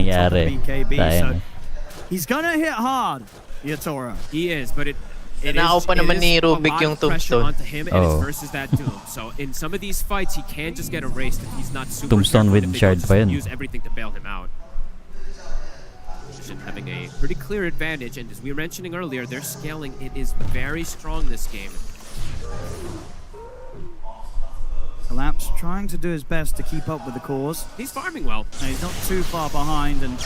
top of nangyari. BKB. So Sayang. he's gonna hit hard, Yatoro. He is, but it Nanakaw pa naman ni Rubik yung pressure tombstone. onto him and Oh. it's versus that Doom. So in some of these fights, he can just get erased if he's not super Tombstone careful, with if they shard don't pa just yun. use everything to bail him out. Vision having a pretty clear advantage, and as we were mentioning earlier, their scaling, it is very strong this game. Collapse trying to do his best to keep up with the cause. He's farming well. He's not too far behind, and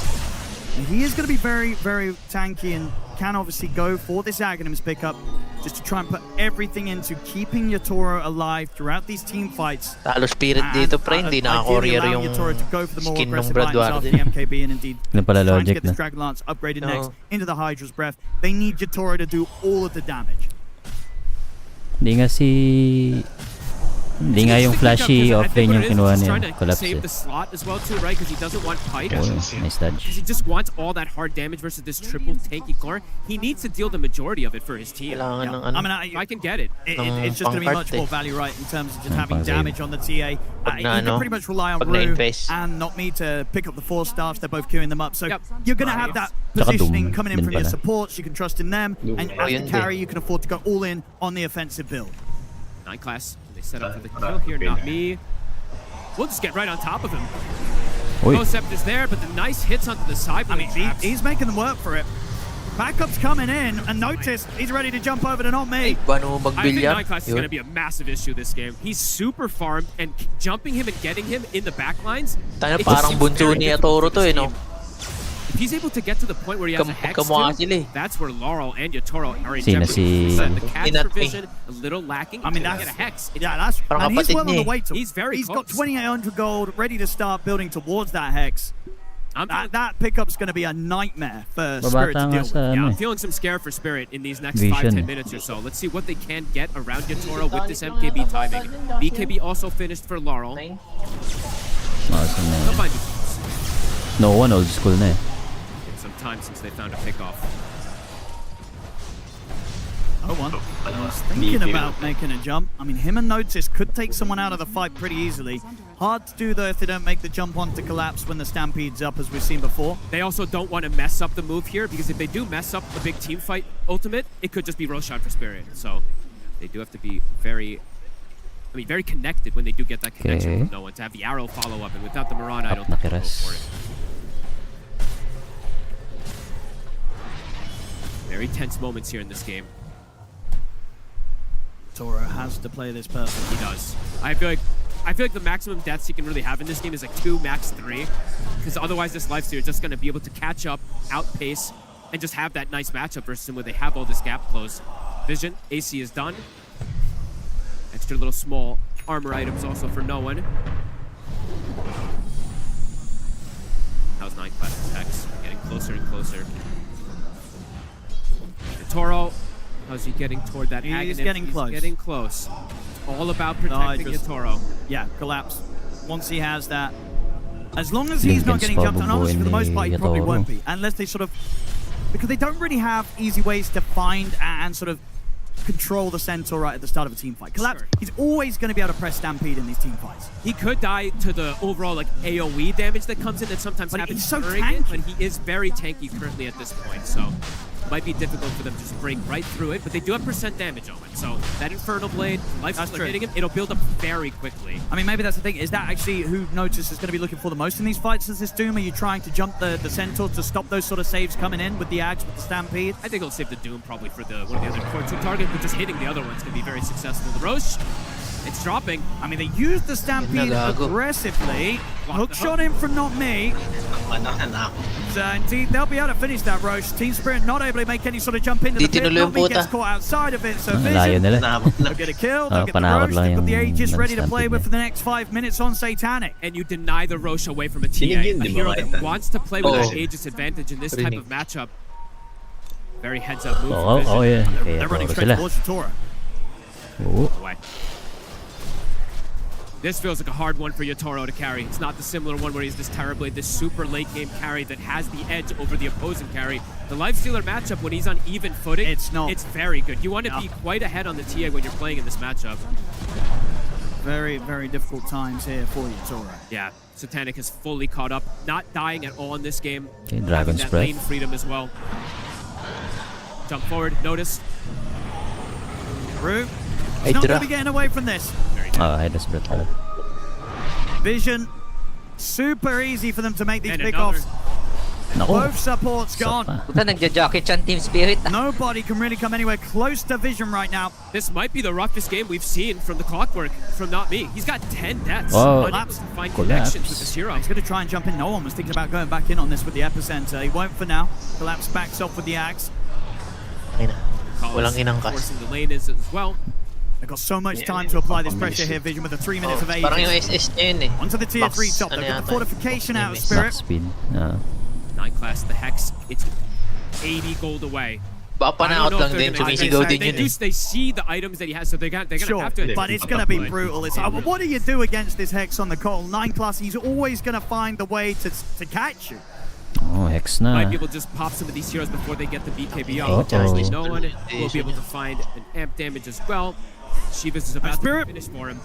he is going to be very, very tanky and can obviously go for this Aghanims pickup just to try and put everything into keeping Yatoro alive throughout these team fights. Talo spirit dito, pre. Hindi Ideally naka-courier allowing yung Yatoro to go for the more skin ng aggressive Brad items after the Duarte. MKB and indeed Yun pala trying to logic get this na. Dragon Lance upgraded No. next into the Hydra's Breath. They need Yatoro to do all of the damage. Hindi nga Hindi nga yung flashy offlane yung kinuha He's niya. trying to Collapse save eh. the slot as well too, right? Because he doesn't want Pike. Oh, nice dodge. Because he just wants all that hard damage versus this triple tanky core. He needs to deal the majority of it for his team. Kailangan ng I ano. mean, I can get it. it's just going to be much pang-cart more value right in terms of just having pang-save. damage on the TA. Pag You na, can ano, pretty much rely on pag Rue na-invest. and Not Me to pick up the 4 staffs. They're both queuing them up. So Yep. you're going to have that Tsaka positioning Doom coming in din from your pala. supports. You can trust in them. And as Yun the din. carry, you can afford to go all in on the offensive build. 9 class. They set up for the kill here. Not me. We'll just get right on top of him. Uy, Concept is there, but the nice hits onto the side. I mean, he's making them work for it. Backup's coming in, and notice he's ready to jump over to Not Me. Paano mo I think 9 magbilyar? class is going to be a massive issue this game. He's super farmed, and jumping him and getting him in the back lines. Tayo it parang seems bunso very ni difficult Yatoro for to this eh, no? team. If he's able to get to the point where he has a hex Kamukha too, sila eh. that's where Laurel and Yatoro are in Sino jeopardy. si- The catch Inat me. provision a little lacking. I mean, If they that's get a hex. Yeah, that's Parang and he's kapatid well on niya the eh. way to. He's very He's got close. 2,800 gold, ready to start building towards that hex. I'm feeling, That pickup's going to be a nightmare for Spirit to babata nga deal sa with. yeah, ano I'm eh. feeling some scare for Spirit in these next Vision. 5-10 minutes or so. Let's see what they can get around Yatoro with this MKB timing. BKB also finished for Laurel. Nine. Awesome na They'll yun. find you No one old school na eh. in some time since they found a pickoff. Oh, one. He's thinking about making a jump. I mean, him and Notice could take someone out of the fight pretty easily. Hard to do, though, if they don't make the jump onto Collapse when the Stampede's up, as we've seen before. They also don't want to mess up the move here, because if they do mess up the big team fight ultimate, it could just be Roshan for Spirit. So they do have to be very connected when they do get that connection Okay. from no one. To have the arrow follow up, and without the Mirana, I don't Up think they'll go Nakiras. for it. Very tense moments here in this game. Toro has to play this perfectly. He does. I feel like the maximum deaths he can really have in this game is like 2, max 3. Because otherwise this lifesteal is just going to be able to catch up, outpace, and just have that nice matchup versus him where they have all this gap close. Vision, AC is done. Extra little small armor items also for no one. How's 9 class's hex? Getting closer and closer. Toro, how's he getting toward that He's Aghanim? getting close. He's getting close. It's all about protecting Yatoro. Yeah, Collapse. Once he has that, as long as he's not Lincoln's getting jumped on, honestly, for the most part, he probably Yatoro. won't be. Unless they sort of, because they don't really have easy ways to find and sort of control the Centaur right at the start of a team fight. Collapse, Sure. he's always going to be able to press Stampede in these team fights. He could die to the overall like AoE damage that comes in that sometimes But happens he's so during it, tanky. but he is very tanky currently at this point, so it might be difficult for them to just break right through it, but they do have percent damage on it, so that Infernal Blade, Life That's Stealer true. hitting him, it'll build up very quickly. I mean, maybe that's the thing. Is that actually who Notice is going to be looking for the most in these fights as this Doom? Are you trying to jump the Centaur to stop those sort of saves coming in with the Axe, with the Stampede? I think he'll save the Doom probably for the one of the other core 2 targets, but just hitting the other one's going to be very successful. The Roche, it's dropping. I mean, they used the Stampede Nagago. aggressively. Lock Hook the shot in from Not Me. So indeed, they'll be able to finish that Roche. Team Spirit not able to make any sort of jump into Di the pit. tinuloy Not yung Me puta. gets caught outside of it. So Layo Vision, nila. they'll get a kill. They'll get the panakot Roche. lang They've got the yung Aegis ready to Stampede play with niya. for the next 5 minutes on Satanic. And you deny the Roche away from a TA, Sinigin, a di ba, hero right? that wants to play with Oh. that Aegis advantage in this type Rinig. of matchup. Very heads-up move Oo, for Vision. oh, yeah. Kaya They're running Toro straight sila. towards the Tora. Oo. Away. This feels like a hard one for Yatoro to carry. It's not the similar one where he's this terribly, this super late game carry that has the edge over the opposing carry. The Lifestealer matchup, when he's on even footing, It's not. It's very good. You want to Yeah. be quite ahead on the TA when you're playing in this matchup. very, very difficult times here for you, Toro. Yeah, Satanic is fully caught up, not dying at all in this game. Okay, Having Dragon's that Breath. lane freedom as well. Jump forward, notice. Rue, Ay, he's not Dra. going to be getting away from this. Very good. Headless Breath pala. Vision, super easy for them to make these And pickoffs. Nako. Both supports gone. Sakta. Puta, nagja-jockey chan Team Spirit. Nobody can really come anywhere close to Vision right now. This might be the roughest game we've seen from the Clockwork, from Not Me. He's got 10 deaths. Whoa. Unable to find Collapse. connections with this hero. He's going to try and jump in. No one was thinking about going back in on this with the epicenter. He won't for now. Collapse backs off with the axe. Okay na. Collis Walang inangkas. forcing the lane is as well. They've got so much time to apply this pressure here, Vision, with the 3 minutes of age. Parang yung SS niya yun eh. Onto the tier Box, 3 top. ano They've got the yata. fortification out of Max Spirit. Max speed. 9 class, the Hex, it's 80 gold away. Baka I don't know pa-out if lang they're din. gonna- Sumisigaw they din yun They, eh. they see the items that he has, so they're gonna Sure, have to. but it's going to be brutal. It's what do you do against this Hex on the Cole? 9 class, he's always going to find the way to catch you. Oh, Hex na. Might be able to just pop some of these heroes before they get the BKB Uh-oh. off. No one will be able to find an amp damage as well. Shivas is about Spirit. to finish for him.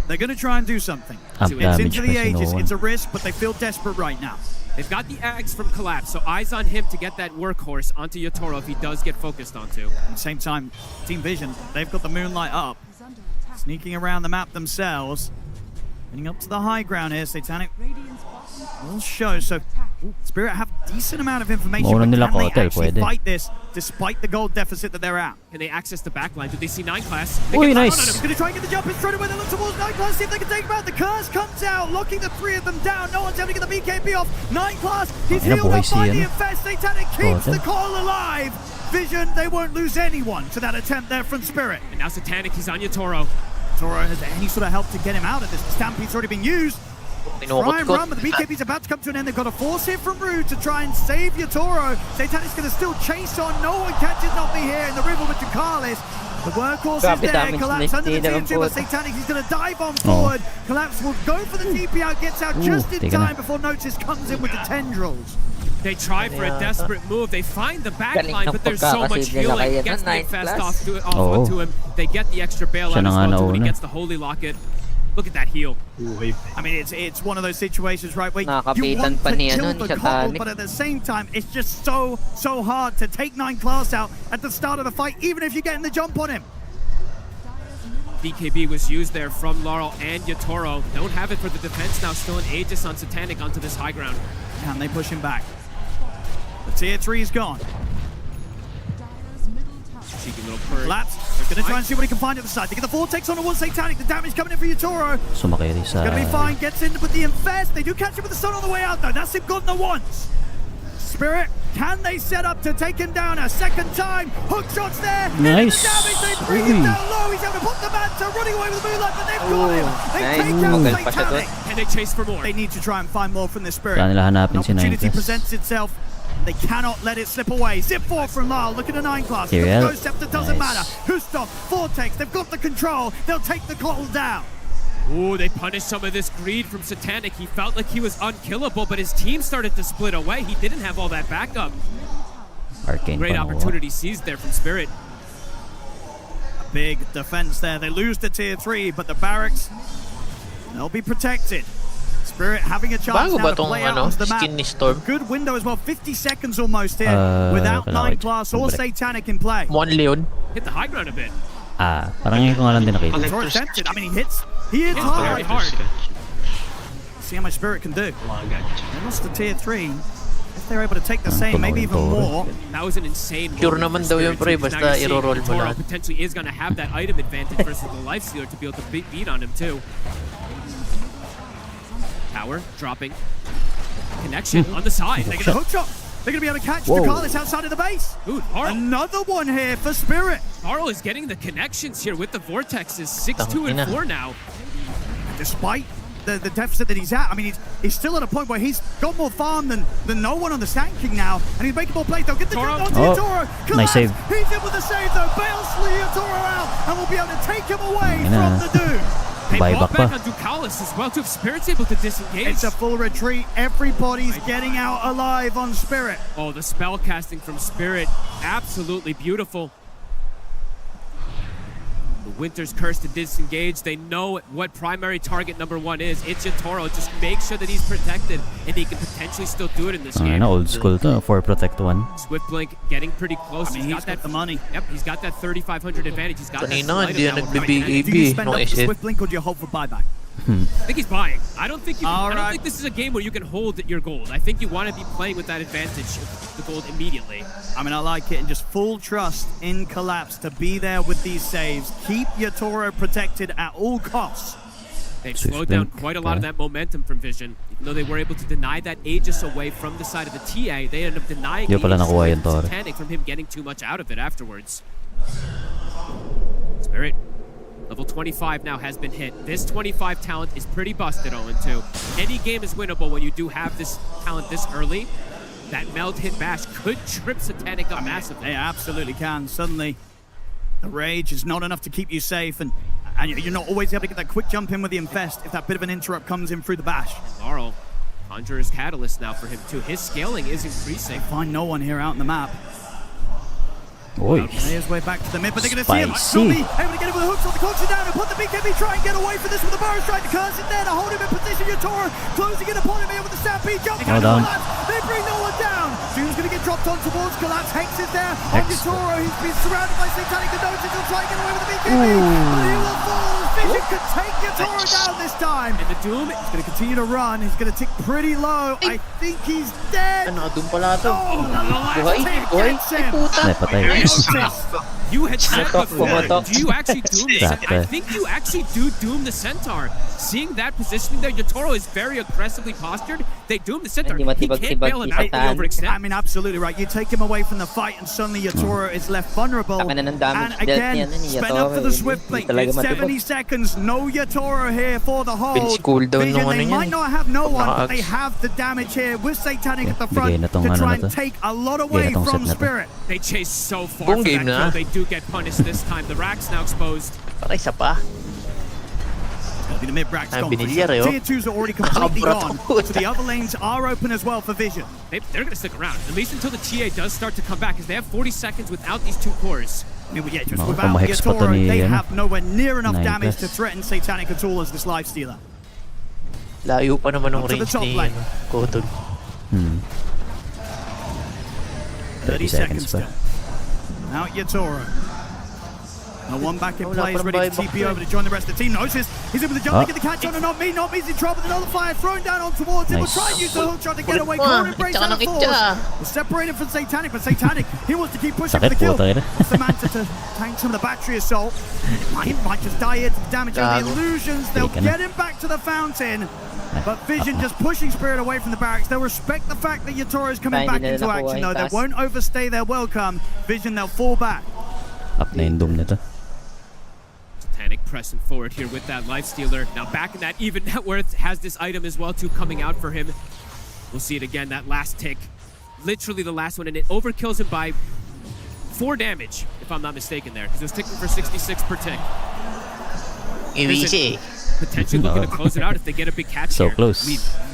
They're going to try and do something. Amp It's It's damage into pa the si ages. Noah. It's a risk, but they feel desperate right now. They've got the Axe from Collapse, so eyes on him to get that workhorse onto Yatoro if he does get focused onto. At the same time, Team Vision, they've got the Moonlight up. Sneaking around the map themselves. Getting up to the high ground here. Satanic will show. So Spirit have decent amount of information, Mauna but nila can they Kotel, actually pwede. fight this despite the gold deficit that they're at? Can they access the backline? Do they see 9 class? They Uy, get the nice. run on He's him. going to try and get the jump in straight away. They look towards 9 class, see if they can take him out. The curse comes out, locking the 3 of them down. No one's able to get the BKB off. 9 class, he's Ay, healed nabuhay up by si, the ano, Infest. Satanic keeps Kotel. the call alive. Vision, they won't lose anyone to that attempt there from Spirit. And now Satanic, he's on Yatoro. Toro has any sort of help to get him out of this. The Stampede's already been used. Try Pinukot and ko. run, but the BKB's about to come to an end. They've got a force hit from Rude to try and save Yatoro. Satanic's going to still chase on. No one catches Not Me here in the river with Ducalis. The workhorse is Grabe there. damage Collapse na under the naman tier 2, but po. Satanic, he's going to dive on forward. Collapse will go for the TP out, gets out just in teka na. time before Notice comes in with the tendrils. They try for a Yata. desperate move. They find the Galing backline, ng but there's so much pagkakasid nila healing. kaya Gets ng the 9 fast plus. off Oo. onto him. They get the extra bailout Siya as na nga well too when he nauna. gets the Holy Locket. Look at that heal. I mean, it's one of those situations, right, where you Nakapitan want pa to ni, kill ano, the ni couple, Satanic. but at the same time, it's just so hard to take 9 class out at the start of the fight, even if you're getting the jump on him. BKB was used there from Laurel and Yatoro. Don't have it for the defense now. Still an Aegis on Satanic onto this high ground. Can they push him back? The tier 3 is gone. Cheeky little purge. Collapse. They're going to try and see what he can find at the side. They get the Vortex on the one Satanic. The damage coming in for Yatoro. Sumakeri sa... Going to be fine. Gets in with the Infest. They do catch him with the Sun on the way out, though. That's him gone the once. Spirit, can they set up to take him down a second time? Hook shots there. Nice. The damage. They bring him Uy. down low. He's able to put the Manta running away with the Moonlight, but they've got him. They nice. take out Magal pa siya Satanic. doon. And they chase for more. They need to try and find more from this Spirit. Kaya nila hanapin An si 9 opportunity class. presents itself. They cannot let it slip away. Zip 4 from Lyle. Look at the 9 class. The Kiriel. Ghost Scepter doesn't Nice. matter. Hustov, Vortex, they've got the control. They'll take the call down. Ooh, they punished some of this greed from Satanic. He felt like he was unkillable, but his team started to split away. He didn't have all that backup. Arcane Great pa nakuha. opportunity seized there from Spirit. Big defense there. They lose the tier 3, but the barracks, they'll be protected. Spirit having a chance Bago now ba to tong play out ano, onto the map. skin ni Storm? Good window as well. 50 seconds almost here without 9 kalawit. class or Correct. Satanic in play. Mon Leon. Hit the high ground a bit. Parang ngayon ko nga lang din nakita. Or attempted. I mean, he hits Hits very hard. hard. See how much Spirit can do. They lost the tier 3. If they're able to take the same, maybe even more. That was an insane Sure moment naman for daw yun, Spirit pre, team, 'cause basta now you're seeing iro-roll mo Toro lahat. potentially is going to have that item advantage versus the Lifestealer to be able to beat on him too. Tower dropping. Connection on the side. They're going to hook shot. They're going to be able to catch Whoa. Ducalis outside of the base. Dude, Carl Another one here for Spirit. is getting the connections here with the Vortexes. 6-2 and Tangina. 4 now. Despite the deficit that he's at, I mean, he's still at a point where he's got more farm than no one on the Sand King now, and he's making more plays. They'll get the Toro. jump onto Oh, Yatoro. nice Collapse. save. He's in with the save though. Bales Yatoro out, and will be able to take him away Ayun from na. the Doom. They Buyback bought back pa. on Ducalis as well too. If Spirit's able to disengage. It's a full retreat. Everybody's getting out alive on Spirit. Oh, the spell casting from Spirit. Absolutely beautiful. The Winter's Curse to disengage. They know what primary target number 1 is. It's Yatoro. Just make sure that he's protected, and he can potentially still do it in this game. Na old school to. 4 protect 1. Swift Blink getting pretty close. I mean, he's got the money. Yep, he's got that 3,500 advantage. He's got that Kanina, sleight of hindi hand na with right nagbibigay hand. Do you AB. spend No up the isip. Swift Blink or do you hope for buyback? I think he's buying. I don't think All I don't right. think this is a game where you can hold your gold. I think you want to be playing with that advantage of the gold immediately. I mean, I like it, and just full trust in Collapse to be there with these saves. Keep Yatoro protected at all costs. They've Swift slowed down Blink, quite a lot of okay. that momentum from Vision. Even though they were able to deny that Aegis away from the side of the TA, they ended up denying Di pala Aegis nakuha away yun, from Tore. Satanic from him getting too much out of it afterwards. Spirit, level 25 now has been hit. This 25 talent is pretty busted, 0-2. Any game is winnable when you do have this talent this early. That meld hit bash could trip Satanic up massively. They absolutely can. Suddenly, the rage is not enough to keep you safe, and you're not always able to get that quick jump in with the Infest if that bit of an interrupt comes in through the bash. Laurel, Conjurer's Catalyst now for him too. His scaling is increasing. Find no one here out on the map. Oy. Players way back to the mid, but they're going to see him. Spicy. Zombie able to get him with the hooks on the Conjure down and put the BKB, try and get away from this with the Burst, trying to curse it there to hold him in position. Yatoro closing in upon him here with the Stampede jumping Well out of done. Collapse. They bring no one down. Zoom's going to get dropped on towards Collapse. Hex is there on Hex. Yatoro. He's been surrounded by Satanic and Notice. He'll try and get away with the BKB, but he will fall. Vision could take Yatoro down this time. And the Doom He's going to continue to run. He's going to tick pretty low. I think he's dead. Ano, doon pala to. Oh, the last Buhay, hit buhay. gets Ay, him. puta. Napatay. You had said Pumatok, before, pumatok. do you actually doom the Centaur? I Exactly. think you actually do doom the Centaur. Seeing that positioning there, Yatoro is very aggressively postured. They doom the Centaur. Hindi He can't matibag-tibag bail him out when si he Satan. overextend. I mean, absolutely right. You take him away from the fight, and suddenly Yatoro is left vulnerable. Taka na ng damage And again, dealt yan, ni spend Yatoro, up for the eh. Swift Blink. Hindi talaga It's matibag. 70 seconds. No Yatoro here for the hold. Pinch cooldown Vision, nung ano they yan. might not have no one, but they Pagka-axe. have the damage here with Satanic at the Bigay front na tong to ano try na to. and take a lot Bigay away na tong set from na to. Spirit. They chase so far Buong for game that na. kill. They do get punished this time. The Rack's now exposed. Patay isa pa. It'll be the mid-brack's Ay, gone for binilya sure. rin, oh. Tier 2s are already completely Abra gone, to. so the other lanes are open as well for Vision. They're going to stick around, at least until the TA does start to come back, because they have 40 seconds without these two cores. I mean, yeah, just No, without pamahex pa to Yatoro, ni, they ano, have nowhere near enough 9+. damage to threaten Satanic at all as this life stealer. Layo pa naman ng Up to the range top ni lane. Kotol. 30 seconds pa. still. Now Yatoro. No one back in Wala play, is pa ready rin to buyback TP yun. over to join the rest of the team. Notice he's in with the jump to Ah. get the catch on, and not me's in trouble. Another fire thrown down on towards him. We'll Nice. try and use the hook shot to get Kulit away. mo, Corner embrace itcha ka out of ng force. itcha. We're separated from Satanic, but Satanic, he wants to keep pushing Sakit for the kill. po tayo. Wants the Manta to tank some of the battery assault. Might just die here to the damage of the Gago. illusions. They'll Taken. get him back to the fountain. But Vision just pushing Spirit away from the barracks. They'll respect the fact that Yatoro is coming Hindi back nila into nakuha action, yung though. They task. won't overstay their welcome. Vision, they'll fall back. Up na yung doom nito. Satanic pressing forward here with that life stealer. Now back in that even net worth, has this item as well too coming out for him. We'll see it again, that last tick. Literally the last one, and it overkills him by 4 damage, if I'm not mistaken there, because it was ticking for 66 per tick. Iwisi. Potentially looking to close it out if they get a big catch So here. close.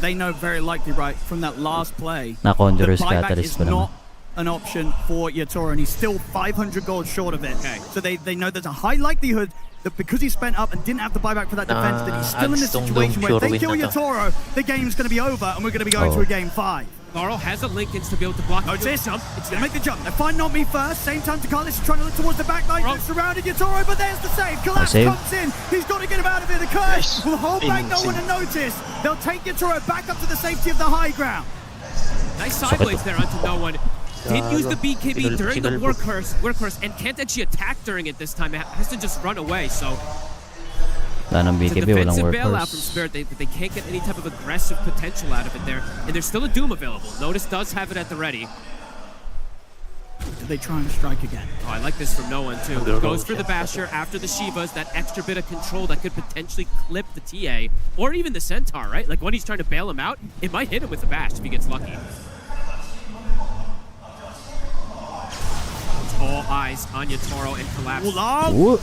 They know very likely, right, from that last play, Na that Conjurer's buyback Catalyst is pa naman. not an option for Yatoro, and he's still 500 gold short of it. Okay. So they know there's a high likelihood that because he spent up and didn't have the buyback for that defense, that he's still in this Agstong situation Dome where if they pure kill win na to. Yatoro, the game's going to be over, and we're going to be going Oh. to a game 5. Laurel has a Linkens to be able to block the Notice, jump. it's going to make the jump. They find Not Me first. Same time, Takalis is trying to look towards the back line. Wrong. They've surrounded Yatoro, but there's the save. Collapse save. comes in. He's got to get him out of here. The curse Yes. will hold back no one Amazing. to notice. They'll take Yatoro back up to the safety of the high ground. Nice sideways there onto no one. Did use the BKB Sigal- during the sigal- workhorse and can't actually attack during it this time. It has to just run away. So Wala nang it's a BKB, walang defensive bailout from workhorse. Spirit. They can't get any type of aggressive potential out of it there. And there's still a Doom available. Notice does have it at the ready. Do they try and strike again? Oh, I like this from no one too. Go, go, Goes go. for the Basher after the Shivas, that extra bit of control that could potentially clip the TA or even the Centaur, right? Like when he's trying to bail him out, it might hit him with the Bash if he gets lucky. It's all eyes on Yatoro and Collapse. Well, Ooh.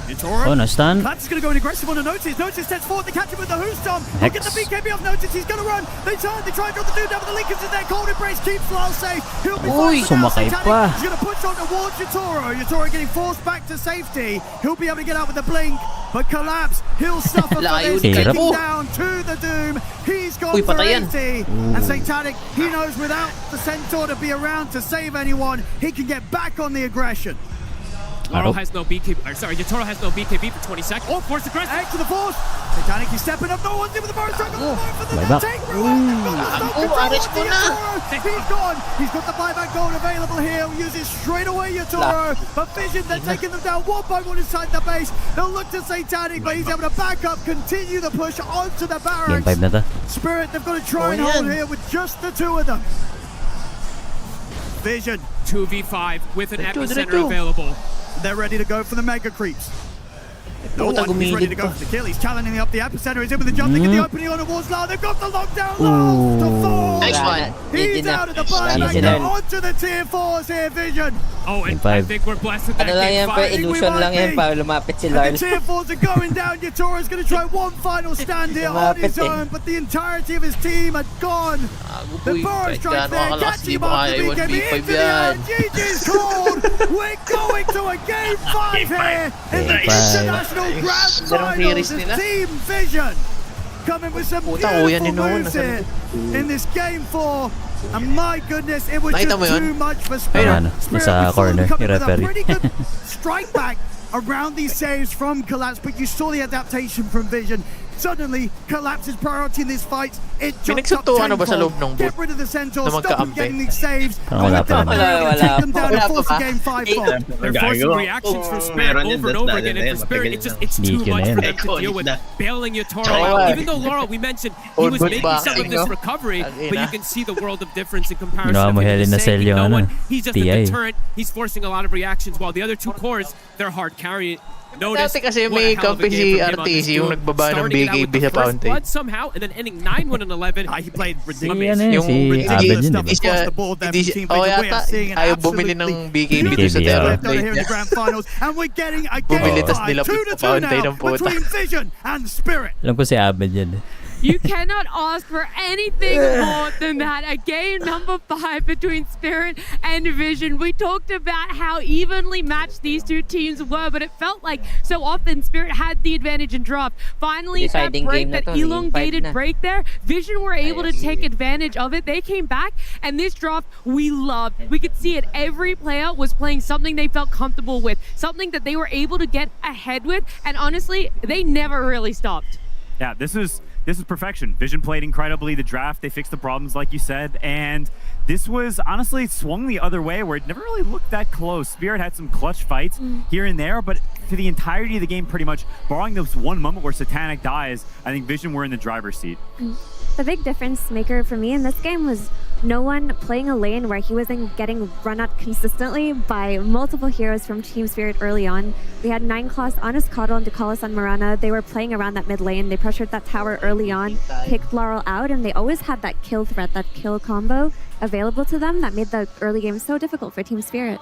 Yatoro. Oh, na-stun. Collapse is going to go in aggressive on a Notice. Notice steps forward. They catch him with the Who's Stomp. Look at the BKB off Notice. He's going to run. They try and drop the dude down with the Linkers in there. Cold Embrace keeps Lyle safe. He'll be fine. Sumakay pa. He's going to push on towards Yatoro. Yatoro getting forced back to safety. He'll be able to get out with the Blink. But Collapse, he'll suffer for Layo this. ni Hirap. Taking down to the Doom. He's gone Uy, for patay yan. 80. And Satanic, he knows without the Centaur to be around to save anyone, he can get back on the aggression. Laurel Arrow. has no BKB. Or sorry, Yatoro has no BKB for 20 seconds. Oh, force aggressive. X to the force. Satanic, he's stepping up. No one's in with the bonus track on the line for the Buyback. take. He's gone. He's got the buyback gold available here. He'll use it straight away, Yatoro. But Vision, they're taking them down one by one inside the base. They'll look to Satanic, but he's able to back up, continue the push onto the Game barracks. 5 na to. Spirit, they've got to try and Oh, hold yan. here with just the two of them. Vision, 2v5 with an Diretso, epicenter diretso. available. they're ready to go for the mega creeps. No Puta, one is ready to gumilid go pa. for the kill. He's challenging up the epicenter. He's in with the jump. They get the opening on towards Lau. They've got the lockdown. Lau to fall. Nice one. He's Easy na. out of the buyback. Easy Now na. onto the tier 4s here, Vision. Oh, and Game I five. think we're blessed with that Ano lang game yan, pre, 5. illusion might lang yan be. para lumapit si And Larl. the tier 4s are going down. Yatoro's going to try one final stand here on his own, but the entirety of his team are gone. The Uy, burrow kahit strike gaano there, kakalakas, catching di him ba off kaya the BKB 1v5 into the yan. end. GG's called. We're going to a game 5 here in the Game five. International Grand Ganong Finals. series It's nila. Team Vision coming with some Puta, uyan beautiful ni Noon. moves here in this game 4. And my goodness, it was Nakita just mo yun? too much for Ayun, Spirit. ano, Spirit nasa was sort of corner, coming yung with a referee. pretty good strike back around these saves from Collapse, but you saw the adaptation from Vision. Suddenly, Collapse's priority in this fight, it jumped up Pinagsuntukan na ba sa tenfold. loob ng Get boot rid of the Centaur, na stop them magkaampi? getting these saves. Parang wala with pa that, naman. they're able to take them down Wala and pa force ba? a game 5 for. They're forcing reactions from Spirit Meron yun, over and that's over not again, it, and for Spirit, matagal it's just na. it's too League yun much na for yan. them to deal with. Bailing Yatoro Oh, out. yeah. Even though Laurel, we mentioned he Old was good making some of boxing, this no? recovery, Ang but you ina. can see the world of difference in comparison. Ginawa of mo him Helen na saying, Celio, no ano, one, he's just a TI. deterrent. He's forcing a lot of reactions, while the other two cores, they're hard carrying. Notice Dati kasi what may a hell of a kampi game si from him on this RTC yung duel. nagbaba ng Starting it out with BKB the sa first fountain. blood somehow, and then ending 9-1 and 11. He played Si, ridiculous. ano yun, Yung si ridiculous Abed yun, stuff di ba? across the board there hindi from siya, Team oh Vision. We are yata, seeing an ayaw bumili ng absolutely BKB BKB, dito sa yeah. Terra left over here in Blade the grand finals, and we're getting a Bumili, game tas 5, nilapit 2-2 pa pantay now ng puta. between Vision and Spirit. Alam ko si Abed yan. You cannot ask for anything more than that. A game number 5 between Spirit and Vision. We talked about how evenly matched these two teams were, but it felt like so often Spirit had the advantage in draft. Finally, that Deciding break, game na that to, game elongated 5 na. break there, Vision were able to take advantage of it. They came back, and this draft we loved. We could see it. Every player was playing something they felt comfortable with, something that they were able to get ahead with, and honestly, they never really stopped. Yeah, this is perfection. Vision played incredibly. The draft, they fixed the problems, like you said, and this was honestly it swung the other way, where it never really looked that close. Spirit had some clutch fights here and there, but for the entirety of the game, pretty much, barring this one moment where Satanic dies, I think Vision were in the driver's seat. The big difference maker for me in this game was no one playing a lane where he wasn't getting run at consistently by multiple heroes from Team Spirit early on. We had 9 class on his Coddle and Dekalis on Marana. They were playing around that mid lane. They pressured that tower early on, picked Laurel out, and they always had that kill threat, that kill combo available to them that made the early game so difficult for Team Spirit.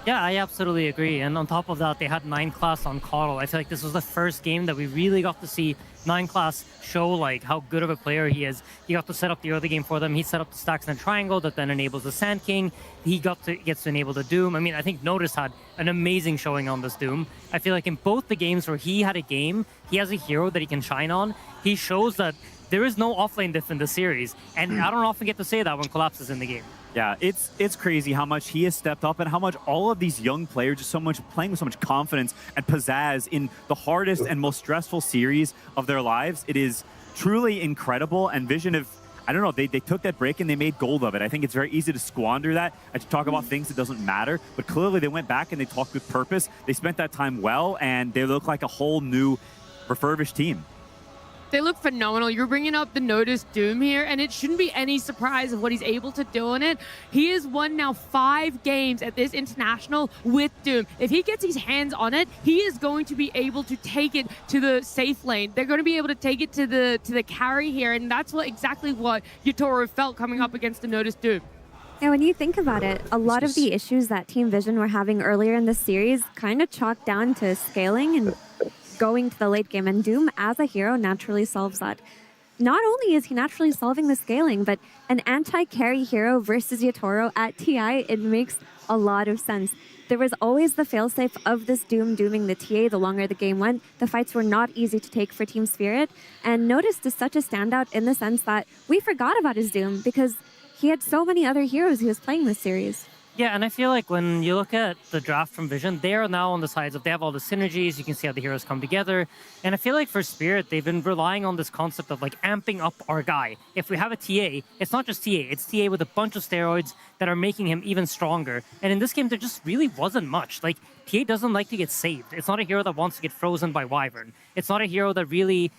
Yeah, I absolutely agree. And on top of that, they had 9 class on Coddle. I feel like this was the first game that we really got to see 9 class show like how good of a player he is. He got to set up the early game for them. He set up the stacks and triangle that then enables the Sand King. He gets to enable the Doom. I mean, I think Notice had an amazing showing on this Doom. I feel like in both the games where he had a game, he has a hero that he can shine on. He shows that there is no offlane diff in the series. And I don't often get to say that when Collapse is in the game. Yeah, it's crazy how much he has stepped up and how much all of these young players just playing with so much confidence and pizzazz in the hardest and most stressful series of their lives. It is truly incredible, and Vision have, I don't know, they took that break and they made gold of it. I think it's very easy to squander that and to talk about things that doesn't matter, but clearly they went back and they talked with purpose. They spent that time well, and they look like a whole new refurbished team. They look phenomenal. You're bringing up the Notice Doom here, and it shouldn't be any surprise of what he's able to do in it. He has won now 5 games at this international with Doom. If he gets his hands on it, he is going to be able to take it to the safe lane. They're going to be able to take it to the carry here, and that's exactly what Yatoro felt coming up against the Notice Doom. Yeah, when you think about it, a lot of the issues that Team Vision were having earlier in the series kind of chalked down to scaling and going to the late game, and Doom as a hero naturally solves that. Not only is he naturally solving the scaling, but an anti-carry hero versus Yatoro at TI, it makes a lot of sense. There was always the failsafe of this Doom dooming the TA the longer the game went. The fights were not easy to take for Team Spirit, and Notice is such a standout in the sense that we forgot about his Doom because he had so many other heroes he was playing this series. Yeah, and I feel like when you look at the draft from Vision, they are now on the sides of they have all the synergies. You can see how the heroes come together. And I feel like for Spirit, they've been relying on this concept of like amping up our guy. If we have a TA, it's not just TA, it's TA with a bunch of steroids that are making him even stronger. And in this game, there just really wasn't much. Like, TA doesn't like to get saved. It's not a hero that wants to get frozen by Wyvern. It's not a hero that really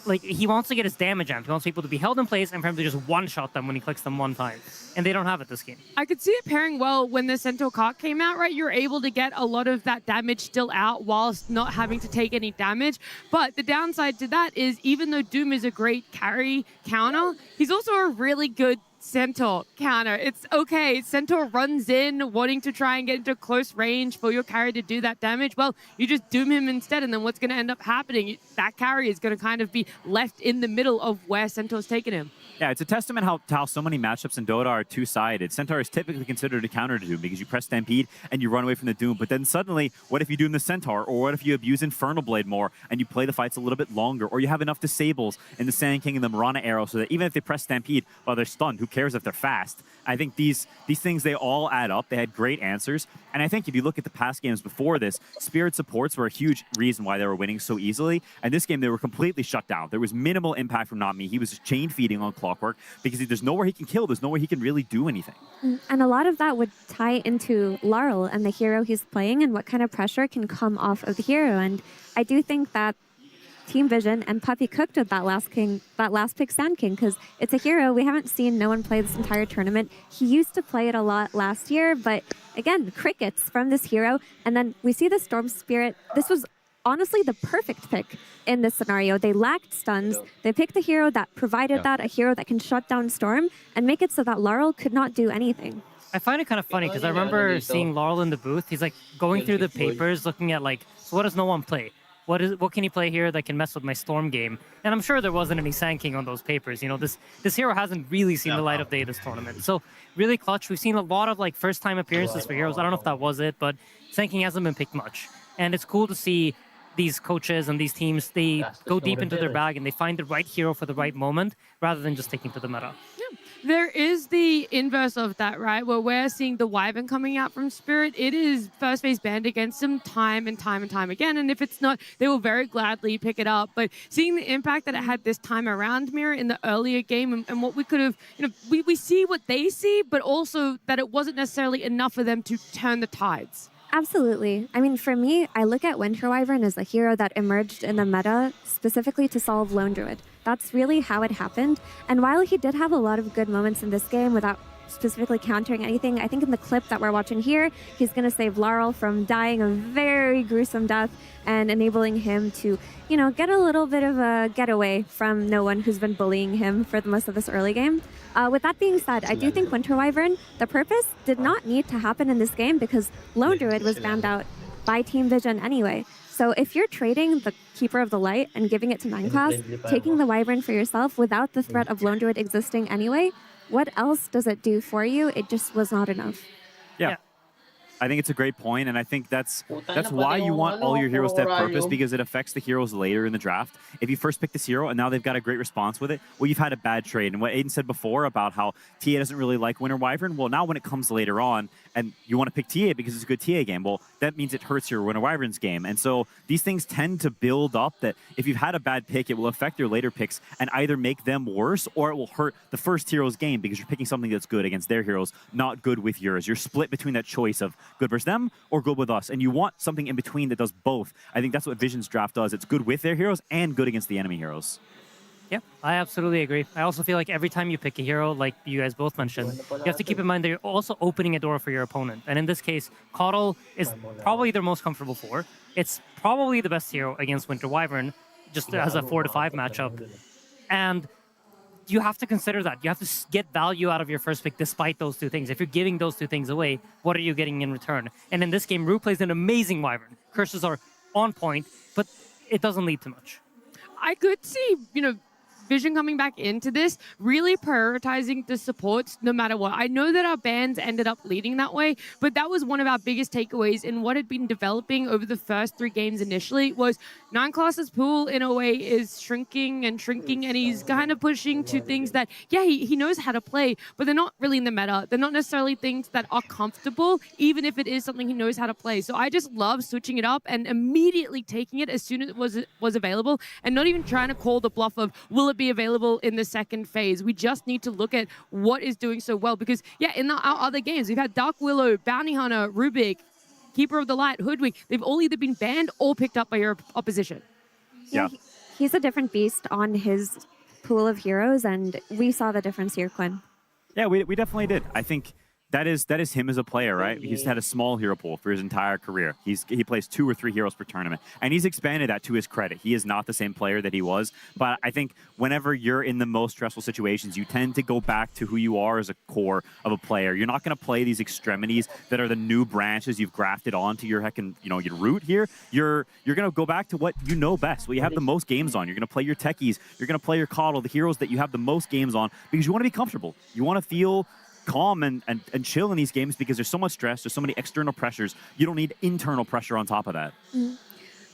like, he wants to get his damage amped. He wants people to be held in place and for him to just one-shot them when he clicks them one time. And they don't have it this game. I could see it pairing well when the Centaur Cart came out, right? You're able to get a lot of that damage still out whilst not having to take any damage. But the downside to that is even though Doom is a great carry counter, he's also a really good Centaur counter. It's okay. Centaur runs in wanting to try and get into close range for your carry to do that damage. Well, you just doom him instead, and then what's going to end up happening? That carry is going to kind of be left in the middle of where Centaur's taken him. Yeah, it's a testament to how so many matchups in Dota are two-sided. Centaur is typically considered a counter to Doom because you press Stampede and you run away from the Doom. But then suddenly, what if you Doom the Centaur? Or what if you abuse Infernal Blade more and you play the fights a little bit longer? Or you have enough Disables in the Sand King and the Mirana Arrow so that even if they press Stampede while they're stunned, who cares if they're fast? I think these things, they all add up. They had great answers. And I think if you look at the past games before this, Spirit supports were a huge reason why they were winning so easily. And this game, they were completely shut down. There was minimal impact from Not Me. He was just chain feeding on Clockwork because there's nowhere he can kill. There's nowhere he can really do anything. And a lot of that would tie into Laurel and the hero he's playing and what kind of pressure can come off of the hero. And I do think that Team Vision and Puppy cooked with that last pick Sand King, because it's a hero we haven't seen no one play this entire tournament. He used to play it a lot last year, but again, crickets from this hero. And then we see the Storm Spirit. This was honestly the perfect pick in this scenario. They lacked stuns. They picked the hero that provided that, a hero that can shut down Storm and make it so that Laurel could not do anything. I find it kind of funny because I remember seeing Laurel in the booth. He's like going through the papers, looking at like, so what does no one play? What can he play here that can mess with my Storm game? And I'm sure there wasn't any Sand King on those papers. You know, this hero hasn't really seen the light of day this tournament. So really clutch. We've seen a lot of like first-time appearances for heroes. I don't know if that was it, but Sand King hasn't been picked much. And it's cool to see these coaches and these teams, they go deep into their bag and they find the right hero for the right moment rather than just sticking to the meta. There is the inverse of that, right? Where we're seeing the Wyvern coming out from Spirit. It is first phase banned against them time and time and time again. And if it's not, they will very gladly pick it up. But seeing the impact that it had this time around, Mira, in the earlier game and what we could have, you know, we see what they see, but also that it wasn't necessarily enough for them to turn the tides. Absolutely. I mean, for me, I look at Winter Wyvern as a hero that emerged in the meta specifically to solve Lone Druid. That's really how it happened. And while he did have a lot of good moments in this game without specifically countering anything, I think in the clip that we're watching here, he's going to save Laurel from dying a very gruesome death and enabling him to, you know, get a little bit of a getaway from no one who's been bullying him for the most of this early game. With that being said, I do think Winter Wyvern, the purpose did not need to happen in this game because Lone Druid was banned out by Team Vision anyway. So if you're trading the Keeper of the Light and giving it to 9 class, taking the Wyvern for yourself without the threat of Lone Druid existing anyway, what else does it do for you? It just was not enough. Yeah. I think it's a great point, and I think that's why you want all your heroes to have purpose, because it affects the heroes later in the draft. If you first pick this hero and now they've got a great response with it, well, you've had a bad trade. And what Aiden said before about how TA doesn't really like Winter Wyvern, well, now when it comes later on and you want to pick TA because it's a good TA game, well, that means it hurts your Winter Wyvern's game. And so these things tend to build up that if you've had a bad pick, it will affect your later picks and either make them worse or it will hurt the first hero's game because you're picking something that's good against their heroes, not good with yours. You're split between that choice of good versus them or good with us. And you want something in between that does both. I think that's what Vision's draft does. It's good with their heroes and good against the enemy heroes. Yeah, I absolutely agree. I also feel like every time you pick a hero, like you guys both mentioned, you have to keep in mind that you're also opening a door for your opponent. And in this case, Coddle is probably their most comfortable for. It's probably the best hero against Winter Wyvern, just as a 4-5 matchup. And you have to consider that. You have to get value out of your first pick despite those two things. If you're giving those two things away, what are you getting in return? And in this game, Rue plays an amazing Wyvern. Curses are on point, but it doesn't lead to much. I could see, Vision coming back into this, really prioritizing the supports no matter what. I know that our bans ended up leading that way, but that was one of our biggest takeaways in what had been developing over the first 3 games initially was 9class's pool in a way is shrinking, and he's kind of pushing to things that, he knows how to play, but they're not really in the meta. They're not necessarily things that are comfortable, even if it is something he knows how to play. So I just love switching it up and immediately taking it as soon as it was available, and not even trying to call the bluff of, will it be available in the second phase? We just need to look at what is doing so well, because in our other games we've had Dark Willow, Bounty Hunter, Rubik, Keeper of the Light, Hoodwink. They've all either been banned or picked up by your opposition. Yeah. He's a different beast on his pool of heroes, and we saw the difference here, Quinn. Yeah, we definitely did. I think that is him as a player, right? He's had a small hero pool for his entire career. He plays 2 or 3 heroes per tournament, and he's expanded that to his credit. He is not the same player that he was, but I think whenever you're in the most stressful situations, you tend to go back to who you are as a core of a player. You're not going to play these extremities that are the new branches you've grafted onto your your root here. You're going to go back to what you know best, what you have the most games on. You're going to play your techies. You're going to play your Coddle, the heroes that you have the most games on, because you want to be comfortable. You want to feel calm and chill in these games, because there's so much stress, there's so many external pressures. You don't need internal pressure on top of that.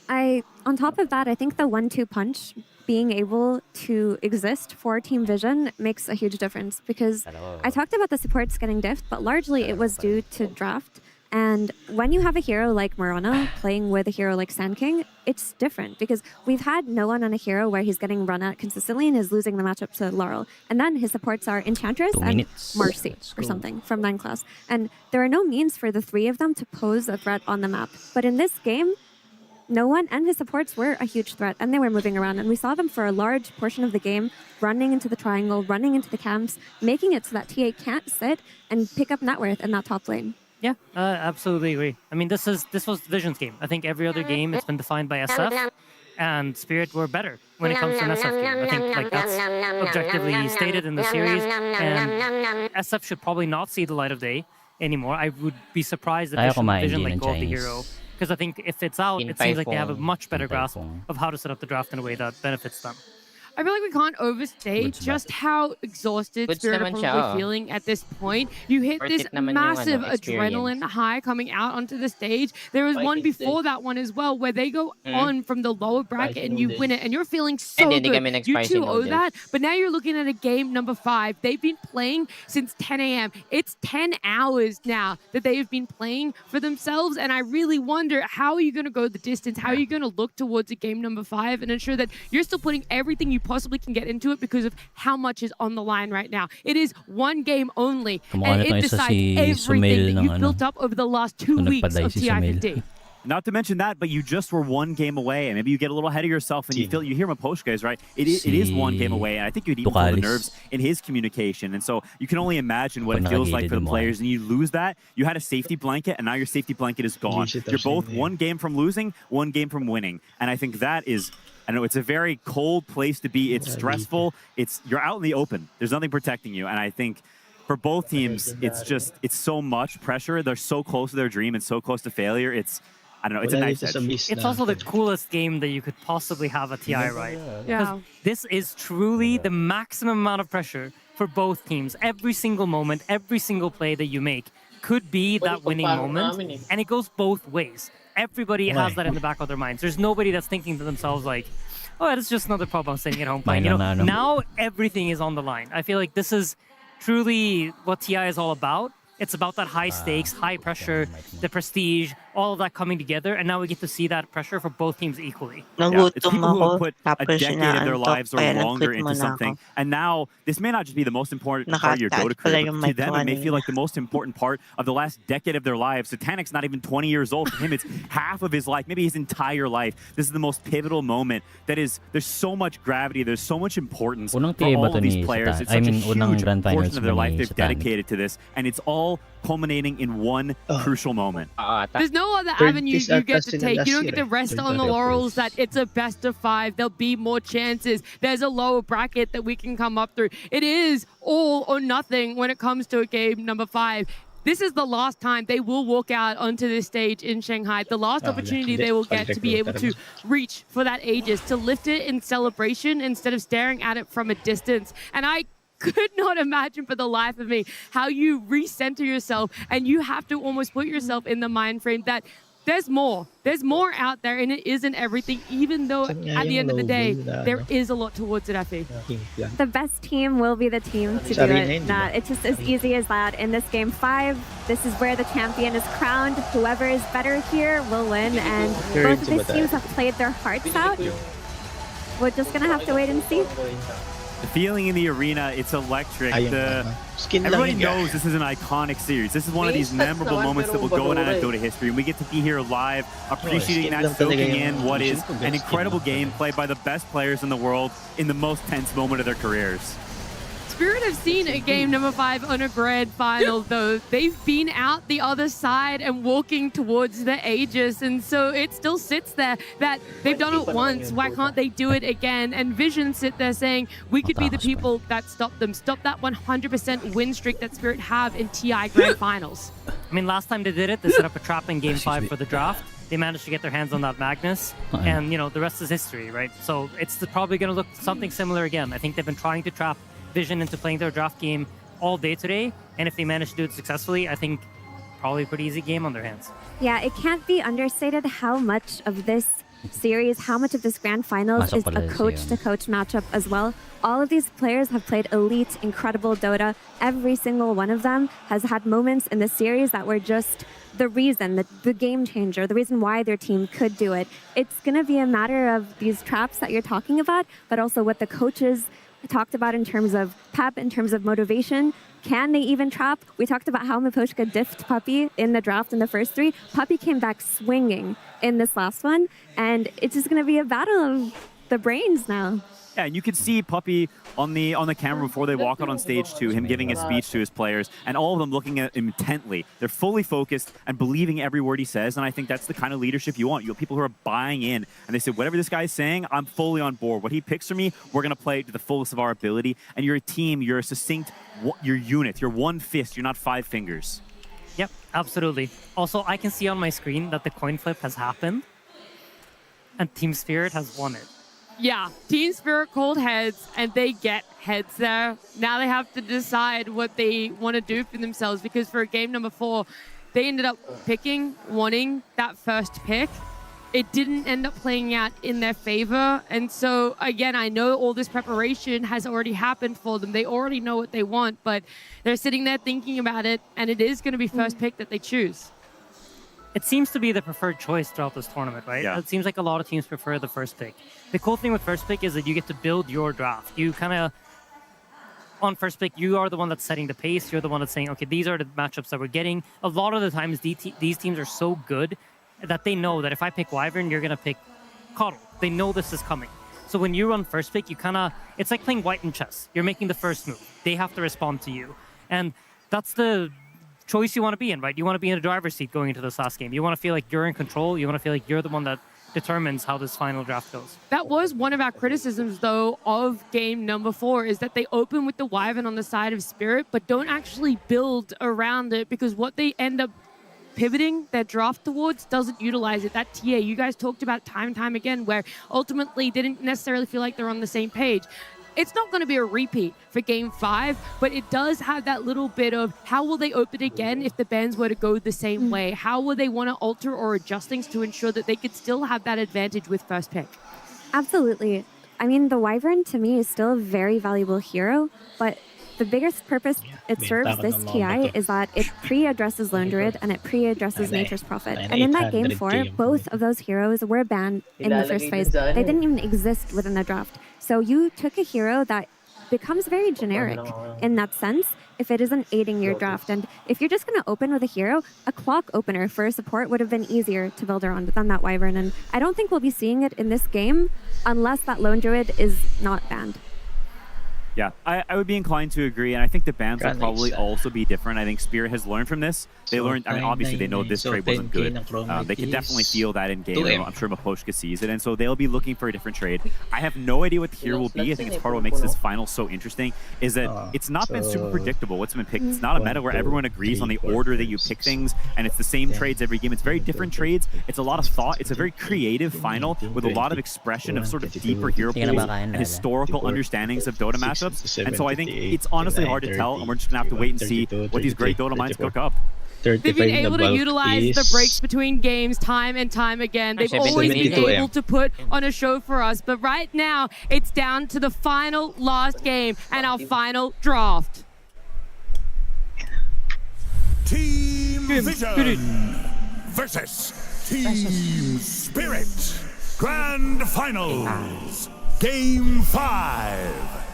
On top of that, I think the 1-2 punch being able to exist for Team Vision makes a huge difference, because I talked about the supports getting diffed, but largely it was due to draft. And when you have a hero like Mirana playing with a hero like Sand King, it's different, because we've had no one on a hero where he's getting run at consistently and is losing the matchup to Laurel. And then his supports are Enchantress and Marcy or something from 9class. And there are no means for the 3 of them to pose a threat on the map. But in this game, no one and his supports were a huge threat, and they were moving around. And we saw them for a large portion of the game, running into the triangle, running into the camps, making it so that TA can't sit and pick up net worth in that top lane. Yeah, absolutely agree. I mean, this was Vision's game. I think every other game it's been defined by SF, and Spirit were better when it comes to an SF game. I think that's objectively stated in the series, and SF should probably not see the light of day anymore. I would be surprised if Vision let go of the hero, because I think if it's out, it seems like they have a much better grasp of how to set up the draft in a way that benefits them. I feel like we can't overstate just how exhausted Spirit are probably feeling at this point. You hit this massive adrenaline high coming out onto the stage. There was one before that one as well, where they go on from the lower bracket and you win it, and you're feeling so good. You too owe that, but now you're looking at a game number 5. They've been playing since 10 a.m. It's 10 hours now that they've been playing for themselves, and I really wonder, how are you going to go the distance? How are you going to look towards a game number 5 and ensure that you're still putting everything you possibly can get into it, because of how much is on the line right now. It is one game only, and it decides everything that you've built up over the last 2 weeks of TI-50. Not to mention that, but you just were one game away, and maybe you get a little ahead of yourself, and you hear Miposhka is right. It is one game away, and I think you'd even feel the nerves in his communication, and so you can only imagine what it feels like for the players, and you lose that. You had a safety blanket, and now your safety blanket is gone. You're both one game from losing, one game from winning, and I think that is, I know it's a very cold place to be. It's stressful. You're out in the open. There's nothing protecting you, and I think for both teams, it's so much pressure. They're so close to their dream and so close to failure. It's a nice edge. It's also the coolest game that you could possibly have at TI, right? Yeah. This is truly the maximum amount of pressure for both teams. Every single moment, every single play that you make could be that winning moment, and it goes both ways. Everybody has that in the back of their minds. There's nobody that's thinking to themselves like, oh, it's just another problem sitting at home playing. Now everything is on the line. I feel like this is truly what TI is all about. It's about that high stakes, high pressure, the prestige, all of that coming together, and now we get to see that pressure for both teams equally. Yeah, it's people who have put a decade of their lives or longer into something, and now this may not just be the most important part of your Dota career, but to them it may feel like the most important part of the last decade of their lives. Satanic's not even 20 years old. For him, it's half of his life, maybe his entire life. This is the most pivotal moment. There's so much gravity, there's so much importance for all of these players. It's such a huge portion of their life they've dedicated to this, and it's all culminating in one crucial moment. There's no other avenue you get to take. You don't get to rest on the laurels that it's a best of 5. There'll be more chances. There's a lower bracket that we can come up through. It is all or nothing when it comes to a game number 5. this is the last time they will walk out onto this stage in Shanghai. The last opportunity they will get to be able to reach for that Aegis, to lift it in celebration instead of staring at it from a distance. And I could not imagine for the life of me how you recenter yourself and you have to almost put yourself in the mind frame that there's more out there and it isn't everything, even though at the end of the day there is a lot towards it, Effie. The best team will be the team to do it. It's just as easy as that. In this game 5, this is where the champion is crowned. Whoever is better here will win, and both of these teams have played their hearts out. We're just gonna have to wait and see. The feeling in the arena, it's electric. Everybody knows this is an iconic series. This is one of these memorable moments that will go in Dota history, and we get to be here live, appreciating that, soaking in what is an incredible game played by the best players in the world in the most tense moment of their careers. Spirit have seen a game number 5 on a grand final, though. They've been out the other side and walking towards the Aegis, and so it still sits there that they've done it once. Why can't they do it again? And Vision sit there saying, we could be the people that stop them, stop that 100% win streak that Spirit have in TI grand finals. I mean, last time they did it, they set up a trap in game 5 for the draft. They managed to get their hands on that Magnus, and the rest is history, right? So it's probably going to look something similar again. I think they've been trying to trap Vision into playing their draft game all day today, and if they manage to do it successfully, I think probably a pretty easy game on their hands. Yeah, it can't be understated how much of this series, how much of this grand finals is a coach-to-coach matchup as well. All of these players have played elite, incredible Dota. Every single one of them has had moments in the series that were just the reason, the game changer, the reason why their team could do it. It's going to be a matter of these traps that you're talking about, but also what the coaches talked about in terms of pep, in terms of motivation. Can they even trap? We talked about how Miposhka diffed Puppey in the draft in the first 3. Puppey came back swinging in this last one, and it's just going to be a battle of the brains now. Yeah, and you can see Puppey on the camera before they walk out on stage too, him giving a speech to his players, and all of them looking at him intently. They're fully focused and believing every word he says, and I think that's the kind of leadership you want. You have people who are buying in, and they say, whatever this guy is saying, I'm fully on board. What he picks for me, we're going to play to the fullest of our ability, and you're a team, you're a succinct, you're unit, you're one fist, you're not 5 fingers. Yep, absolutely. Also, I can see on my screen that the coin flip has happened, and Team Spirit has won it. Yeah, Team Spirit called heads, and they get heads there. Now they have to decide what they want to do for themselves, because for game number 4, they ended up wanting that first pick. It didn't end up playing out in their favor. And so, again, I know all this preparation has already happened for them. They already know what they want, but they're sitting there thinking about it, and it is going to be first pick that they choose. It seems to be the preferred choice throughout this tournament, right? Yeah. It seems like a lot of teams prefer the first pick. The cool thing with first pick is that you get to build your draft. You kind of, on first pick, you are the one that's setting the pace. You're the one that's saying, okay, these are the matchups that we're getting. A lot of the times, these teams are so good that they know that if I pick Wyvern, you're going to pick Coddle. They know this is coming. So when you run first pick, you kind of, it's like playing white in chess. You're making the first move. They have to respond to you. And that's the choice you want to be in, right? You want to be in a driver's seat going into this last game. You want to feel like you're in control. You want to feel like you're the one that determines how this final draft goes. That was one of our criticisms, though, of game number 4, is that they open with the Wyvern on the side of Spirit, but don't actually build around it, because what they end up pivoting their draft towards doesn't utilize it. That TA, you guys talked about time and time again, where ultimately they didn't necessarily feel like they're on the same page. It's not going to be a repeat for game 5, but it does have that little bit of how will they open again if the bans were to go the same way? How will they want to alter or adjust things to ensure that they could still have that advantage with first pick? Absolutely. I mean, the Wyvern to me is still a very valuable hero, but the biggest purpose it serves this TI is that it pre-addresses Lone Druid and it pre-addresses Nature's Prophet. And in that game 4, both of those heroes were banned in the first phase. They didn't even exist within the draft. So you took a hero that becomes very generic in that sense if it isn't aiding your draft. And if you're just going to open with a hero, a clock opener for a support would have been easier to build around than that Wyvern. And I don't think we'll be seeing it in this game unless that Lone Druid is not banned. Yeah, I would be inclined to agree, and I think the bans will Granite probably side. also be different. I think Spirit has learned from this. They learned, I mean, obviously they know this trade wasn't good. They can definitely feel that in game. 2M. I'm sure Miposhka sees it, and so they'll be looking for a different trade. I have no idea what the hero will be. I think it's part of what makes this final so interesting, is that it's not been super predictable what's been picked. It's not a meta where everyone agrees on the order that you pick things, and it's the same trades every game. It's very different trades. It's a lot of thought. It's a very creative final with a lot of expression of sort of deeper hero pools and historical understandings of Dota matchups. And so I think it's honestly hard to tell, and we're just gonna have to wait and see what these great Dota minds cook up. They've been able to utilize the breaks between games time and time again. They've always been 72M. able to put on a show for us. But right now, it's down to the final last game and our final draft. Team Vision versus Team Spirit. Grand Finals. Game 5.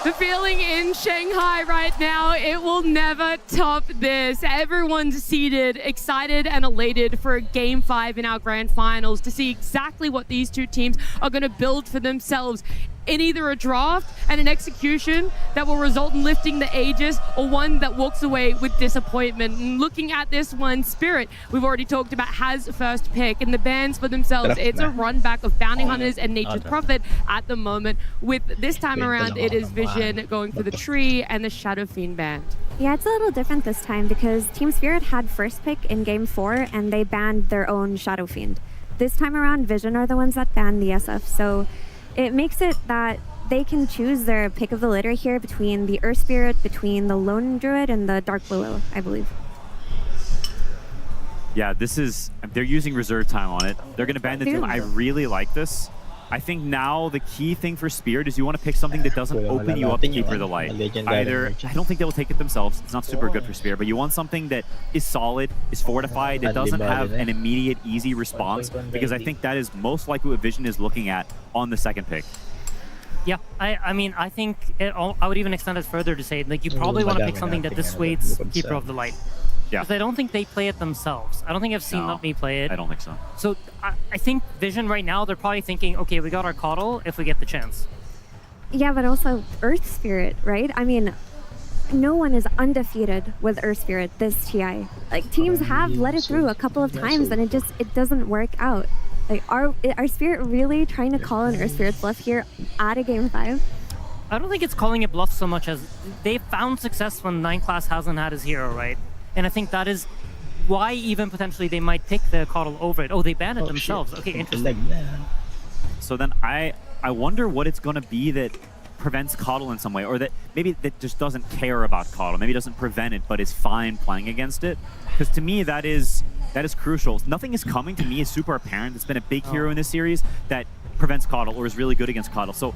The feeling in Shanghai right now, it will never top this. Everyone's seated, excited and elated for Game 5 in our grand finals to see exactly what these two teams are going to build for themselves in either a draft and an execution that will result in lifting the Aegis, or one that walks away with disappointment. And looking at this one, Spirit, we've already talked about, has first pick, and the bans for themselves, it's a run back of Bounty Hunters and Nature's Prophet at the moment. With this time around, it is Vision going for the tree and the Shadow Fiend band. Yeah, it's a little different this time because Team Spirit had first pick in Game 4 and they banned their own Shadow Fiend. This time around, Vision are the ones that banned the SF, so it makes it that they can choose their pick of the litter here between the Earth Spirit, between the Lone Druid, and the Dark Willow, I believe. Yeah, they're using reserve time on it. They're going to ban the Doom. I really like this. I think now the key thing for Spirit is you want to pick something that doesn't open you up to Keeper of the Light. Either, I don't think they will take it themselves. It's not super good for Spirit, but you want something that is solid, is fortified, that doesn't have an immediate, easy response, because I think that is most likely what Vision is looking at on the second pick. Yeah, I mean, I think I would even extend it further to say, like, you probably want to pick something that dissuades Keeper of the Light. Yeah. Because I don't think they play it themselves. I don't think I've seen Let Me play it. I don't think so. So I think Vision right now, they're probably thinking, okay, we got our Coddle if we get the chance. Yeah, but also Earth Spirit, right? I mean, no one is undefeated with Earth Spirit this TI. Like, teams have let it through a couple of times and it doesn't work out. Like, are Spirit really trying to call an Earth Spirit bluff here at a Game 5? I don't think it's calling it bluff so much as they found success when 9 Class hasn't had his hero, right? And I think that is why even potentially they might pick the Coddle over it. Oh, they banned it themselves. Okay, interesting. So then I wonder what it's going to be that prevents Coddle in some way, or that maybe that just doesn't care about Coddle. Maybe doesn't prevent it, but is fine playing against it. Because to me, that is crucial. Nothing is coming to me is super apparent. It's been a big hero in this series that prevents Coddle or is really good against Coddle. So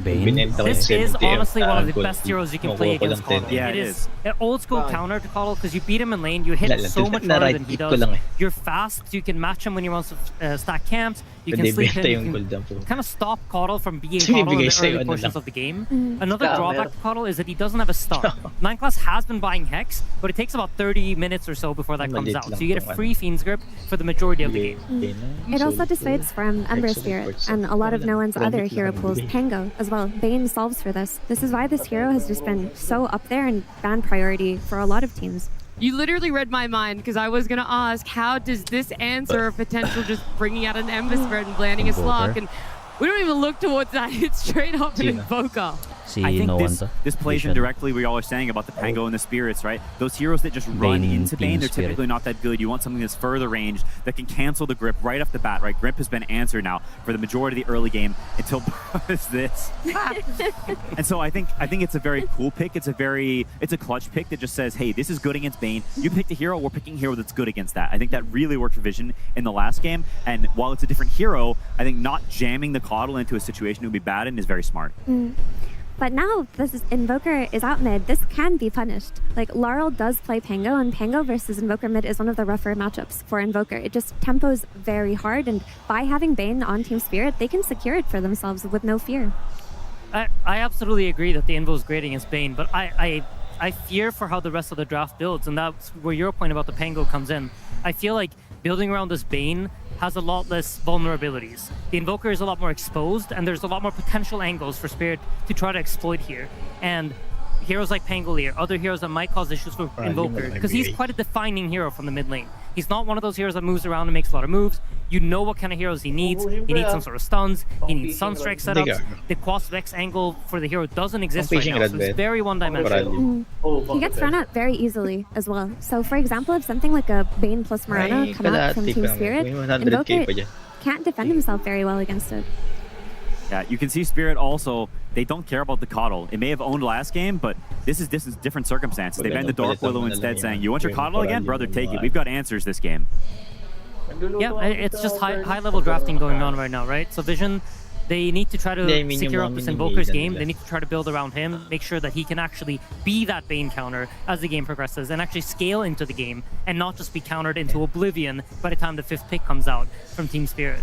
Bane. This is honestly one of the best heroes you can play against Coddle. Yeah, it it is an old school counter to Coddle because you beat him in lane, you hit so much harder than he does. You're fast, you can match him when he wants to stack camps, you can sleep him, you can kind of stop Coddle from being Coddle in the early portions of the game. Another drawback to Coddle is that he doesn't have a stun. 9 Class has been buying Hex, but it takes about 30 minutes or so before that comes out. So you get a free Fiend's Grip for the majority of the game. It also dissuades from Ember Spirit and a lot of no one's other hero pools, Pango as well. Bane solves for this. This is why this hero has just been so up there and ban priority for a lot of teams. You literally read my mind because I was going to ask, how does this answer a potential just bringing out an Ember Spirit and landing a Slug? And we don't even look towards that. It's straight up an Invoker. I think this plays in directly what you're always saying about the Pango and the Spirits, right? Those heroes that just run into Bane, they're typically not that good. You want something that's further range that can cancel the grip right off the bat, right? Grip has been answered now for the majority of the early game until is this. And so I think it's a very cool pick. It's a clutch pick that just says, hey, this is good against Bane. You picked a hero, we're picking a hero that's good against that. I think that really worked for Vision in the last game. And while it's a different hero, I think not jamming the Coddle into a situation it would be bad in is very smart. But now this Invoker is out mid. This can be punished. Like, Laurel does play Pango, and Pango versus Invoker mid is one of the rougher matchups for Invoker. It just tempos very hard, and by having Bane on Team Spirit, they can secure it for themselves with no fear. I absolutely agree that the Invo is great against Bane, but I fear for how the rest of the draft builds, and that's where your point about the Pango comes in. I feel like building around this Bane has a lot less vulnerabilities. The Invoker is a lot more exposed, and there's a lot more potential angles for Spirit to try to exploit here. And heroes like Pangolier, other heroes that might cause issues for Invoker, because he's quite a defining hero from the mid lane. He's not one of those heroes that moves around and makes a lot of moves. You know what kind of heroes he needs. He needs some sort of stuns. He needs Sunstrike setups. The Quas Vex angle for the hero doesn't exist right now, so it's very one-dimensional. He gets run out very easily as well. So for example, if something like a Bane plus Morana come out from Team Spirit, Invoker can't defend himself very well against it. Yeah, you can see Spirit also, they don't care about the Coddle. It may have owned last game, but this is different circumstances. They banned the Dark Willow instead, saying, you want your Coddle again? Brother, take it. We've got answers this game. Yeah, it's just high-level drafting going on right now, right? So Vision, they need to try to secure up this Invoker's game. They need to try to build around him, make sure that he can actually be that Bane counter as the game progresses and actually scale into the game and not just be countered into oblivion by the time the 5th pick comes out from Team Spirit.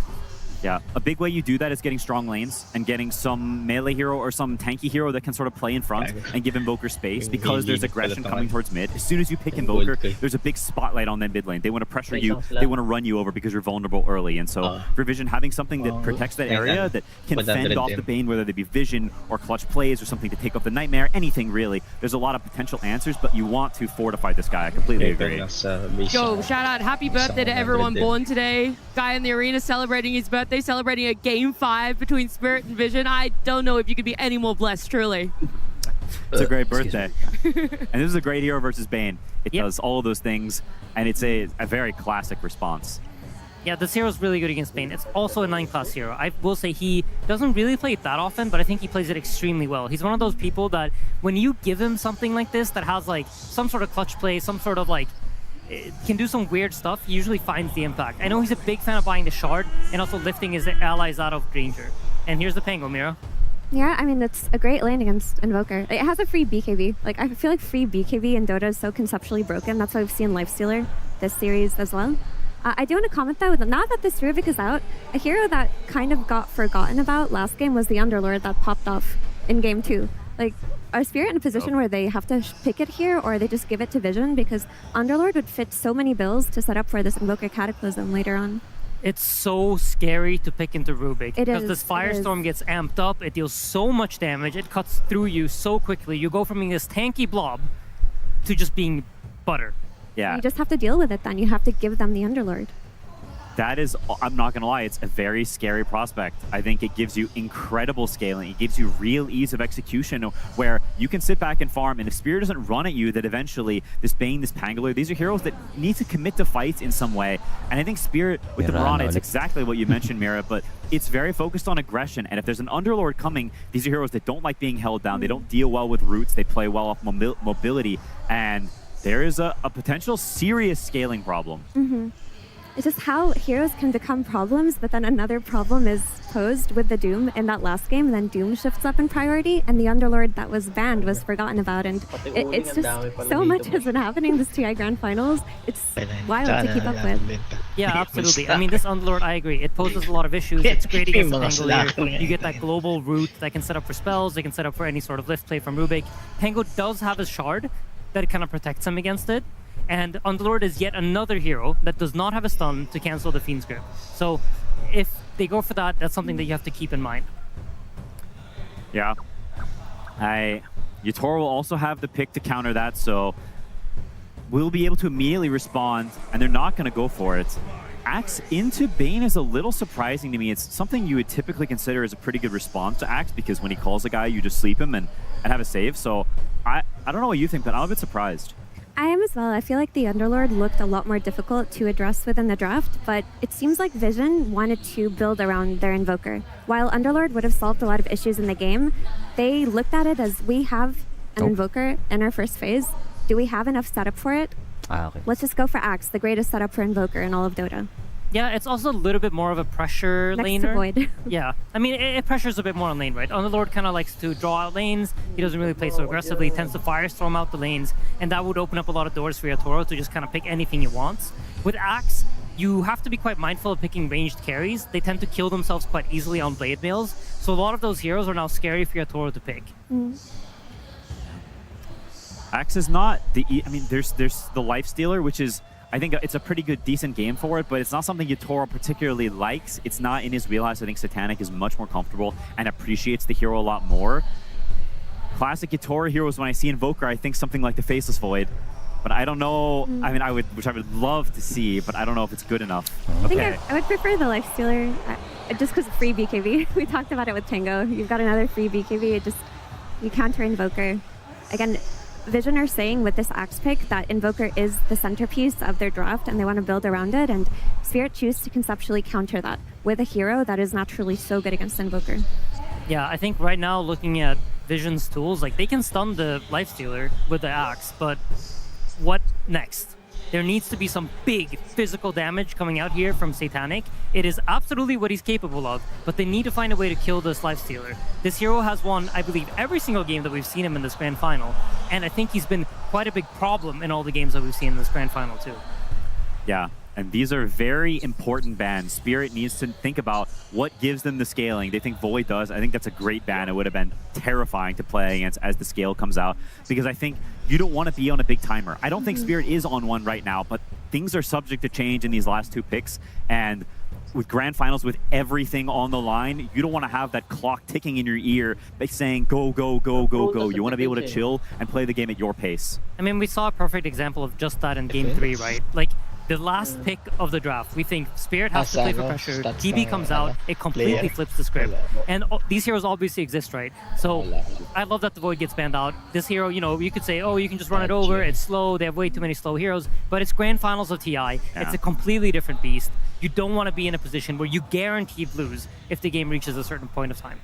Yeah, a big way you do that is getting strong lanes and getting some melee hero or some tanky hero that can sort of play in front and give Invoker space because there's aggression coming towards mid. As soon as you pick Invoker, there's a big spotlight on them mid lane. They want to pressure you, they want to run you over because you're vulnerable early. And so for Vision, having something that protects that area, that can fend off the Bane, whether they be Vision or clutch plays or something to take off the Nightmare, anything really. There's a lot of potential answers, but you want to fortify this guy. I completely agree. Yo, shout out, happy birthday to everyone born today. Guy in the arena celebrating his birthday, celebrating a Game 5 between Spirit and Vision. I don't know if you could be any more blessed, truly. It's a great birthday. And this is a great hero versus Bane. It does all of those things, and it's a very classic response. Yeah, this hero is really good against Bane. It's also a 9-class hero. I will say he doesn't really play it that often, but I think he plays it extremely well. He's one of those people that when you give him something like this that has like some sort of clutch play, some sort of like can do some weird stuff, he usually finds the impact. I know he's a big fan of buying the shard and also lifting his allies out of danger. And here's the Pango, Mira. Yeah, I mean, it's a great lane against Invoker. It has a free BKB. Like, I feel like free BKB in Dota is so conceptually broken. That's why we've seen Lifestealer this series as well. I do want to comment though, now that this Rubik is out, a hero that kind of got forgotten about last game was the Underlord that popped off in game 2. Like, are Spirit in a position where they have to pick it here, or they just give it to Vision? Because Underlord would fit so many builds to set up for this Invoker Cataclysm later on. It's so scary to pick into Rubik. Because is, this Firestorm gets amped up, it deals so much damage, it cuts through you so quickly. You go from being this tanky blob to just being butter. Yeah. You just have to deal with it then. You have to give them the Underlord. That is, I'm not going to lie, it's a very scary prospect. I think it gives you incredible scaling. It gives you real ease of execution where you can sit back and farm, and if Spirit doesn't run at you, that eventually this Bane, this Pangolier, these are heroes that need to commit to fights in some way. And I think Spirit, with the Mirana, it's exactly what you mentioned, Mira, but it's very focused on aggression. And if there's an Underlord coming, these are heroes that don't like being held down. They don't deal well with roots. They play well off mobility. And there is a potential serious scaling problem. Mm-hmm. It's just how heroes can become problems, but then another problem is posed with the Doom in that last game, and then Doom shifts up in priority, and the Underlord that was banned was forgotten about, and it's just so much has been happening this TI Grand Finals. It's wild to keep up with. Yeah, absolutely. I mean, this Underlord, I agree. It poses a lot of issues. It's great against Pangolier. You get that global root that can set up for spells. They can set up for any sort of lift play from Rubik. Pango does have a shard that kind of protects him against it. And Underlord is yet another hero that does not have a stun to cancel the Fiend's Grip. So if they go for that, that's something that you have to keep in mind. Yeah. Yatoro will also have the pick to counter that, so we'll be able to immediately respond, and they're not going to go for it. Axe into Bane is a little surprising to me. It's something you would typically consider as a pretty good response to Axe, because when he calls a guy, you just sleep him and have a save. So I don't know what you think, but I'm a bit surprised. I am as well. I feel like the Underlord looked a lot more difficult to address within the draft, but it seems like Vision wanted to build around their Invoker. While Underlord would have solved a lot of issues in the game, they looked at it as, we have an Invoker in our first phase. Do we have enough setup for it? Okay. Let's just go for Axe, the greatest setup for Invoker in all of Dota. Yeah, it's also a little bit more of a pressure Next laner. to Void. Yeah, I mean, it pressures a bit more on lane, right? Underlord kind of likes to draw out lanes. He doesn't really play so aggressively. He tends to Firestorm out the lanes, and that would open up a lot of doors for Yatoro to just kind of pick anything he wants. With Axe, you have to be quite mindful of picking ranged carries. They tend to kill themselves quite easily on blade mails, so a lot of those heroes are now scary for Yatoro to pick. Axe is not the... I mean, there's the Lifestealer, which is I think it's a pretty good, decent game for it, but it's not something Yatoro particularly likes. It's not in his wheelhouse. I think Satanic is much more comfortable and appreciates the hero a lot more. Classic Yatoro heroes, when I see Invoker, I think something like the Faceless Void. But I don't know. I mean, which I would love to see, but I don't know if it's good enough. I think I would prefer the Lifestealer just because of free BKB. We talked about it with Tango. You've got another free BKB. You counter Invoker. Again, Vision are saying with this Axe pick that Invoker is the centerpiece of their draft and they want to build around it, and Spirit choose to conceptually counter that with a hero that is naturally so good against Invoker. Yeah, I think right now looking at Vision's tools, like they can stun the Lifestealer with the Axe, but what next? There needs to be some big physical damage coming out here from Satanic. It is absolutely what he's capable of, but they need to find a way to kill this Lifestealer. This hero has won, I believe, every single game that we've seen him in this Grand Final, and I think he's been quite a big problem in all the games that we've seen in this Grand Final too. Yeah, and these are very important bans. Spirit needs to think about what gives them the scaling. They think Void does. I think that's a great ban. It would have been terrifying to play against as the scale comes out, because I think you don't want to be on a big timer. I don't think Spirit is on one right now, but things are subject to change in these last two picks, and with Grand Finals, with everything on the line, you don't want to have that clock ticking in your ear by saying go, go, go, go, go. You want to be able to chill and play the game at your pace. I mean, we saw a perfect example of just that in Game 3, right? Like, the last pick of the draft, we think Spirit has to play for pressure, TB comes out, it completely flips the script. And these heroes obviously exist, right? So I love that the Void gets banned out. This hero, you know, you could say, oh, you can just run it over, it's slow, they have way too many slow heroes, but it's Grand Finals of TI. It's a completely different beast. You don't want to be in a position where you guaranteed lose if the game reaches a certain point of time.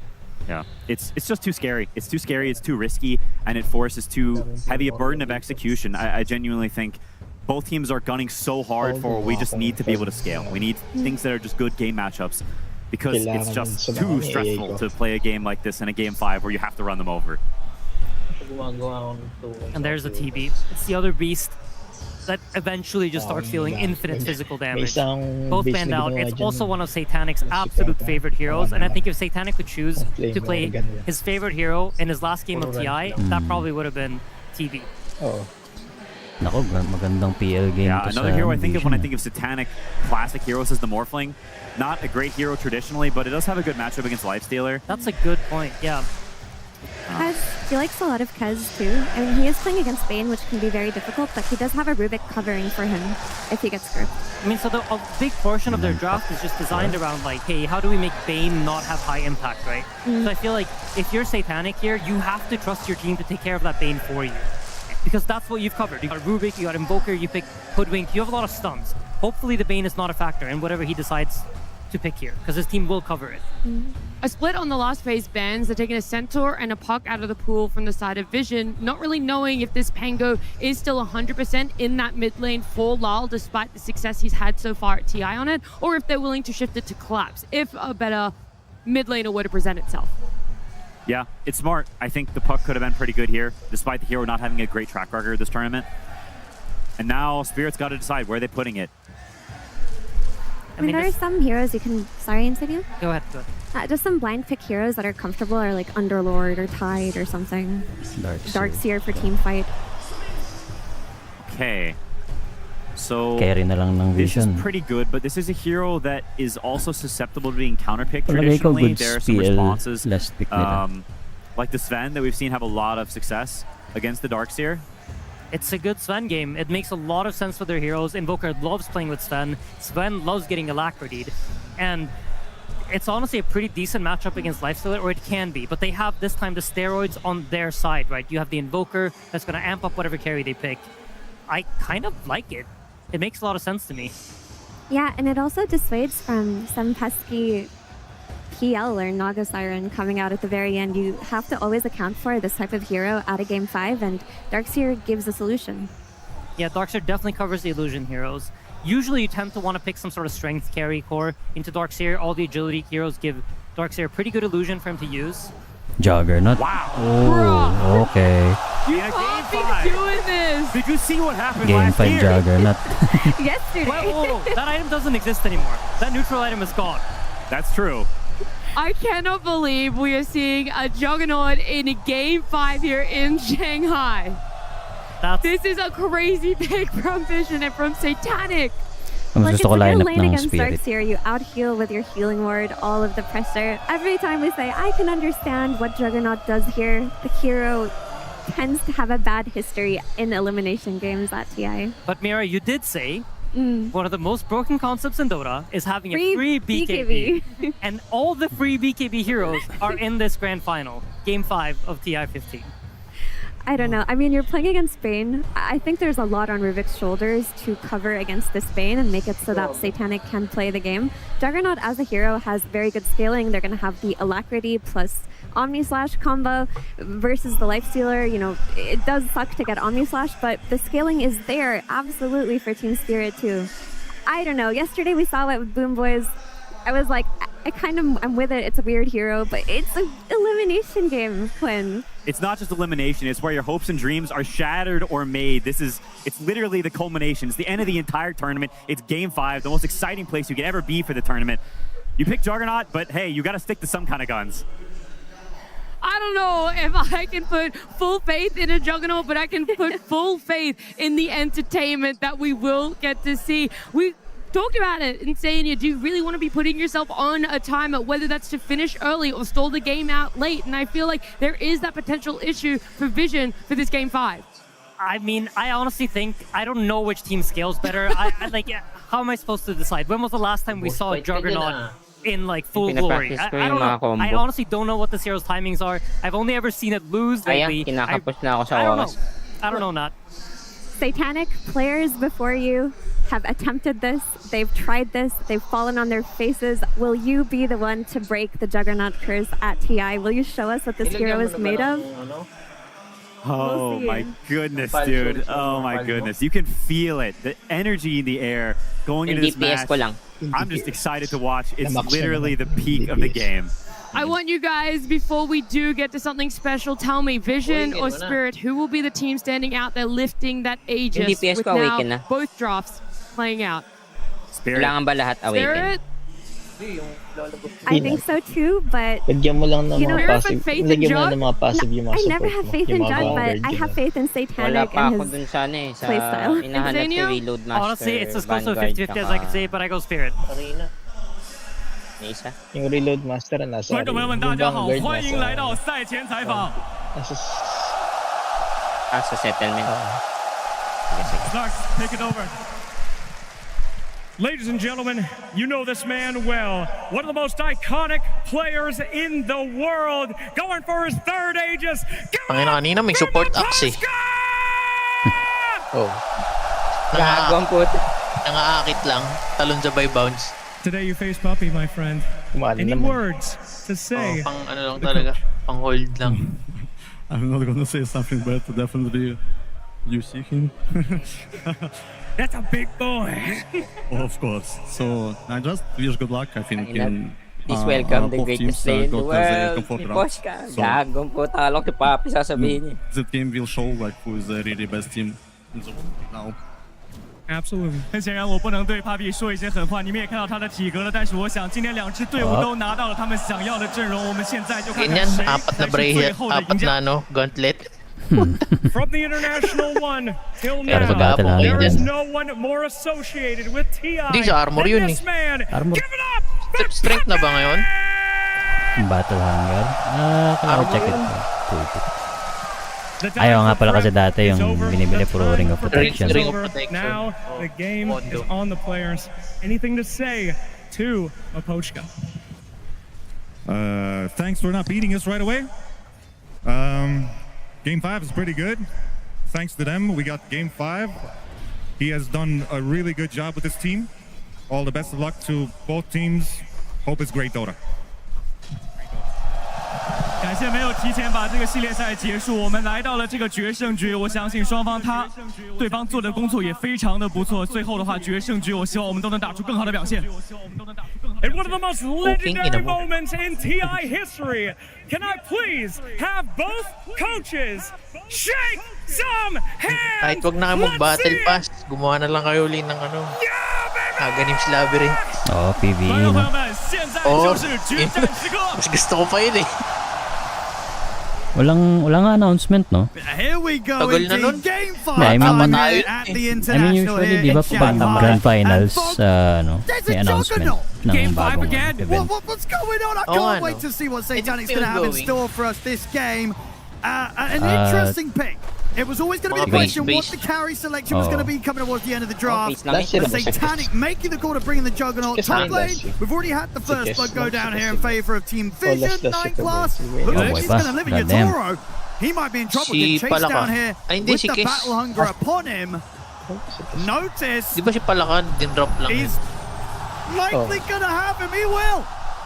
Yeah, it's just too scary. It's too scary, it's too risky, and it forces too heavy a burden of execution. I genuinely think both teams are gunning so hard for we just need to be able to scale. We need things that are just good game matchups, because it's just too stressful to play a game like this in a Game 5 where you have to run them over. And there's the TB. It's the other beast that eventually just starts feeling infinite physical damage. Both banned out. It's also one of Satanic's absolute favorite heroes, and I think if Satanic could choose to play his favorite hero in his last game of TI, that probably would have been TB. Nako, magandang PL game. Yeah, another hero I think of when I think of Satanic classic heroes is the Morphling. Not a great hero traditionally, but it does have a good matchup against Lifestealer. That's a good point, yeah. Kez, he likes a lot of Kez too. I mean, he is playing against Bane, which can be very difficult, but he does have a Rubik covering for him if he gets gripped. I mean, so a big portion of their draft is just designed around like, hey, how do we make Bane not have high impact, right? So I feel like if you're Satanic here, you have to trust your team to take care of that Bane for you. Because that's what you've covered. You got Rubik, you got Invoker, you pick Hoodwink, you have a lot of stuns. Hopefully the Bane is not a factor in whatever he decides to pick here, because his team will cover it. A split on the last phase bans. They're taking a Centaur and a Puck out of the pool from the side of Vision, not really knowing if this Pango is still 100% in that mid lane for Lal, despite the success he's had so far at TI on it, or if they're willing to shift it to Collapse if a better mid laner were to present itself. Yeah, it's smart. I think the Puck could have been pretty good here, despite the hero not having a great track record this tournament. And now Spirit's got to decide where they're putting it. I mean, there are some heroes you can... Sorry, Insidia? Go ahead. Just some blind pick heroes that are comfortable are like Underlord or Tide or something. Darkseer for team fight. Okay. So Carry na lang ng this is Vision. pretty good, but this is a hero that is also susceptible to being counterpicked Palagay ko traditionally. good There are some PL responses, last pick nila. like the Sven that we've seen have a lot of success against the Darkseer. It's a good Sven game. It makes a lot of sense for their heroes. Invoker loves playing with Sven. Sven loves getting Alacritied. And it's honestly a pretty decent matchup against Lifestealer, or it can be. But they have this time the steroids on their side, right? You have the Invoker that's going to amp up whatever carry they pick. I kind of like it. It makes a lot of sense to me. Yeah, and it also dissuades from some pesky PL or Naga Siren coming out at the very end. You have to always account for this type of hero at a Game 5, and Darkseer gives a solution. Yeah, Darkseer definitely covers the illusion heroes. Usually you tend to want to pick some sort of strength carry core into Darkseer. All the agility heroes give Darkseer a pretty good illusion for him to use. Juggernaut. Wow. Oh, okay. You In a can't Game be 5. doing this! Did you see what happened Game last 5 year? Juggernaut. Yesterday. Whoa. That item doesn't exist anymore. That neutral item is gone. That's true. I cannot believe we are seeing a Juggernaut in Game 5 here in Shanghai. That's This is a crazy pick from Vision and from Satanic. Mas Like, gusto ko it's line your up lane ng against Spirit. Dark Seer, you out-heal with your healing ward, all of the pressure. Every time we say, I can understand what Juggernaut does here, the hero tends to have a bad history in elimination games at TI. But Mira, you did say one of the most broken concepts in Dota is having a Free free BKB. And all the free BKB heroes are in this grand final, game 5 of TI 15. I don't know. I mean, you're playing against Bane. I think there's a lot on Ruvik's shoulders to cover against this Bane and make it so that Satanic can play the game. Juggernaut as a hero has very good scaling. They're going to have the Alacrity plus Omni Slash combo versus the Lifestealer. You know, it does suck to get Omni Slash, but the scaling is there absolutely for Team Spirit too. I don't know. Yesterday we saw it with Boom Boys. I was like, I'm with it. It's a weird hero, but it's an elimination game, Quinn. It's not just elimination, it's where your hopes and dreams are shattered or made. It's literally the culmination. It's the end of the entire tournament. It's game 5, the most exciting place you could ever be for the tournament. You pick Juggernaut, but hey, you gotta stick to some kind of guns. I don't know if I can put full faith in a Juggernaut, but I can put full faith in the entertainment that we will get to see. We talked about it and saying, do you really want to be putting yourself on a timer, whether that's to finish early or stall the game out late? And I feel like there is that potential issue for Vision for this game 5. I mean, I honestly think I don't know which team scales better. I like, how am I supposed to decide? When was the last time we saw a Juggernaut in like full glory? I don't know. I honestly don't know what this hero's timings are. I've only ever seen it lose lately. I don't know, Nat. Satanic players before you have attempted this. They've tried this. They've fallen on their faces. Will you be the one to break the Juggernaut curse at TI? Will you show us what this hero is made of? Oh see. my goodness, dude. Oh my goodness. You can feel it. The energy in the air going into this match. I'm just excited to watch. It's literally the peak of the game. I want you guys, before we do get to something special, tell me, Vision or Spirit, who will be the team standing out there lifting that Aegis with now both drafts playing out? Spirit. Spirit? I think so too, but Lagyan mo lang ng you know, mga passive. faith in Lagyan mo Jug? ng mga passive yung mga I support never have mo, faith yung in mga Jug, but vanguard I yun. have faith in Satanic and his playstyle. Xenio? Honestly, it's as close to 50-50 as I can say, but I go Spirit. Yung reload master nasa观众朋友们，大家好，欢迎来到赛前采访。 Snarks, take it over. Ladies and gentlemen, you know this man well. One of the most iconic players in the world. Going for his third Aegis. Kanina may support axe eh. Oh. Nangaakit lang. Talon sabay bounce. Today you face Puppy, my friend. Any words to say? Pang ano lang talaga. Pang hold lang. I'm not gonna say something, but definitely you see him. That's a big boy. Of course. So I just wish good luck. I think in Please welcome the both greatest teams player in the got the world. comfort Si round. Poshka. So Gagong po talok ni Papi sasabihin niya. that game will show like who is the really best team in the world now. Absolutely. 很显然，我不能对 Papi 说一些狠话。你们也看到他的体格了，但是我想今天两支队伍都拿到了他们想要的阵容。我们现在就看看 Ganyan, 谁 apat na 才是最 bracelet, 后的赢 apat 家。 na ano, gauntlet. From the international one till Pero sa now, battle there hangin is yan. no one more associated with TI Hindi, sa armor than yun this eh. man. Armor. Give it up for Strength na ba ngayon? Battle Hunger. Kailangan check it. The Ayaw nga pala kasi time dati is yung over. binibili The puro time Ring of for Protection. is Ring of over. Protection. Now the game is on the players. Anything to say to Apochka? Thanks for not beating us right away. Game 5 is pretty good. Thanks to them, we got Game 5. He has done a really good job with his team. All the best of luck to both teams. Hope it's great Dota. 感谢没有提前把这个系列赛结束，我们来到了这个决胜局。我相信双方对方做的工作也非常的不错。最后的话，决胜局，我希望我们都能打出更好的表现。And one of the most legendary moments in TI history. Can I please have both coaches shake some hands? Kahit wag na kayo mag-battle pass, gumawa na lang kayo ulit ng ano. Aghanim's Labyrinth. Oo, PvE 朋友 no. 们，现在 Oh, 就是决战时刻。 mas gusto ko pa yun eh. Walang announcement, no? Here we go Tagal na nun. indeed. Game 5 I mean- time Tayo here at the I mean, International usually, here di ba, in pag Shanghai. Grand Finals, And Fog, ano, there's may a announcement juggernaut. ng Game five bagong again. event. What's going on? I Oh, can't ano. wait to see what Satanic's still going to have in going. store for us this game. An interesting pick. It was always going to be a Mga question what base. the carry selection was going to be coming towards the end of the draft. base lang Last year But naman Satanic making the call to bring in the Juggernaut. Yes, Top last lane, year. we've already had the first Yes, blood go last down year. here in favor of Team Vision. last year 9 Super class. Bowl. Looks Oh, like boy he's pa. going to live in your Goddamn. Toro. He might be in trouble. Si Getting chased Palaka. down here Ay, hindi, with si the Kiss. battle hunger upon him. Notice Di ba si Palakan? Din-drop lang. he's likely going to have him. He will.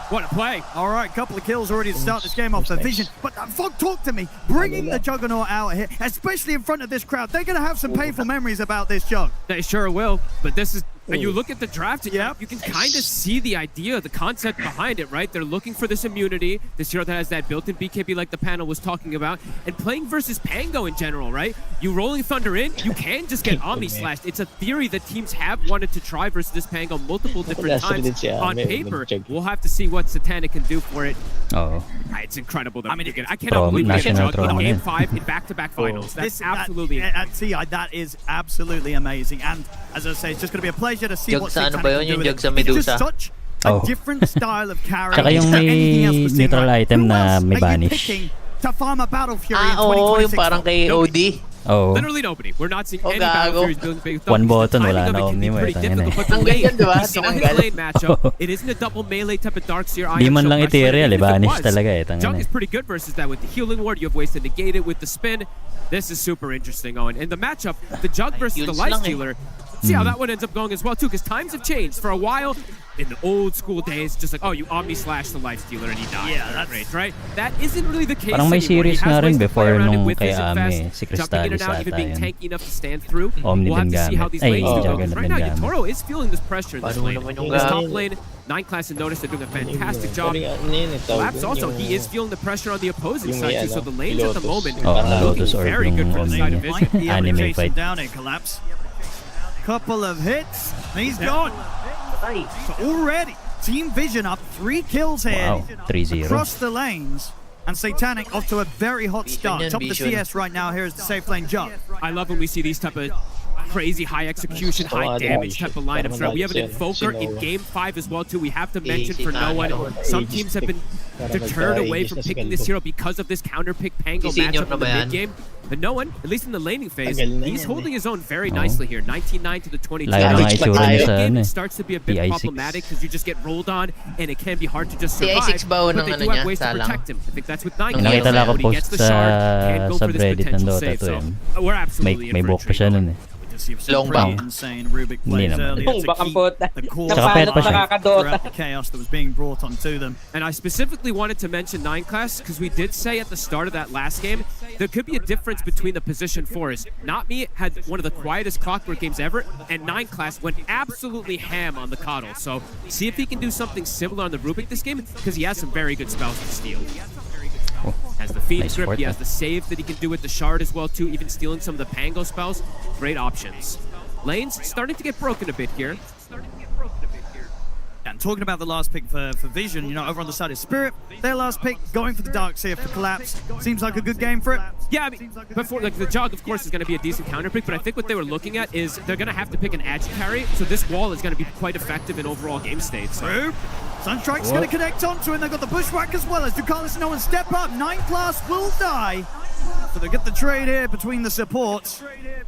What a play. All right, couple of kills already to start this game off for Vision. But Fog, talk to me. Bringing the Juggernaut out here, especially in front of this crowd, they're going to have some painful memories about this Jug. They sure will. But this is, and you look at the draft, and Yep. you can kind of see the idea, the concept behind it, right? They're looking for this immunity, this hero that has that built-in BKB like the panel was talking about, and playing versus Pango in general, right? You rolling Thunder in, you can just get Omni Slashed. It's a theory that teams have wanted to try versus this Pango multiple different Last times year din siya, on may paper. nag-check. We'll have to see what Satanic can do for it. Oo. It's incredible that I mean, I cannot believe we get national Jug in trauma Game din. 5 in back-to-back finals. That's absolutely At TI, that is absolutely amazing. And as I say, it's just going to be a pleasure to see Jug what sa ano Satanic ba yun? can do Yung with Jug it. sa It's just Medusa? such a Oh. different style of carry. Tsaka yung than may anything else we're seeing, neutral right? item Who na else may are you banish. picking to farm a Battle Fury in Oo, 2026? yung parang kay OD. Oo. literally nobody. We're not seeing Oh, any Battle gago. Furies building big One thumbs. button, The wala timing na of it can be Omni mo, pretty tangina difficult, eh. but the Ang lane, ganyan, diba? we saw his Tinanggal. lane matchup. It isn't a double melee type of Darkseer. Di man lang ethereal, Even if it banish was, talaga eh. Jug Tangina is eh. pretty good versus that with the healing ward. You have ways to negate it with the spin. This is super interesting, Owen. And the matchup, the Jug versus the Yun Life lang eh. Stealer. See how that one ends up going as well too, because times have changed. For a while, in the old school days, just like, oh, you Omni Slash the Life Stealer and he dies. Yeah, that's great, right? That isn't really the case Parang may anymore. He series has nga rin ways to play before around it nung with kay Vision Ami, Fest, si jumping in and Crystallis out, even ata being yun. tanky enough to stand through. Omni We'll have din to see how gamit. these Ay, lanes do go. Juggernaut Because right din now, gamit. Yatoro is feeling this pressure in this Paano lane. naman yung This gamit? top lane, 9 class and Notice they're doing a fantastic job. Labs also, he is feeling the pressure on the opposing yung side may too, so ano, the lanes at the Lotus. moment Oh, are looking Lotus Orb very good yung for the Omni side of niya. Might Vision. be able to Anime chase him fight. down here, Collapse. Couple of hits. He's gone. So already, Team Vision up 3 kills here. Wow, 3-0. Across the lanes. And Satanic off to a very hot start. yan, Top of the Vision. CS right now here is the safe lane Jug. I love when we see these type of crazy high execution, high damage type of lineups. Right? We have an Invoker in Game 5 as well too. We have to mention for no one, some teams have been deterred away from picking this hero because of this counter pick Pango Senior matchup na in the ba yan? mid game. But no one, at least in the laning phase, Tagal na he's yan holding his own very Oh. nicely here. 19-9 to the 22. Layo na nga But itsura the niya mid sa game ano eh. starts to be a bit TI6. problematic because you just get rolled on and it can be hard to just TI6 survive. ba o But ng they ano do have niya, ways to talang? protect him. I think that's with 9 Nakita Nakita lang ako When he gets post the shard, can go for this subreddit ng potential Dota save. to So yun. we're absolutely May in for a book pa treat. siya nun eh. Just see some Long pretty bow. insane Rubik plays naman. earlier to Bakang keep puta. the core Nakapet pa siya. throughout the chaos that was being brought onto them. And I specifically wanted to mention 9 class because we did say at the start of that last game there could be a difference between the position fours. Not Me had one of the quietest Clockwork games ever, and 9 class went absolutely ham on the Coddle. So see if he can do something similar on the Rubik this game because he has some very good spells to steal. Has the feed Nice script, port he has there. the save that he can do with the shard as well too, even stealing some of the Pango spells. Great options. Lanes starting to get broken a bit here. And talking about the last pick for Vision, you know, over on the side of Spirit, their last pick going for the Darkseer for Collapse. Seems like a good game for it. Yeah, I mean, before like the Jug, of course, is going to be a decent counter pick, but I think what they were looking at is they're going to have to pick an agi carry, so this wall is going to be quite effective in overall game state. So. True. Sunstrike's going to connect onto it. They've got the Bushwhack as well as Ducalis and no one step up. 9 class will die. So they get the trade here between the supports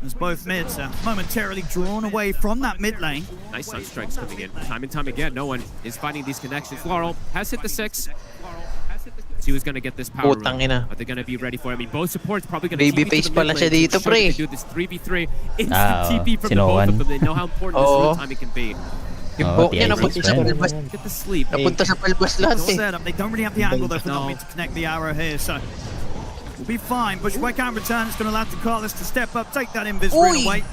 as both mids are momentarily drawn away from that mid lane. Nice Sunstrikes coming in. Time and time again, no one is finding these connections. Laurel has hit the 6. He was going to get this power room, Putang ina. but they're going to be ready for it. I mean, both supports probably going to Baby face pala siya dito, pre. do this 3v3 instant Ah, TP from the both sinuwan. of them. They know how important this Oo. real timing can be. Yung Oh, buhok niya TI6 napunta sa pa yan. palbas. Get the sleep. Napunta sa palbas lahat Well eh. set up. They don't really have the angle though for No. Nami to connect the arrow here, so we'll be fine. Bushwhack can return. It's going to allow Ducalis to step up, take that Invis Uy! away.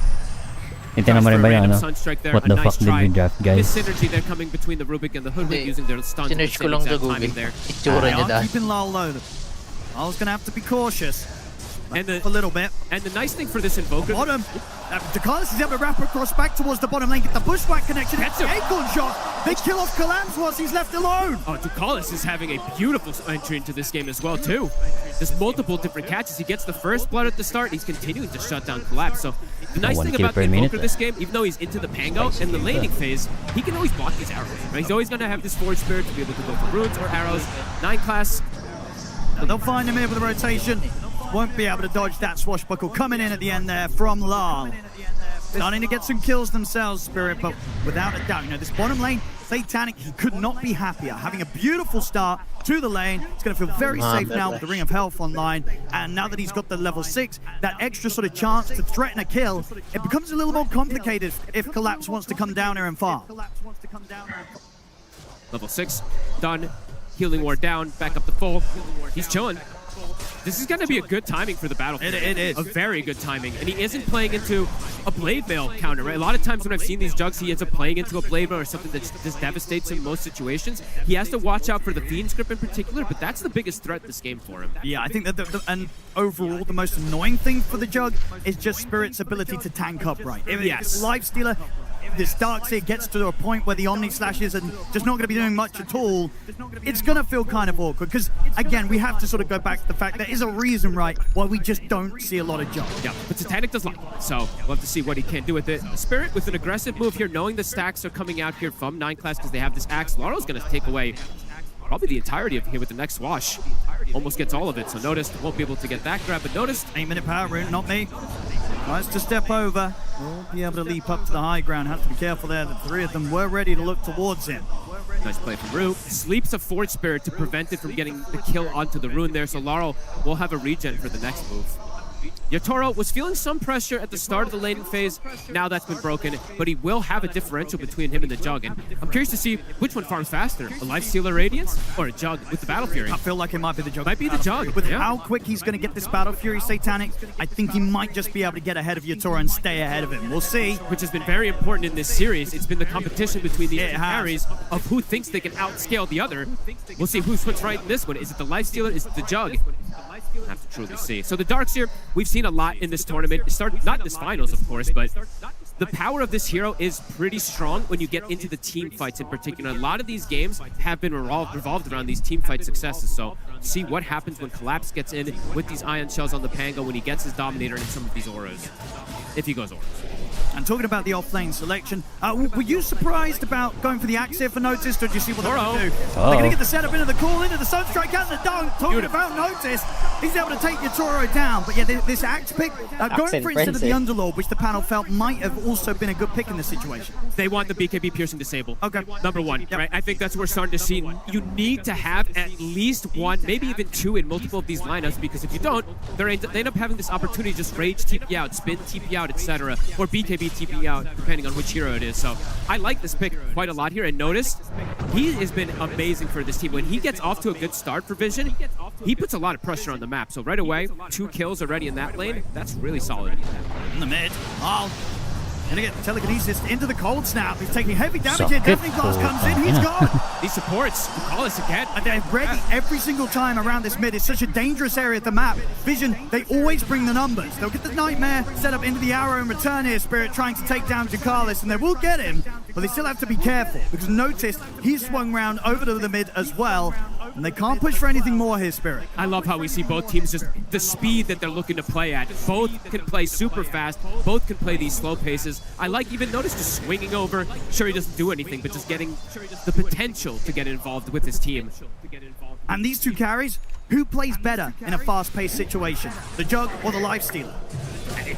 Hintayin naman rin ba yung ano? Sunstrike there, What a the nice fuck did try. we draft, This guys? synergy there coming between the Rubik and the Hoodwink Hindi. using their stuns at the Sinerge ko same lang sa exact Google. timing there. Itsura They niya are dahil. keeping Lal low. I was going to have to be cautious. And a little bit. And the nice thing for this Invoker... Bottom. Ducalis is able to wrap across back towards the bottom lane, get the bushwhack connection. Gets him. Acorn shot. They kill off Collapse once he's left alone. Oh, Ducalis is having a beautiful entry into this game as well, too. There's multiple different catches. He gets the first blood at the start, and he's continuing to shut down Collapse. So the nice thing about the Invoker this game, even though he's into the Pango and the laning phase, he can always block these arrows. Right? He's always going to have this Forge Spirit to be able to go for runes or arrows. 9 class. But they'll find him here with a rotation. Won't be able to dodge that swashbuckle coming in at the end there from Larl. Starting to get some kills themselves, Spirit, but without a doubt, this bottom lane, Satanic, he could not be happier. Having a beautiful start to the lane. He's going to feel very safe now with the Ring of Health online. And now that he's got the level 6, that extra sort of chance to threaten a kill, it becomes a little more complicated if Collapse wants to come down here and farm. Level 6, done. Healing Ward down, back up the full. He's chilling. This is going to be a good timing for the battlefield. It is. A very good timing. And he isn't playing into a Blade Mail counter, right? A lot of times when I've seen these jugs, he ends up playing into a Blade Mail or something that just devastates him in most situations. He has to watch out for the Fiend Script in particular, but that's the biggest threat this game for him. Yeah, I think that and overall, the most annoying thing for the jug is just Spirit's ability to tank up right. Yes. If Lifestealer, this Darkseer gets to a point where the Omni Slashes are just not going to be doing much at all, it's going to feel kind of awkward. Because, again, we have to sort of go back to the fact there is a reason, right, why we just don't see a lot of jump. Yeah, but Satanic does like it, so we'll have to see what he can do with it. Spirit with an aggressive move here, knowing the stacks are coming out here from 9 class because they have this axe. Laro's going to take away probably the entirety of here with the next wash. Almost gets all of it, so Noticed won't be able to get that grab, but Noticed... 8-minute power rune, not me. Tries to step over. Won't be able to leap up to the high ground. Has to be careful there. The 3 of them were ready to look towards him. Nice play from Rue. Sleeps a Forge Spirit to prevent it from getting the kill onto the rune there, so Laro will have a regen for the next move. Yatoro was feeling some pressure at the start of the laning phase. Now that's been broken, but he will have a differential between him and the Jug. And I'm curious to see which one farms faster, a Lifestealer Radiance or a Jug with the Battle Fury. I feel like it might be the Jug. Might be the Jug. With how quick he's going to get this Battle Fury Satanic, I think he might just be able to get ahead of Yatoro and stay ahead of him. We'll see. Which has been very important in this series. It's been the competition between these two carries of who thinks they can outscale the other. We'll see who's right in this one. Is it the Lifestealer? Is it the Jug? We'll have to truly see. So the Darkseer, we've seen a lot in this tournament. It started, not in this finals, of course, but the power of this hero is pretty strong when you get into the team fights in particular. A lot of these games have been revolved around these team fight successes. So see what happens when Collapse gets in with these Ion Shells on the Pango, when he gets his Dominator and some of these auras, if he goes auras. And talking about the off-lane selection, were you surprised about going for the axe here for Noticed, or did you see what they're going to do? They're going to get the setup into the call, into the Sunstrike, and the dunk. Talking about Noticed, he's able to take Yatoro down. But yeah, this axe pick, going for instead of the Underlord, which the panel felt might have also been a good pick in this situation. They want the BKB Piercing Disable. Okay. Number 1, right? I think that's what we're starting to see. You need to have at least 1, maybe even 2 in multiple of these lineups, because if you don't, they end up having this opportunity to just rage TP out, spin TP out, etc., or BKB TP out, depending on which hero it is. So I like this pick quite a lot here, and Noticed, he has been amazing for this team. When he gets off to a good start for Vision, he puts a lot of pressure on the map. So right away, 2 kills already in that lane. That's really solid. In the mid, gonna get the telekinesis into the cold snap. He's taking heavy damage here. Deafening Blast comes in. He's gone. These supports, Ducalis again. And they're ready every single time around this mid. It's such a dangerous area of the map. Vision, they always bring the numbers. They'll get the Nightmare set up into the arrow and return here. Spirit trying to take down Ducalis, and they will get him, but they still have to be careful because Noticed, he's swung round over to the mid as well. And they can't push for anything more here, Spirit. I love how we see both teams, just the speed that they're looking to play at. Both can play super fast. Both can play these slow paces. I like even Notice just swinging over. Sure, he doesn't do anything, but just getting the potential to get involved with his team. And these 2 carries, who plays better in a fast-paced situation? The Jug or the Lifestealer?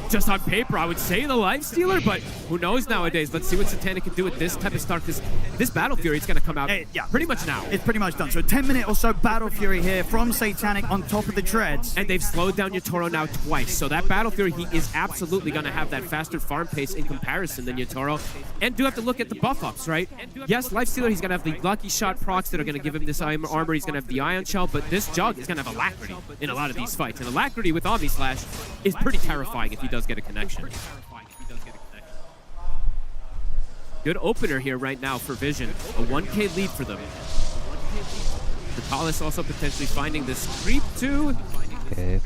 Just on paper, I would say the Lifestealer, but who knows nowadays? Let's see what Satanic can do with this type of start, because this Battle Fury is going to come out pretty much now. It's pretty much done. So 10-minute or so Battle Fury here from Satanic on top of the treads. And they've slowed down Yatoro now twice. So that Battle Fury, he is absolutely going to have that faster farm pace in comparison than Yatoro. And do have to look at the buff ups, right? Yes, Lifestealer, he's going to have the Lucky Shot procs that are going to give him this armor. He's going to have the Ion Shell, but this Jug is going to have Alacrity in a lot of these fights. And Alacrity with Omni Slash is pretty terrifying if he does get a connection. Good opener here right now for Vision. A 1K lead for them. Ducalis also potentially finding this creep too. Okay.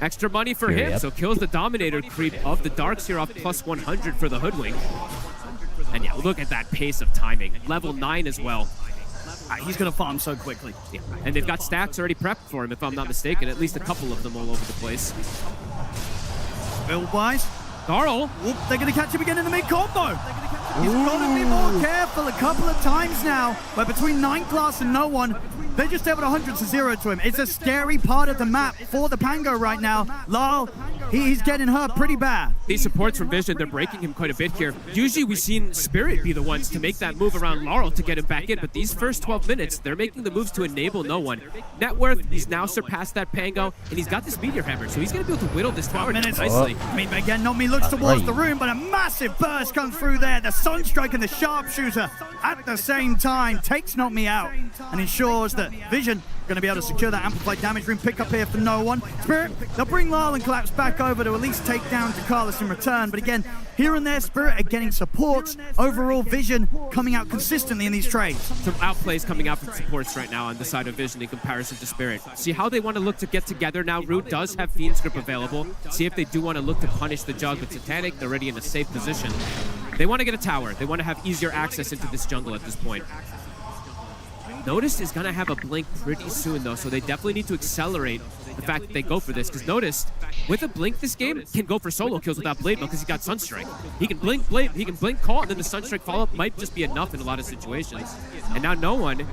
Extra money for Here, him, yep. so kills the Dominator creep of the Darkseer off plus 100 for the Hoodwink. And yeah, look at that pace of timing. Level 9 as well. He's going to farm so quickly. Yeah. And they've got stacks already prepped for him, if I'm not mistaken. At least a couple of them all over the place. Build-wise, Carl. whoop, they're going to catch him again in the mid-combo. He's got to be more careful a couple of times now, where between 9 class and no one, they just able to 100 to 0 to him. It's a scary part of the map for the Pango right now. Lyle, he's getting hurt pretty bad. These supports from Vision, they're breaking him quite a bit here. Usually we've seen Spirit be the ones to make that move around Laurel to get him back in, but these first 12 minutes, they're making the moves to enable no one. Net worth, he's now surpassed that Pango, and he's got this Meteor Hammer, so he's going to be able to whittle this tower down nicely. I mean, again, Nomi looks towards the room, but a massive burst comes through there. The Sunstrike and the Sharpshooter at the same time takes Nomi out and ensures that Vision going to be able to secure that amplified damage room pick up here for no one. Spirit, they'll bring Lyle and Collapse back over to at least take down Carlos in return. But again, here and there, Spirit are getting supports. Overall, Vision coming out consistently in these trades. Some outplays coming out from supports right now on the side of Vision in comparison to Spirit. See how they want to look to get together now. Root does have Fiend's Grip available. See if they do want to look to punish the Jug with Satanic. They're already in a safe position. They want to get a tower. They want to have easier access into this jungle at this point. Notice is going to have a blink pretty soon, though, so they definitely need to accelerate the fact that they go for this, because Notice, with a blink this game, can go for solo kills without Blade Mail because he's got Sunstrike. He can blink Blade, he can blink Call, and then the Sunstrike follow-up might just be enough in a lot of situations. And now no one.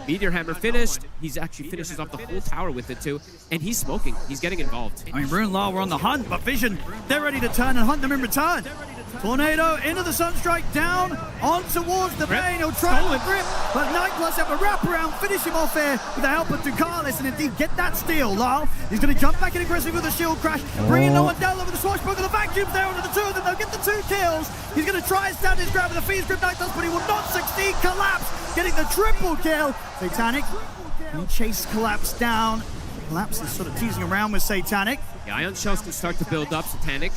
Meteor Hammer finished. He's actually finishes off the whole tower with it, too. And he's smoking. He's getting involved. I mean, Rune and Lyle were on the hunt, but Vision, they're ready to turn and hunt them in return. Tornado into the Sunstrike, down on towards the Bane. He'll try to grip, but Nightclass have a wraparound, finish him off here with the help of Ducalis, and indeed get that steal. Lyle, he's going to jump back in aggressive with a shield crash, bringing no one down over the swashbuckle. The vacuum's there under the two of them. They'll get the 2 kills. He's going to try and stand his ground with the Fiend's Grip Nightclass, but he will not succeed. Collapse getting the triple kill. Satanic, he chased Collapse down. Collapse is sort of teasing around with Satanic. The Ion Shells can start to build up. Satanic.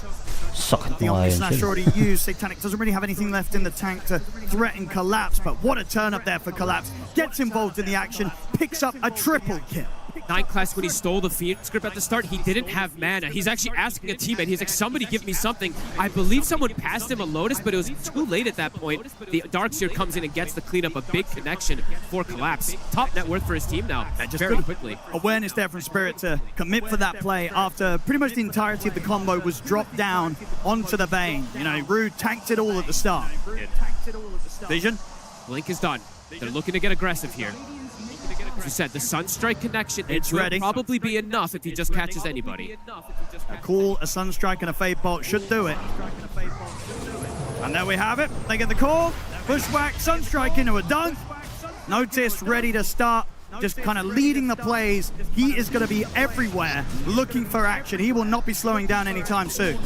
Sakit The ng Omni Ion Slash Shell. already used. Satanic doesn't really have anything left in the tank to threaten Collapse, but what a turn up there for Collapse. Gets involved in the action, picks up a triple kill. Nightclass, when he stole the Fiend Script at the start, he didn't have mana. He's actually asking a teammate. He's like, somebody give me something. I believe someone passed him a Lotus, but it was too late at that point. The Darkseer comes in and gets the cleanup, a big connection for Collapse. Top net worth for his team now, Just very good quickly. Awareness there from Spirit to commit for that play after pretty much the entirety of the combo was dropped down onto the Bane. You know, Rude tanked it all at the start. Vision. Blink is done. They're looking to get aggressive here. As you said, the Sunstrike connection, It's will ready. probably be enough if he just catches anybody. A call, a Sunstrike, and a Fade Bolt should do it. And there we have it. They get the call. Bushwhack, Sunstrike into a dunk. Notice ready to start, just kind of leading the plays. He is going to be everywhere looking for action. He will not be slowing down anytime soon.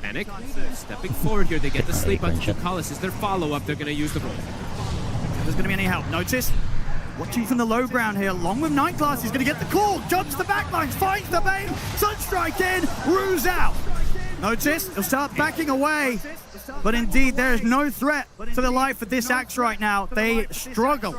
Panic, stepping forward here. They get the sleep on Ducalis. Is their follow-up. They're going to use the roll. If there's going to be any help, Notice watching from the low ground here, along with Nightglass. He's going to get the call, jumps the backlines, finds the Bane, Sunstrike in, Rue's out. Notice, he'll start backing away, but indeed there is no threat to the life of this Axe right now. They struggle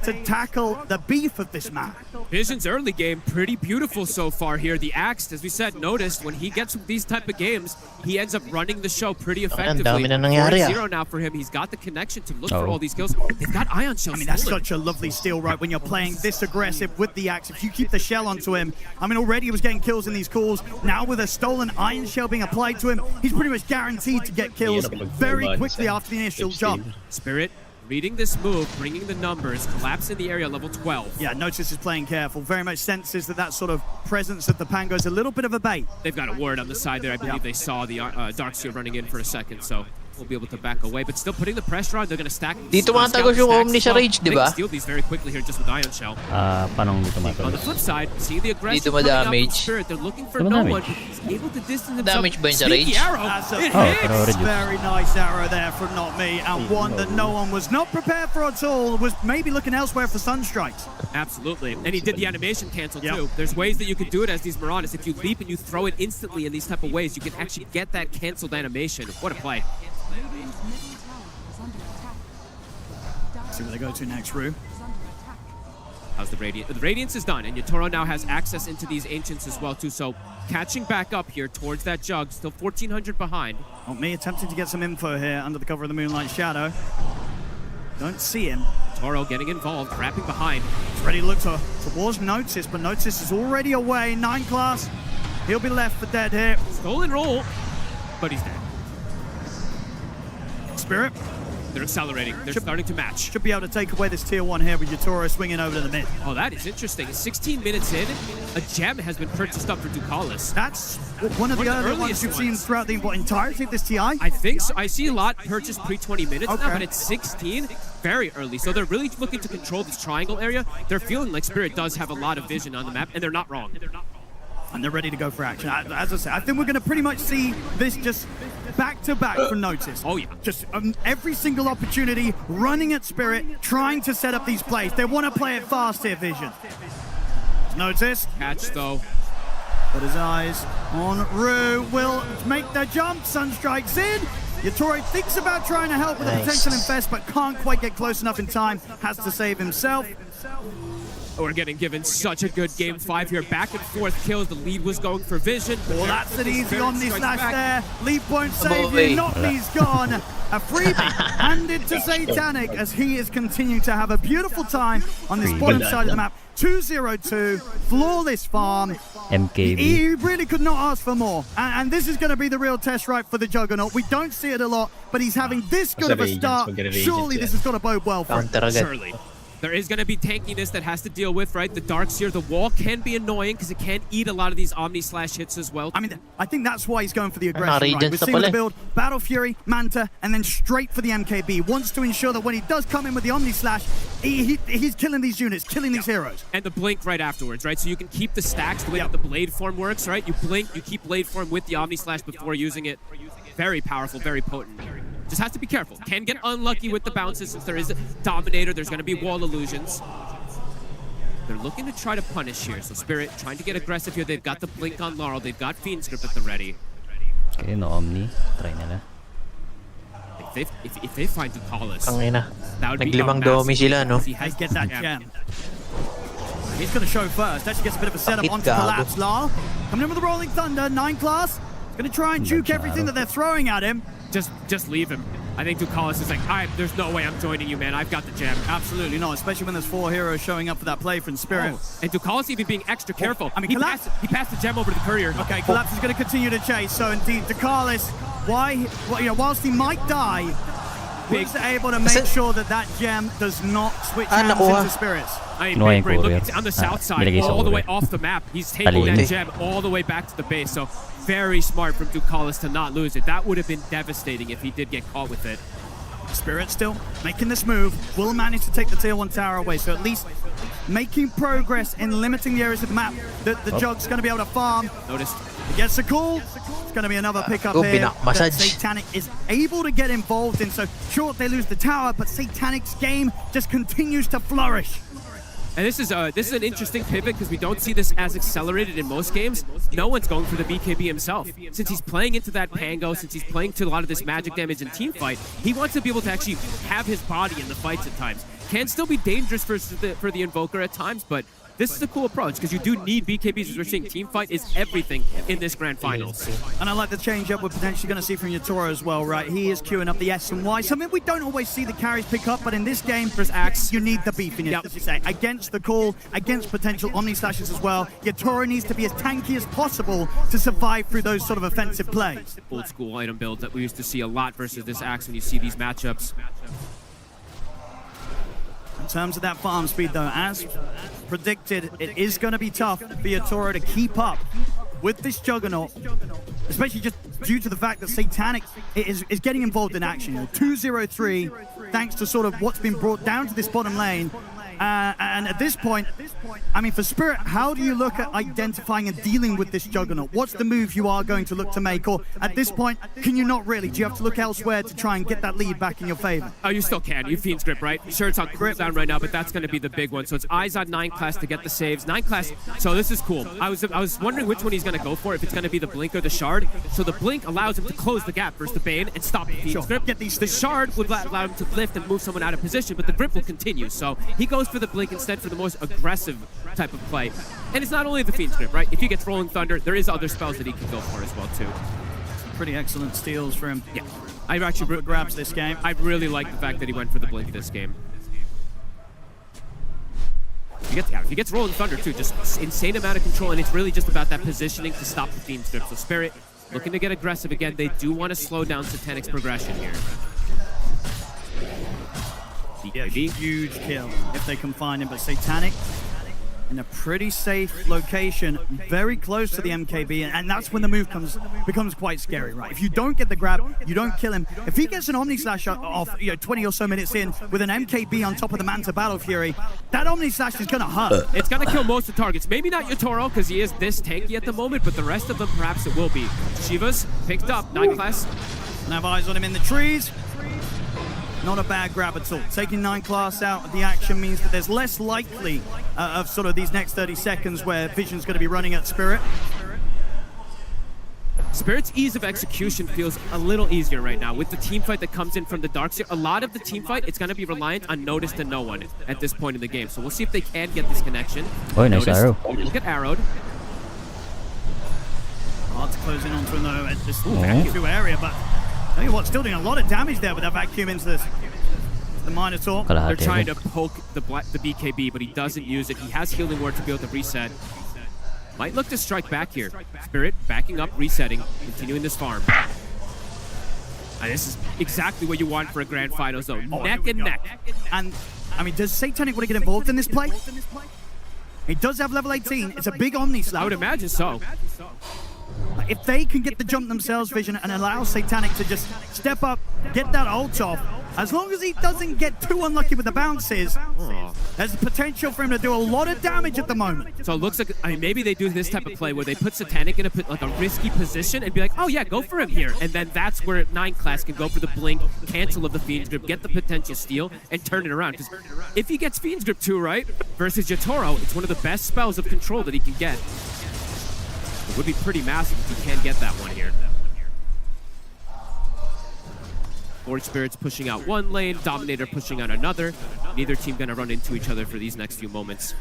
to tackle the beef of this map. Vision's early game, pretty beautiful so far here. The Axe, as we said, noticed when he gets these type of games, he ends up running the show pretty effectively. Ang dami na nangyari, 4-0 now for him. He's got the connection to look for all these kills. They've got Ion Shells. I mean, that's stolen. such a lovely steal, right, when you're playing this aggressive with the Axe. If you keep the shell onto him, I mean, already he was getting kills in these calls. Now with a stolen Iron Shell being applied to him, he's pretty much guaranteed to get kills very quickly after the initial jump. Spirit reading this move, bringing the numbers, Collapse in the area, level 12. Yeah, Notice is playing careful. Very much senses that sort of presence of the Pango is a little bit of a bait. They've got a ward on the side there. I believe they saw the Darkseer running in for a second, so we'll be able to back away. But still putting the pressure on, they're going to stack. Dito matagos yung Omni sa Rage, di ba? They can steal these very quickly here just with Ion Shell. Paano dito On the matagos? flip side, see the aggression Dito coming out from ma-damage. Spirit. They're looking for Ano no damage? one. He's able to distance himself. Damage ba yun sa Sneaky Rage? arrow. That's a It pero hits. reduce. very nice arrow there from Not Me, and one that no one was not prepared for at all, was maybe looking elsewhere for Sunstrikes. Absolutely. And he did the animation cancel Yep. too. There's ways that you can do it as these Marauders. If you leap and you throw it instantly in these type of ways, you can actually get that canceled animation. What a play. See where they go to next, Rue. How's the Radiant? The Radiance is done, and Yatoro now has access into these Ancients as well, too. So catching back up here towards that Jug, still 1,400 behind. Oh, me attempting to get some info here under the cover of the Moonlight Shadow. Don't see him. Toro getting involved, wrapping behind. He's ready to look towards Notice, but Notice is already away. 9 class. He'll be left for dead here. Stolen roll, but he's dead. Spirit. They're accelerating. They're starting to match. Should be able to take away this tier 1 here with Yatoro swinging over to the mid. Oh, that is interesting. 16 minutes in, a gem has been purchased up for Ducalis. That's one of the earliest ones you've seen throughout the entirety of this TI? I think so. I see a lot purchased pre-20 minutes now, but it's 16, very early. So they're really looking to control this triangle area. They're feeling like Spirit does have a lot of vision on the map, and they're not wrong. And they're ready to go for action. As I said, I think we're going to pretty much see this just back-to-back from Notice. Oh, yeah. Just every single opportunity, running at Spirit, trying to set up these plays. They want to play it fast here, Vision. Notice. Catch, though. But his eyes on Rue will make the jump. Sunstrike's in. Yatoro thinks about trying to help with a potential infest, but can't quite get close enough in time. Has to save himself. We're getting given such a good game 5 here. Back and forth kills. The lead was going for Vision. Well, that's an easy Omni Slash there. Leap won't save you. Notney's gone. A freebie handed to Satanic as he is continuing to have a beautiful time on this bottom side of the map. 2-0-2, flawless farm. MKB. He really could not ask for more. And this is going to be the real test, right, for the Juggernaut. We don't see it a lot, but he's having this good of a start. Surely this has got to bode well for him. Surely. There is going to be tankiness that has to deal with, right? The Darks here, the wall can be annoying because it can eat a lot of these Omni Slash hits as well. I mean, I think that's why he's going for the aggression, right? We've seen the build, Battle Fury, Manta, and then straight for the MKB. Wants to ensure that when he does come in with the Omni Slash, he's killing these units, killing these heroes. And the blink right afterwards, right? So you can keep the stacks the way that the blade form works, right? You blink, you keep blade form with the Omni Slash before using it. Very powerful, very potent. Just has to be careful. Can get unlucky with the bounces since there is a Dominator. There's going to be wall illusions. They're looking to try to punish here. So Spirit trying to get aggressive here. They've got the blink on Laurel. They've got Fiend's Grip at the ready. Okay, no Omni. Try nila. If they find Ducalis, Angina. that would be Naglimang domi sila, no? He get that gem. He's going to show first. Actually gets a bit of a setup onto Collapse. Lar coming in with the Rolling Thunder. 9 class. Going to try and juke everything that they're throwing at him. Just leave him. I think Ducalis is like, there's no way I'm joining you, man. I've got the gem. Absolutely not, especially when there's 4 heroes showing up for that play from Spirit. And Ducalis even being extra careful. I mean, he passed the gem over to the Courier. Okay, Collapse is going to continue to chase. So indeed, Ducalis, whilst he might die, was able to make sure that gem does not switch hands into Spirits. I mean, look on the south side, all the way off the map. He's taking that gem all the way back to the base. So very smart from Ducalis to not lose it. That would have been devastating if he did get caught with it. Spirit still making this move, will manage to take the tier 1 tower away. So at least making progress in limiting the areas of the map that the Jug's going to be able to farm. Notice. He gets a call. It's going to be another pickup here that Satanic is able to get involved in. So sure, they lose the tower, but Satanic's game just continues to flourish. And this is an interesting pivot because we don't see this as accelerated in most games. No one's going for the BKB himself. Since he's playing into that Pango, since he's playing to a lot of this magic damage in team fight, he wants to be able to actually have his body in the fights at times. Can still be dangerous for the Invoker at times, but this is a cool approach because you do need BKBs, as we're seeing. Team fight is everything in this grand finals. And I like the change up we're potentially going to see from Yatoro as well, right? He is queuing up the S and Y, something we don't always see the carries pick up, but in this game, for Axe, you need the beefiness, as you say. Against the call, against potential Omni Slashes as well, Yatoro needs to be as tanky as possible to survive through those sort of offensive plays. Old school item builds that we used to see a lot versus this Axe when you see these matchups. In terms of that farm speed, though, as predicted, it is going to be tough for Yatoro to keep up with this Juggernaut, especially just due to the fact that Satanic is getting involved in action. 2-0-3, thanks to sort of what's been brought down to this bottom lane. And at this point, I mean, for Spirit, how do you look at identifying and dealing with this Juggernaut? What's the move you are going to look to make? Or at this point, can you not really? Do you have to look elsewhere to try and get that lead back in your favor? Oh, you still can. You Fiend's Grip, right? Sure, it's on cooldown right now, but that's going to be the big one. So it's eyes on 9 class to get the saves. 9 class, so this is cool. I was wondering which one he's going to go for, if it's going to be the Blink or the Shard. So the Blink allows him to close the gap versus the Bane and stop the Fiend's Grip. Get these the Shard would allow him to lift and move someone out of position, but the Grip will continue. So he goes goes for the blink instead for the most aggressive type of play. And it's not only the Fiend's Grip, right? If he gets Rolling Thunder, there is other spells that he can go for as well too. Pretty excellent steals for him. Yeah, I actually grabs this game. I really like the fact that he went for the blink this game. If he gets Rolling Thunder too, just insane amount of control, and it's really just about that positioning to stop the Fiend's Grip. So Spirit looking to get aggressive again. They do want to slow down Satanic's progression here. Yeah, huge kill if they can find him, but Satanic in a pretty safe location, very close to the MKB, and that's when the move becomes quite scary, right? If you don't get the grab, you don't kill him. If he gets an Omni Slash off, 20 or so minutes in with an MKB on top of the Manta Battle Fury, that Omni Slash is gonna hurt. It's gonna kill most of the targets. Maybe not Yotaro, because he is this tanky at the moment, but the rest of them, perhaps it will be. Shiva's picked up, 9 class. And have eyes on him in the trees. Not a bad grab at all. Taking 9 class out of the action means that there's less likely of sort of these next 30 seconds where Vision's going to be running at Spirit. Spirit's ease of execution feels a little easier right now with the team fight that comes in from the Darkseer. A lot of the team fight, it's going to be reliant on Notice to no one at this point in the game. So we'll see if they can get this connection. Oh, nice arrow. Look at Arrowed. Hard to close in onto him though at this vacuum area, but tell you what, still doing a lot of damage there with that vacuum into this. The Minotaur. They're trying to poke the BKB, but he doesn't use it. He has Healing Word to be able to reset. Might look to strike back here. Spirit backing up, resetting, continuing this farm. And this is exactly what you want for a grand finals though. Neck and neck. And I mean, does Satanic want to get involved in this play? He does have level 18. It's a big Omni Slash. I would imagine so. If they can get the jump themselves, Vision, and allow Satanic to just step up, get that ult off, as long as he doesn't get too unlucky with the bounces, there's the potential for him to do a lot of damage at the moment. So it looks like, I mean, maybe they do this type of play where they put Satanic in a risky position and be like, oh yeah, go for him here. And then that's where 9 class can go for the blink, cancel of the Fiend's Grip, get the potential steal, and turn it around. Because if he gets Fiend's Grip too, right, versus Yotaro, it's one of the best spells of control that he can get. It would be pretty massive if he can get that one here. Forge Spirits pushing out one lane, Dominator pushing out another. Neither team gonna run into each other for these next few moments.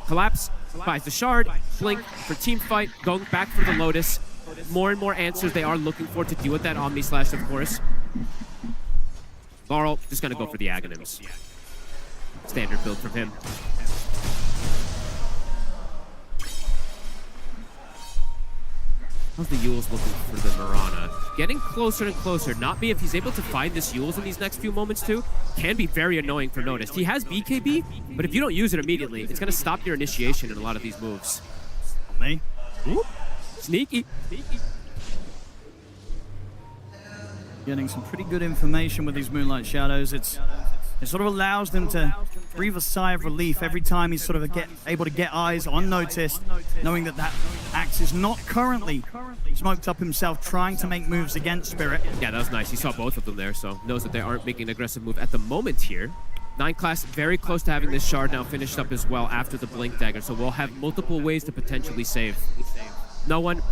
Collapse buys the shard, blink for team fight, going back for the Lotus. More and more answers they are looking for to deal with that Omni Slash, of course. Laurel just gonna go for the Aghanims. Standard build from him. How's the Yules looking for the Mirana? Getting closer and closer. Not me if he's able to find this Yules in these next few moments too. Can be very annoying for Notice. He has BKB, but if you don't use it immediately, it's going to stop your initiation in a lot of these moves. Me? Sneaky. Getting some pretty good information with these Moonlight Shadows. It sort of allows them to breathe a sigh of relief every time he's sort of able to get eyes on Notice, knowing that Axe is not currently smoked up himself, trying to make moves against Spirit. Yeah, that was nice. He saw both of them there, so knows that they aren't making an aggressive move at the moment here. 9 class very close to having this shard now finished up as well after the Blink Dagger, so we'll have multiple ways to potentially save. No one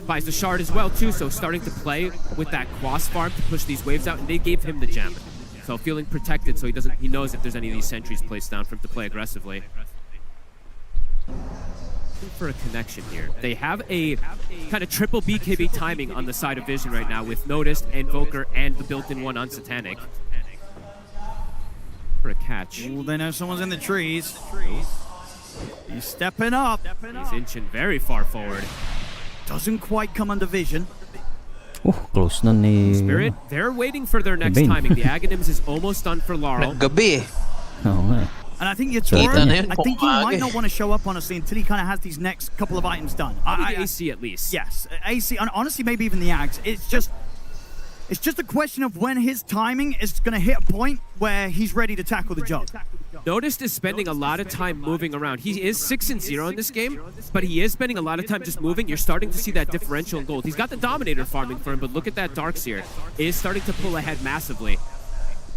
buys the shard as well too, so starting to play with that Quas farm to push these waves out, and they gave him the gem. So feeling protected, so he knows if there's any of these sentries placed down for him to play aggressively. Looking for a connection here. They have a kind of triple BKB timing on the side of Vision right now with Noticed, Invoker, and the built-in one on Satanic. For a catch. Ooh, they know someone's in the trees. He's stepping up. He's inching very far forward. Doesn't quite come under vision. Close na ni... Spirit, they're waiting for their next timing. The Aghanims is almost done for Laurel. Gabi. And I think I think he might not want to show up, honestly, until he kind of has these next couple of items done. AC at least. Yes, AC, and honestly, maybe even the Ags. It's just a question of when his timing is going to hit a point where he's ready to tackle the job. Noticed is spending a lot of time moving around. He is 6-0 in this game, but he is spending a lot of time just moving. You're starting to see that differential in gold. He's got the Dominator farming for him, but look at that Darkseer. It is starting to pull ahead massively.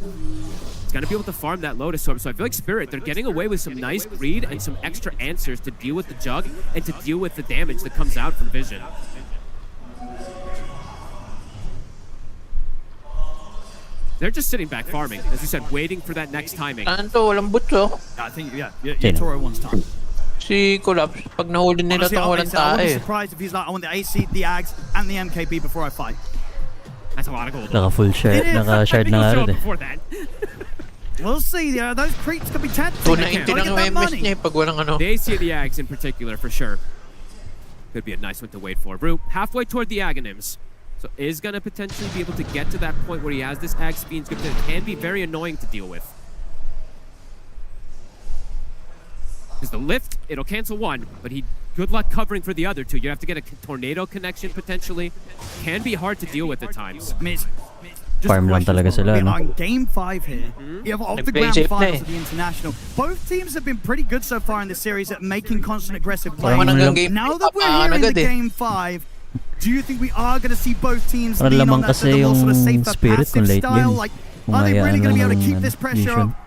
He's going to be able to farm that Lotus Orb, so I feel like Spirit, they're getting away with some nice greed and some extra answers to deal with the Jug and to deal with the damage that comes out from Vision. They're just sitting back farming, as you said, waiting for that next timing. Ano to? Walang butso. I think, yeah, Toro wants time. Si Collapse, pag nahuli nila Honestly, itong walang I wouldn't be tae. surprised if he's like, I want the AC, the Ags, and the MKB before I fight. That's a lot of gold. Naka full share, It is. naka shared na nga Show rin up eh. before that. We'll see. Those creeps could be tempting. 290 Gotta lang get yung that MS money. niya eh, pag walang ano. The AC of the Ags in particular, for sure. Could be a nice one to wait for. Brew, halfway toward the Aghanims. So is going to potentially be able to get to that point where he has this Ag speed script that can be very annoying to deal with. Because the lift, it'll cancel one, but good luck covering for the other two. You have to get a tornado connection potentially. Can be hard to deal with at times. Farm lang talaga sila, no? On game 5 here, you have off the ground Safe finals play. of the international. Both teams have been pretty good so far in this series at making constant aggressive play. Parang hanggang game Now that we're here in the game 5, do you think we are going to see both teams Parang lean on lamang that kasi more sort of yung safer Spirit passive kung late style? game. Like, Kung are they really hayaan going to be able to lang keep ng this pressure mission. up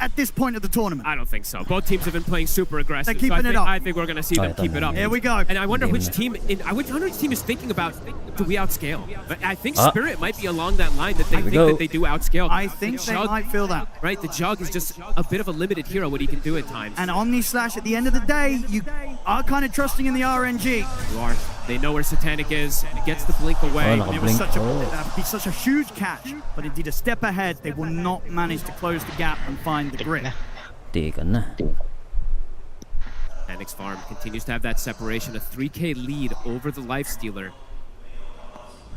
at this point of the tournament? I don't think so. Both teams have been playing super aggressive. They're keeping it up. I think we're going to see them keep it up. Here we go. And I wonder which team is thinking about, do we outscale? But I think Spirit might be along that line that they think that they do outscale. I think they might feel that. Right, the Jug is just a bit of a limited hero, what he can do at times. And Omni Slash, at the end of the day, you are kind of trusting in the RNG. You are. They know where Satanic is. He gets the blink away. Oh, It was such a huge catch, but indeed a step ahead, they will not manage to close the gap and find the grip. Tikan na. Satanix Farm continues to have that separation, a 3K lead over the Lifestealer.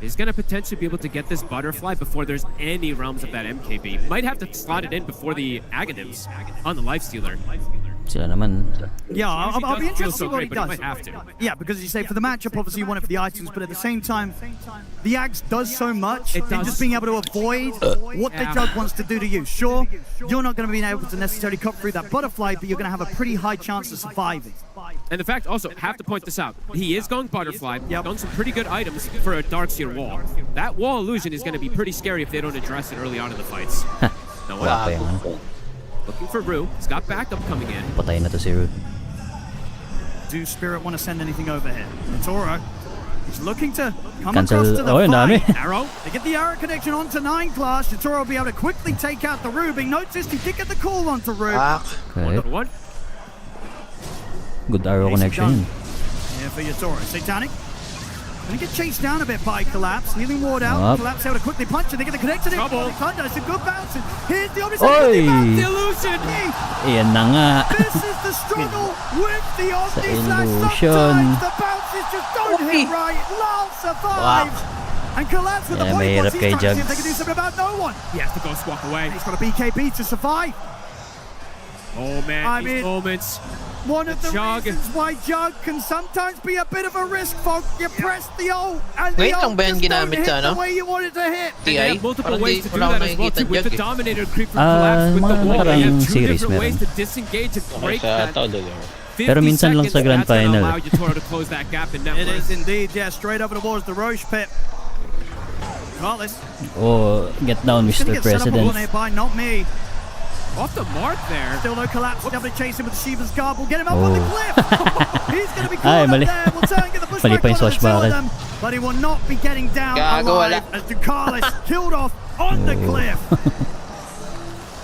He's going to potentially be able to get this Butterfly before there's any realms of that MKB. Might have to slot it in before the Aghanims on the Lifestealer. Sila naman. Yeah, I'll be interested to see what he But does. he might have to. Yeah, because you say for the matchup, obviously you want it for the items, but at the same time, the Axe does so much in just being able to avoid what the Jug wants to do to you. Sure, you're not going to be able to necessarily cut through that Butterfly, but you're going to have a pretty high chance of surviving. And the fact also, have to point this out, he is going Butterfly, going some pretty good items for a Darkseer wall. That wall illusion is going to be pretty scary if they don't address it early on in the fights. No way. Wala pa yung ano. Looking for Rue. He's got backup coming in. Patay na to si Rude. Do Spirit want to send anything over here? Toro, he's looking to come Cancel. across to the Oh, ang dami. fight. Arrow. They get the arrow connection onto 9 class. Toro will be able to quickly take out the Rube. Being noticed, he did get the call onto Rube. Okay. One. Good arrow connection. Here for Toro. Satanic. Gonna get chased down a bit by Collapse. Healing ward out. Up. Collapse able to quickly punch it. They get the connection. Trouble. Thunder. It's a good bounce. Here's the Omni Oy! the illusion. Ayan na nga. This is the struggle with the Omni Slash. illusion. Sometimes the bounces just don't hit right. Lal survives. And Collapse with the Yeah, point. mahirap He's kay trying to see if Jugs. they can do something about no one. He has to go squawk away. He's got a BKB to survive. Oh man, I these mean- moments. One of the Jug. reasons why Jug can sometimes be a bit of a risk, folk. You press the ult, and the Wait lang ult ba yan just don't ginamit hit sa ano? the way you want it to hit. They have multiple Parang ways to do wala akong that as well nakikita too. With the Jug eh. Dominator creep from Collapse with the mga wall, they nakarang have two series different ways meron. to disengage and break Sa that. tao dalawa. 50 Pero minsan lang sa seconds, Grand that's gonna Final. allow Yatoro to close that gap in net It worth. is indeed, yeah, straight over towards the Roche pit. Carlos, Oh, get down, gonna Mr. get set up President. on nearby, not me. Off the mark there. Still no Collapse, definitely chasing with the Shiva's Guard. We'll get him up on the cliff. He's going to be Ay, caught up mali. there. We'll try and get the push Mali back pa yung on and swashbuckle. them, but he will not be getting down Gago, alive wala. as Ducalis killed off on the cliff.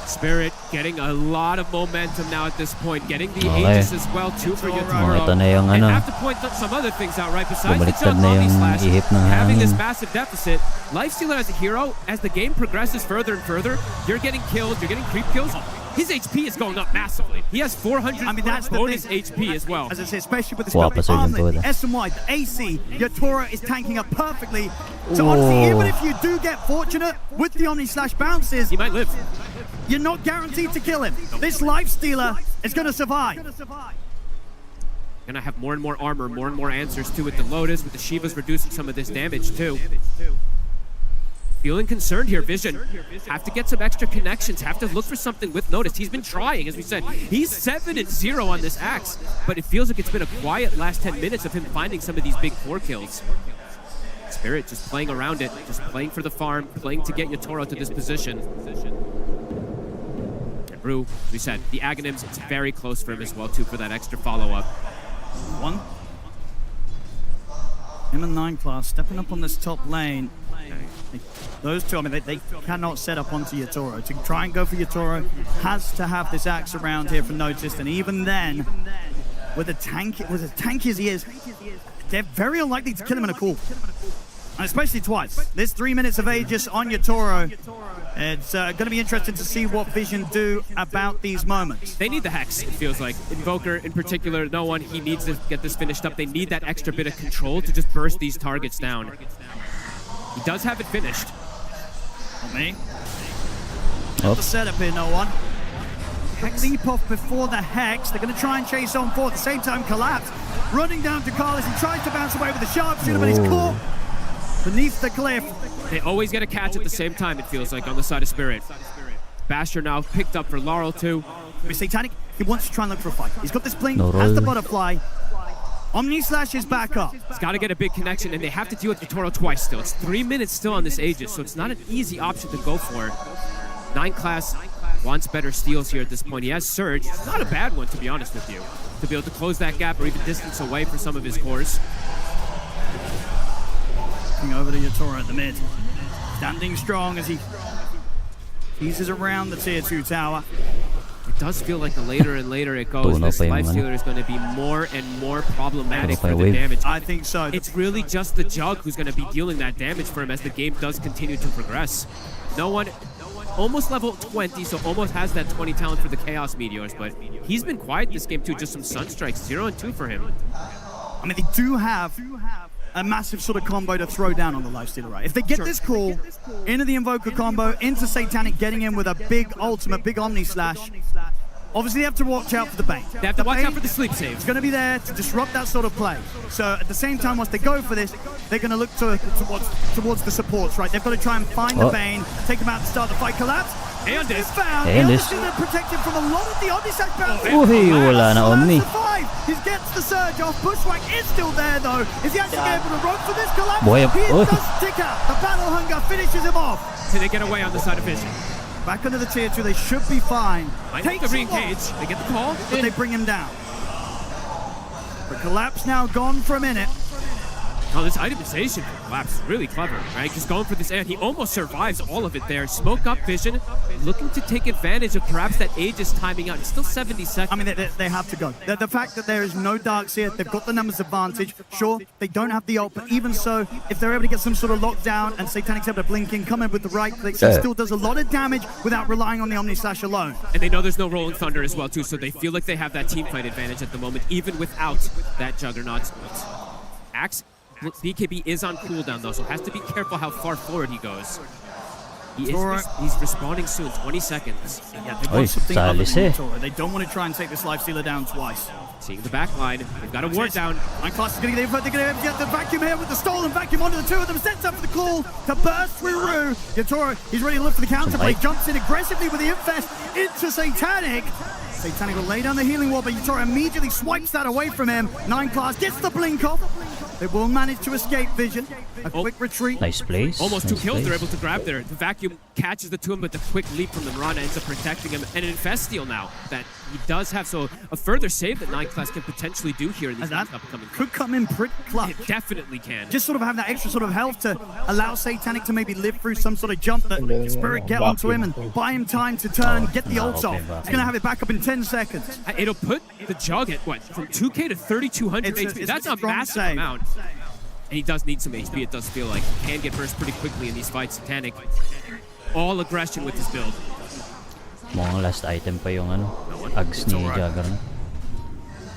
Spirit getting a lot of momentum now at this point, getting the Okay. Aegis as well too for Yatoro. Ito na yung And ano. have to point some other things out, right? Besides the Bumaliktad Jug na Omni yung Slash, ihip ng having this hangin. massive deficit, Lifestealer as a hero, as the game progresses further and further, you're getting killed, you're getting creep kills. His HP is going up massively. He has 400 That's the bonus thing. HP as well. As I say, especially with the Guapa scope Surgeon armlet, Toda. the SMY, the AC, Yatoro is tanking up perfectly. So honestly, even if you do get fortunate with the Omni Slash bounces, He might live. you're not guaranteed to kill him. This Lifestealer is going to survive. Gonna have more and more armor, more and more answers too with the Lotus, with the Shivas reducing some of this damage too. Feeling concerned here, Vision. Have to get some extra connections, have to look for something with Notice. He's been trying, as we said. He's 7-0 on this Axe, but it feels like it's been a quiet last 10 minutes of him finding some of these big 4 kills. Spirit just playing around it, just playing for the farm, playing to get Yatoro to this position. And Brew, as we said, the Aghanims, it's very close for him as well too for that extra follow-up. One. Him and 9 class stepping up on this top lane. Those two, I mean, they cannot set up onto Yatoro. To try and go for Yatoro has to have this axe around here for Noticed, and even then, with as tanky as he is, they're very unlikely to kill him in a call. And especially twice. There's 3 minutes of Aegis on Yatoro. It's going to be interesting to see what Vision do about these moments. They need the Hex, it feels like. Invoker in particular, no one, he needs to get this finished up. They need that extra bit of control to just burst these targets down. He does have it finished. On me. Got the setup here, no one. Leap off before the Hex. They're going to try and chase on for. At the same time, Collapse. Running down to Carlos. He tries to bounce away with the sharpshooter, but he's caught beneath the cliff. They always get a catch at the same time, it feels like, on the side of Spirit. Basher now picked up for Laurel too. Satanic, he wants to try and look for a fight. He's got this blink, has the butterfly. Omni Slash is back up. He's got to get a big connection, and they have to deal with Yatoro twice still. It's 3 minutes still on this Aegis, so it's not an easy option to go for. 9 class wants better steals here at this point. He has Surge. It's not a bad one, to be honest with you, to be able to close that gap or even distance away for some of his cores. Over to Yatoro at the mid. Standing strong as he teases around the tier 2 tower. It does feel like the later and later it goes, this Lifestealer is going to be more and more problematic for the damage. I think so. It's really just the Jug who's going to be dealing that damage for him as the game does continue to progress. No one, almost level 20, so almost has that 20 talent for the Chaos Meteors, but he's been quiet this game too, just some Sunstrikes, 0 and 2 for him. I mean, they do have a massive sort of combo to throw down on the Lifestealer, right? If they get this call into the Invoker combo, into Satanic, getting in with a big ultimate, big Omni Slash, obviously they have to watch out for the Bane. They have to watch out for the sleep save. It's going to be there to disrupt that sort of play. So at the same time, once they go for this, they're going to look towards the supports, right? They've got to try and find the Bane, take him out to start the fight. Collapse. And this. And this. Protected from a lot of the Omni Slash bounces. Uy, wala na Omni. He gets the surge off. Bushwhack is still there though. Is he actually able to run for this Collapse? He does tick out. The Battle Hunger finishes him off. So they get away on the side of Vision. Back under the tier 2, they should be fine. Take the re-engage. They get the call. But they bring him down. The Collapse now gone for a minute. Oh, this itemization for Collapse is really clever, right? Just going for this, and he almost survives all of it there. Smoke up Vision, looking to take advantage of perhaps that Aegis timing out. It's still 70 seconds. I mean, they have to go. The fact that there is no Darks here, they've got the numbers advantage. Sure, they don't have the ult, but even so, if they're able to get some sort of lockdown and Satanic's able to blink in, come in with the right clicks, it still does a lot of damage without relying on the Omni Slash alone. And they know there's no Rolling Thunder as well, too, so they feel like they have that team fight advantage at the moment, even without that Juggernaut. Axe. BKB is on cooldown though, so has to be careful how far forward he goes. He's respawning soon, 20 seconds. Yeah, they want something other than Toro. They don't want to try and take this Lifestealer down twice. Seeing the back line, they've got a ward down. Nine Class is going to get the vacuum here with the stolen vacuum onto the two of them. Sets up for the call to burst through Rue. Yatoro, he's ready to look for the counterplay. Jumps in aggressively with the Infest into Satanic. Satanic will lay down the healing wall, but Yatoro immediately swipes that away from him. 9 Class gets the blink off. They will manage to escape Vision. A quick retreat. Nice place. Almost 2 kills they're able to grab there. The vacuum catches the 2 of them, but the quick leap from the Mirana ends up protecting him. And an Infest steal now that he does have. So a further save that 9 Class can potentially do here in these upcoming. Could come in pretty clutch. It definitely can. Just sort of have that extra sort of health to allow Satanic to maybe live through some sort of jump that Spirit get onto him and buy him time to turn, get the ults off. He's going to have it back up in 10 seconds. It'll put the Jug at what? From 2k to 3,200 HP. That's a massive amount. And he does need some HP, it does feel like. He can get burst pretty quickly in these fights. Satanic, all aggression with his build. Mga last item pa yung Ags ni Juggernaut.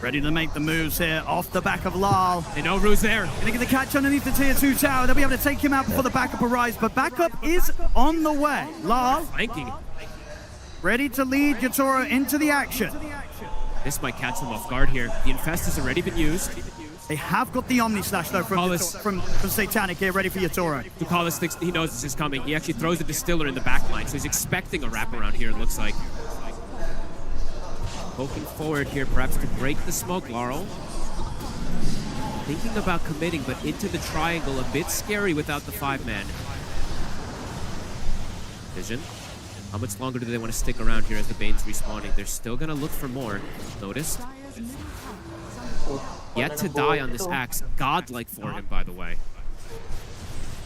Ready to make the moves here off the back of Lal. They know Rue's there. Gonna get the catch underneath the tier 2 tower. They'll be able to take him out before the backup arrives, but backup is on the way. Lal flanking. Ready to lead Yatoro into the action. This might catch them off guard here. The Infest has already been used. They have got the Omni Slash though from Satanic here, ready for Yatoro. Ducalis thinks he knows this is coming. He actually throws the Distiller in the back line, so he's expecting a wraparound here, it looks like. Poking forward here, perhaps to break the smoke, Laurel. Thinking about committing, but into the triangle, a bit scary without the 5-man. Vision. How much longer do they want to stick around here as the Bane's respawning? They're still going to look for more. Noticed? Yet to die on this axe. Godlike for him, by the way.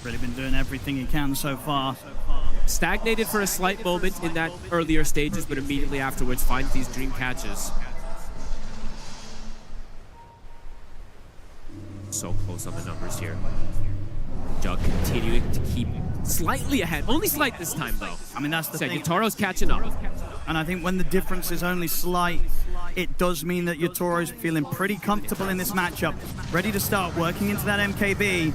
Really been doing everything he can so far. Stagnated for a slight moment in that earlier stages, but immediately afterwards finds these dream catches. So close on the numbers here. Jug continuing to keep slightly ahead. Only slight this time, though. I mean, that's the thing. Yatoro's catching up. And I think when the difference is only slight, it does mean that Yatoro's feeling pretty comfortable in this matchup. Ready to start working into that MKB.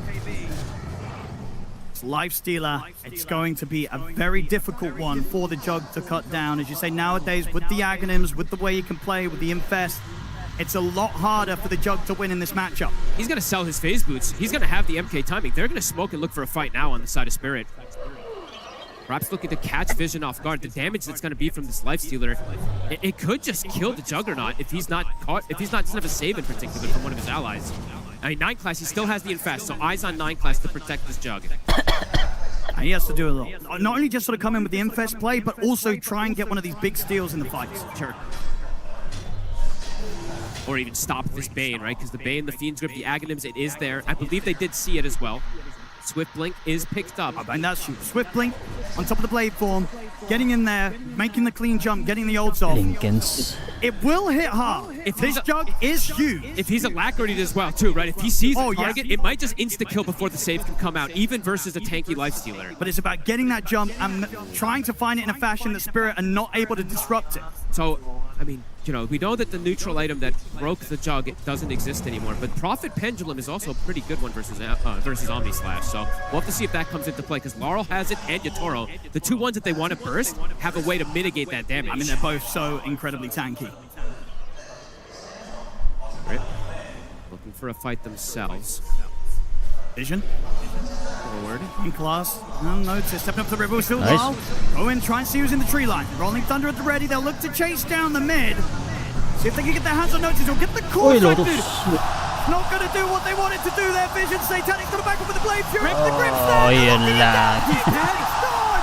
It's Lifestealer. It's going to be a very difficult one for the Jug to cut down. As you say, nowadays, with the Aghanims, with the way you can play, with the Infest, it's a lot harder for the Jug to win in this matchup. He's going to sell his phase boots. He's going to have the MK timing. They're going to smoke and look for a fight now on the side of Spirit. Perhaps looking to catch Vision off guard. The damage that's going to be from this Lifestealer, it could just kill the Juggernaut if he's not caught, if he's not doesn't have a save in particular from one of his allies. I mean, 9 class, he still has the Infest, so eyes on 9 class to protect this Jug. And he has to do a lot. Not only just sort of come in with the Infest play, but also try and get one of these big steals in the fights. Sure. Or even stop this Bane, right? Because the Bane, the Fiend's Grip, the Aghanims, it is there. I believe they did see it as well. Swift Blink is picked up. And that's you. Swift Blink on top of the blade form, getting in there, making the clean jump, getting the ults off. Linken's. It will hit hard. If this Jug is huge. If he's alacrity as well, too, right? If he sees a target, it might just insta-kill before the save can come out, even versus a tanky Lifestealer. But it's about getting that jump and trying to find it in a fashion that Spirit are not able to disrupt it. So, I mean, you know, we know that the neutral item that broke the Jug, it doesn't exist anymore, but Prophet Pendulum is also a pretty good one versus Omni Slash, so we'll have to see if that comes into play, because Laurel has it and Yatoro, the two ones that they want to burst, have a way to mitigate that damage. I mean, they're both so incredibly tanky. Right. Looking for a fight themselves. Vision. Forward. In class. Unnoticed. Stepping up to the river. Still Nice. wild. Go in, try and see who's in the tree line. Rolling Thunder at the ready. They'll look to chase down the mid. See if they can get their hands on Notice. Or get the core affected. Not going to do what they wanted to do there, Vision. Satanic's got to back up with the Blade Fury. The grip's there. yun lang. He's dead.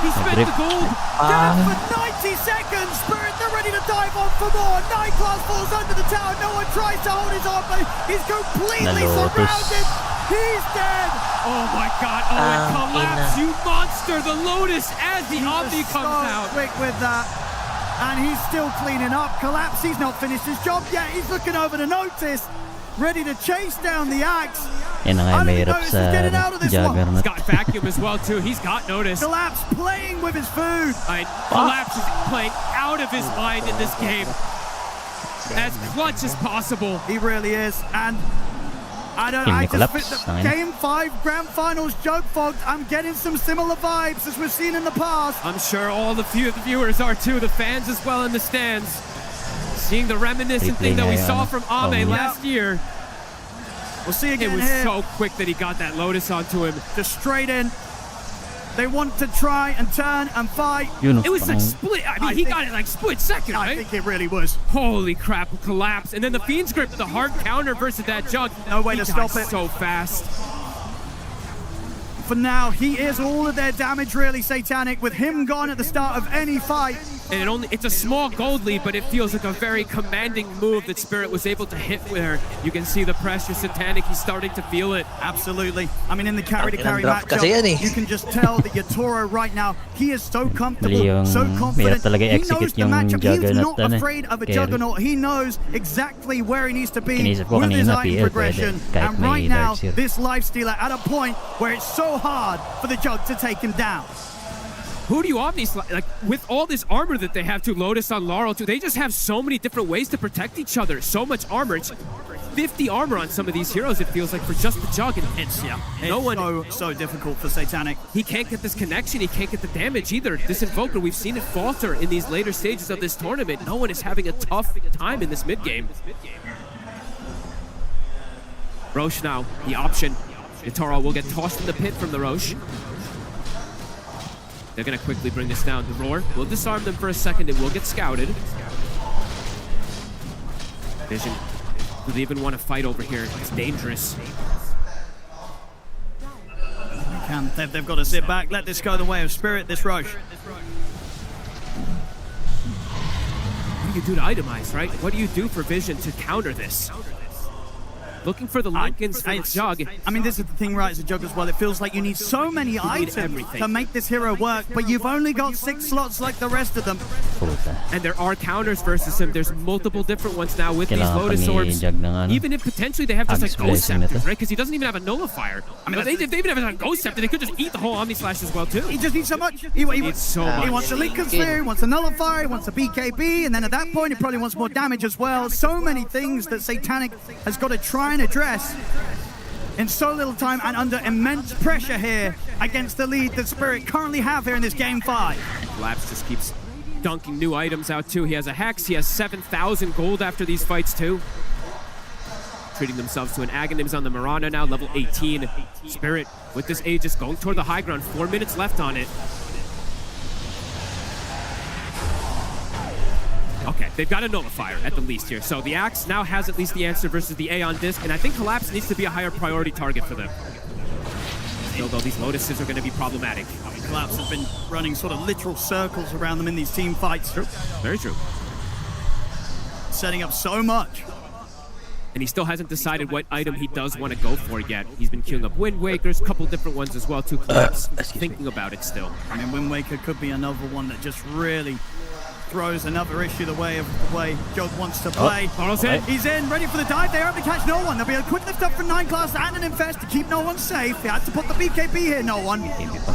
He spent the gold. Down for 90 seconds. Spirit, they're ready to dive on for more. 9 class falls under the tower. No one tries to hold his arm. He's completely surrounded. He's dead. Oh my god. Oh, it collapsed. You monster. The Lotus as the Omni comes out. Quick with that. And he's still cleaning up. Collapse. He's not finished his job yet. He's looking over to Notice. Ready to chase down the axe. Yan ang ay mahirap sa Juggernaut. He's got Vacuum as well, too. He's got Notice. Collapse playing with his food. Collapse is playing out of his mind in this game. As clutch as possible. He really is. And I just Game 5 Grand Finals Jug Fogged. I'm getting some similar vibes as we've seen in the past. I'm sure all the viewers are too, the fans as well in the stands. Seeing the reminiscent thing that we saw from Ame last year. We'll see again. It was here. so quick that he got that Lotus onto him. Just straight in. They want to try and turn and fight. It was like split. I mean, he got it like split second, right? I think it really was. Holy crap, collapse. And then the Fiend's Grip, the hard counter versus that Jug. No way to stop it. So fast. For now, he is all of their damage, really, Satanic, with him gone at the start of any fight. And it's a small gold lead, but it feels like a very commanding move that Spirit was able to hit with her. You can see the pressure. Satanic, he's starting to feel it. Absolutely. I mean, in the carry-to-carry matchup, you can just tell that Yatoro right now, he is so comfortable, so confident. He knows the matchup. He's not afraid of a Juggernaut. He knows exactly where he needs to be with his item progression. And right now, this Lifestealer at a point where it's so hard for the Jug to take him down. Who do you Omni like with all this armor that they have to Lotus on Laurel too? They just have so many different ways to protect each other. So much armor. It's 50 armor on some of these heroes, it feels like, for just the Jug. And it's so difficult for Satanic. He can't get this connection. He can't get the damage either. This Invoker, we've seen it falter in these later stages of this tournament. No one is having a tough time in this mid game. Roche now, the option. Yatoro will get tossed in the pit from the Roche. They're going to quickly bring this down. The Roar will disarm them for a second. It will get scouted. Vision, do they even want to fight over here? It's dangerous. They've got to sit back, let this go the way of Spirit, this Roche. What do you do to itemize, right? What do you do for Vision to counter this? looking for the Lincolns for the Jug. I mean, this is the thing, right, as a Jug as well. It feels like you need so many items to make this hero work, but you've only got 6 slots like the rest of them. And there are counters versus him. There's multiple different ones now with these Lotus Orbs. Even if potentially they have just like Ghost Scepters, right? Because he doesn't even have a Nullifier. I mean, if they even have a Ghost Scepter, they could just eat the whole Omni Slash as well, too. He just needs so much. He needs so much. He wants a Lincoln Sphere, he wants a Nullifier, he wants a BKB, and then at that point, he probably wants more damage as well. So many things that Satanic has got to try and address in so little time and under immense pressure here against the lead that Spirit currently have here in this Game 5. Collapse just keeps dunking new items out too. He has a Hex, he has 7,000 gold after these fights too. Treating themselves to an Aghanims on the Mirana now, level 18. Spirit with this Aegis going toward the high ground, 4 minutes left on it. Okay, they've got a Nullifier at the least here. So the Axe now has at least the answer versus the Aeon Disc, and I think Collapse needs to be a higher priority target for them. Still though, these Lotuses are going to be problematic. Collapse has been running sort of literal circles around them in these team fights. True, very true. Setting up so much. And he still hasn't decided what item he does want to go for yet. He's been queuing up Wind Wakers, a couple different ones as well too. Collapse thinking about it still. I mean, Wind Waker could be another one that just really throws another issue the way Jug wants to play. He's in, ready for the dive. They are able to catch no one. There'll be a quick lift up from 9 class and an Infest to keep no one safe. He had to put the BKB here, no one.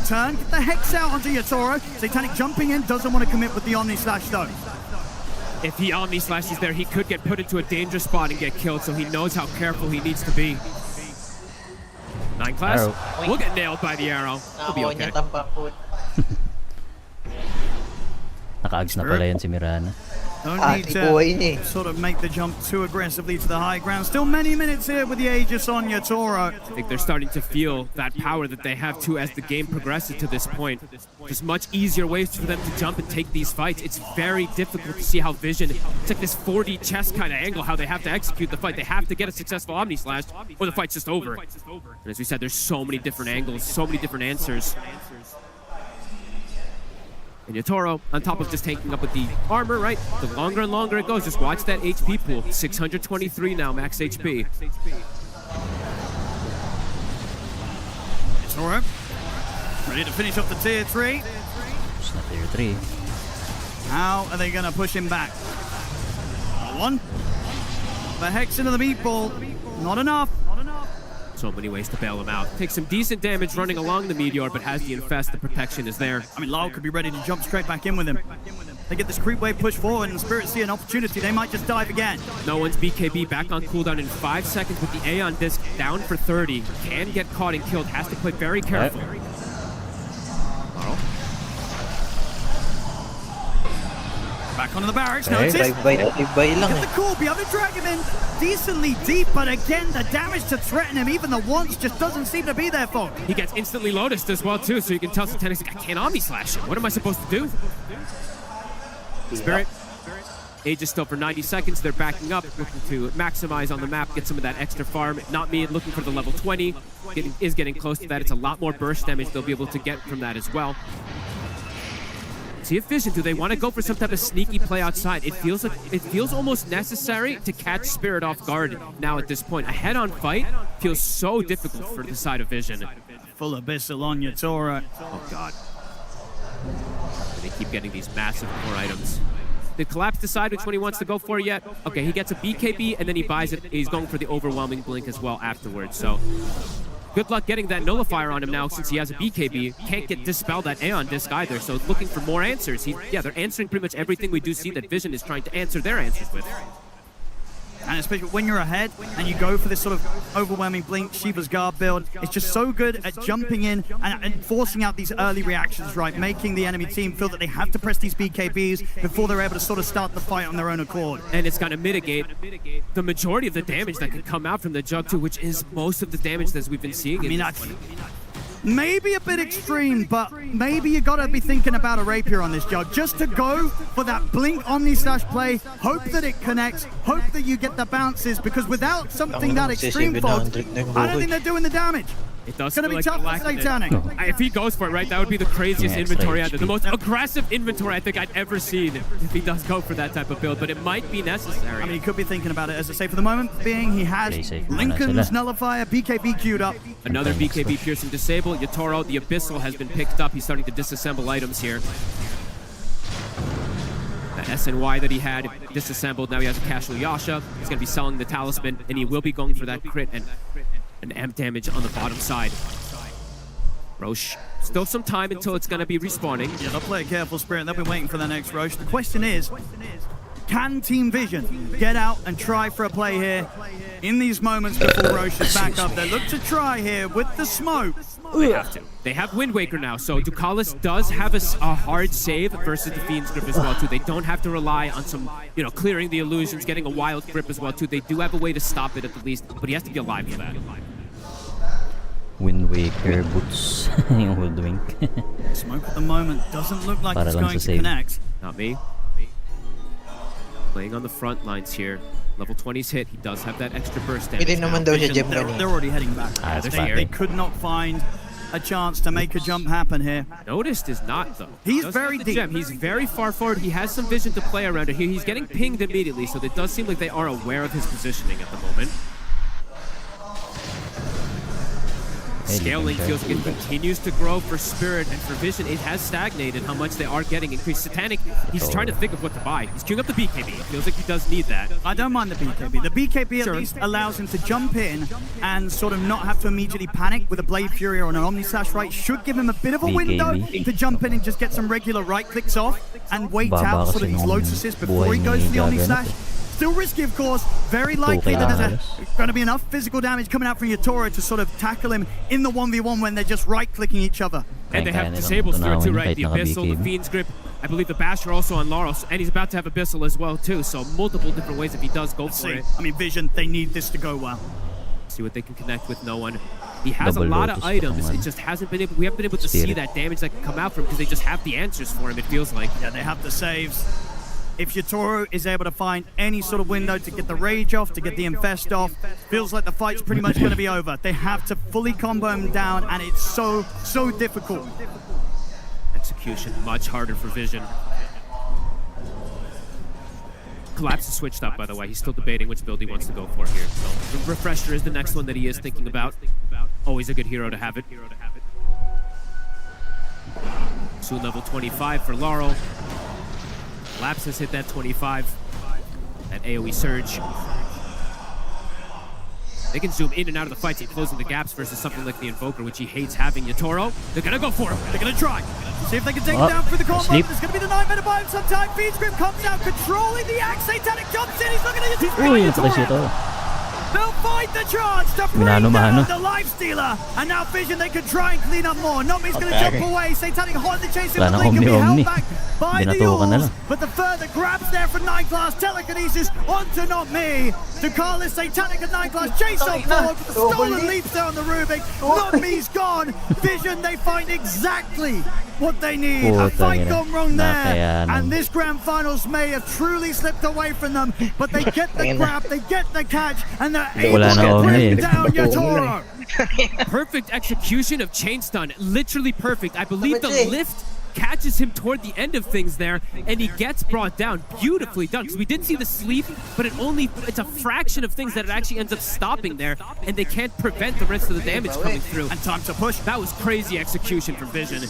Turn, get the Hex out onto Yatoro. Satanic jumping in, doesn't want to commit with the Omni Slash though. If he Omni Slashes there, he could get put into a dangerous spot and get killed, so he knows how careful he needs to be. 9 class will get nailed by the arrow. He'll be okay. Naka-ags na pala yan si Mirana. Don't need to sort of make the jump too aggressively to the high ground. Still many minutes here with the Aegis on Yatoro. I think they're starting to feel that power that they have too as the game progresses to this point. There's much easier ways for them to jump and take these fights. It's very difficult to see how Vision, it's like this 4D chess kind of angle, how they have to execute the fight. They have to get a successful Omni Slash or the fight's just over. And as we said, there's so many different angles, so many different answers. And Yatoro, on top of just tanking up with the armor, right? The longer and longer it goes, just watch that HP pool. 623 now, max HP. Yatoro, ready to finish off the tier 3. It's not tier 3. How are they going to push him back? 1. The Hex into the meatball. Not enough. So many ways to bail him out. Takes some decent damage running along the Meteor, but has the Infest, the protection is there. I mean, Lyle could be ready to jump straight back in with him. They get this creep wave push forward and Spirit see an opportunity. They might just dive again. No one's BKB back on cooldown in 5 seconds with the Aeon Disc down for 30. Can get caught and killed. Has to play very careful. Back onto the barracks. Notice. Get the call. Be able to drag him in decently deep, but again, the damage to threaten him, even the once, just doesn't seem to be there for him. He gets instantly Lotused as well, too, so you can tell Satanic, I can't Omni Slash him. What am I supposed to do? Spirit. Aegis still for 90 seconds. They're backing up, looking to maximize on the map, get some of that extra farm. Not me, looking for the level 20. Is getting close to that. It's a lot more burst damage they'll be able to get from that as well. See if Vision, do they want to go for some type of sneaky play outside? It feels almost necessary to catch Spirit off guard now at this point. A head-on fight feels so difficult for the side of Vision. Full Abyssal on Yatoro. Oh god. They keep getting these massive core items. Did Collapse decide which one he wants to go for yet? Okay, he gets a BKB and then he buys it. He's going for the overwhelming blink as well afterwards. So good luck getting that Nullifier on him now since he has a BKB. Can't get dispel that Aeon Disc either, so looking for more answers. They're answering pretty much everything we do see that Vision is trying to answer their answers with. And especially when you're ahead and you go for this sort of overwhelming blink, Shiva's Guard build, it's just so good at jumping in and forcing out these early reactions, right? Making the enemy team feel that they have to press these BKBs before they're able to sort of start the fight on their own accord. And it's going to mitigate the majority of the damage that can come out from the Jug too, which is most of the damage that we've been seeing. I mean, maybe a bit extreme, but maybe you gotta be thinking about a Rapier on this Jug. Just to go for that blink Omni Slash play, hope that it connects, hope that you get the bounces, because without something that extreme, folks, I don't think they're doing the damage. It does Gonna feel be like tough they're for lacking it. Satanic. If he goes for it, right, that would be the craziest Yeah, inventory it's out there. like The most aggressive inventory I think I'd ever seen if he does go for that type of build, but it might be necessary. I mean, he could be thinking about it. As I say, for the moment being, he has Play safe. Lincoln's Nullifier, BKB queued up. Another Okay, BKB next Pearson disabled. Yatoro, the Abyssal, has been picked up. He's starting to disassemble items here. That SNY that he had disassembled. Now he has a casual Yasha. He's going to be selling the Talisman, and he will be going for that crit and an amp damage on the bottom side. Roche, still some time until it's going to be respawning. Yeah, they'll play it careful, Spirit. They'll be waiting for their next Roche. The question is, can Team Vision get out and try for a play here in these moments before Roche is back up? They look to try here with the smoke. They have to. They have Wind Waker now, so Ducalis does have a hard save versus the Fiend's Grip as well, too. They don't have to rely on some, clearing the illusions, getting a wild grip as well, too. They do have a way to stop it at the least, but he has to be alive for that. Wind Waker boots yung Hoodwink. Smoke at the moment doesn't look like Para it's lang going sa to save. connect. Not me. Playing on the front lines here. Level 20's hit. He does have that extra burst damage. Pwede naman daw siya Vision, gem they're ganun. already heading back. Ah, that's They fine. could not find a chance to make a jump happen here. Noticed is not, though. He's Does very have the deep. gem. He's very far forward. He has some vision to play around it here. He's getting pinged immediately, so it does seem like they are aware of his positioning at the moment. Scaling feels like it continues to grow for Spirit, and for Vision, it has stagnated how much they are getting increased. Satanic, he's trying to think of what to buy. He's queuing up the BKB. Feels like he does need that. I don't mind the BKB. The BKB Sure. at least allows him to jump in and sort of not have to immediately panic with a Blade Fury or an Omni Slash, right? Should give him a bit of a window BKB. to jump in and just get some regular right clicks off and wait Baba out sort of kasi these nung Lotuses before buhay he goes ni for the Omni Juggernaut Slash. Still risky, of course. Very likely that there's halos. going to be enough physical damage coming out from Yatoro to sort of tackle him in the 1v1 when they're just right-clicking each other. And they Kaya have nilang disabled Spirit too, tunawin right? kahit The Abyssal, the naka-BKB. Fiend's Grip. I believe the Basher also on Laros, and he's about to have Abyssal as well too. So multiple different ways if he does go for See, it. I mean, Vision, they need this to go well. See what they can connect with. No one. He has Double a lot of Lotus items. naman. It just hasn't been able. We haven't been able to see Spirit. that damage that can come out from him because they just have the answers for him. It feels like. Yeah, they have the saves. If Yatoro is able to find any sort of window to get the Rage off, to get the Infest off, feels like the fight's pretty much going to be over. They have to fully combo him down, and it's so difficult. Execution much harder for Vision. Collapse is switched up, by the way. He's still debating which build he wants to go for here. So the Refresher is the next one that he is thinking about. Always a good hero to have it. Soon level 25 for Laurel. Collapse has hit that 25. That AoE surge. They can zoom in and out of the fights and closing the gaps versus something like the Invoker, which he hates having. Yatoro, they're gonna go for him. They're going to try. See if they can take Oh, him down through the combo. sleep. There's going to be the 9-minute buy sometime. Fiend's Grip comes out, controlling the axe. Satanic jumps in. He's looking at his Uy, napatay siya to. They'll find the chance to bring Minano-mano. down the Lifestealer. And now Vision, they can try and clean up more. Nomi's going to jump away. Satanic hot in the chase. Wala But na they can be held Omni. back by the Binatukan na Yules. lang. But the further grabs there from 9 Class. Telekinesis onto Not Me. Ducalis, Satanic and 9 Class chase on forward. With the stolen leaps there on the Rubik. Not Me's gone. Vision, they find exactly what they need. A Putang fight ina. gone wrong there. Nakayanan. And this grand finals may have truly slipped away from them. But they get the grab, they get the catch, and they're able Wala na to Omni bring eh. down Yatoro. Perfect execution of Chain Stun. Literally perfect. I believe the lift catches him toward the end of things there, and he gets brought down. Beautifully done, because we did see the sleep, but it's a fraction of things that it actually ends up stopping there, and they can't prevent the rest of the damage coming through. And time to push. That was crazy execution from Vision.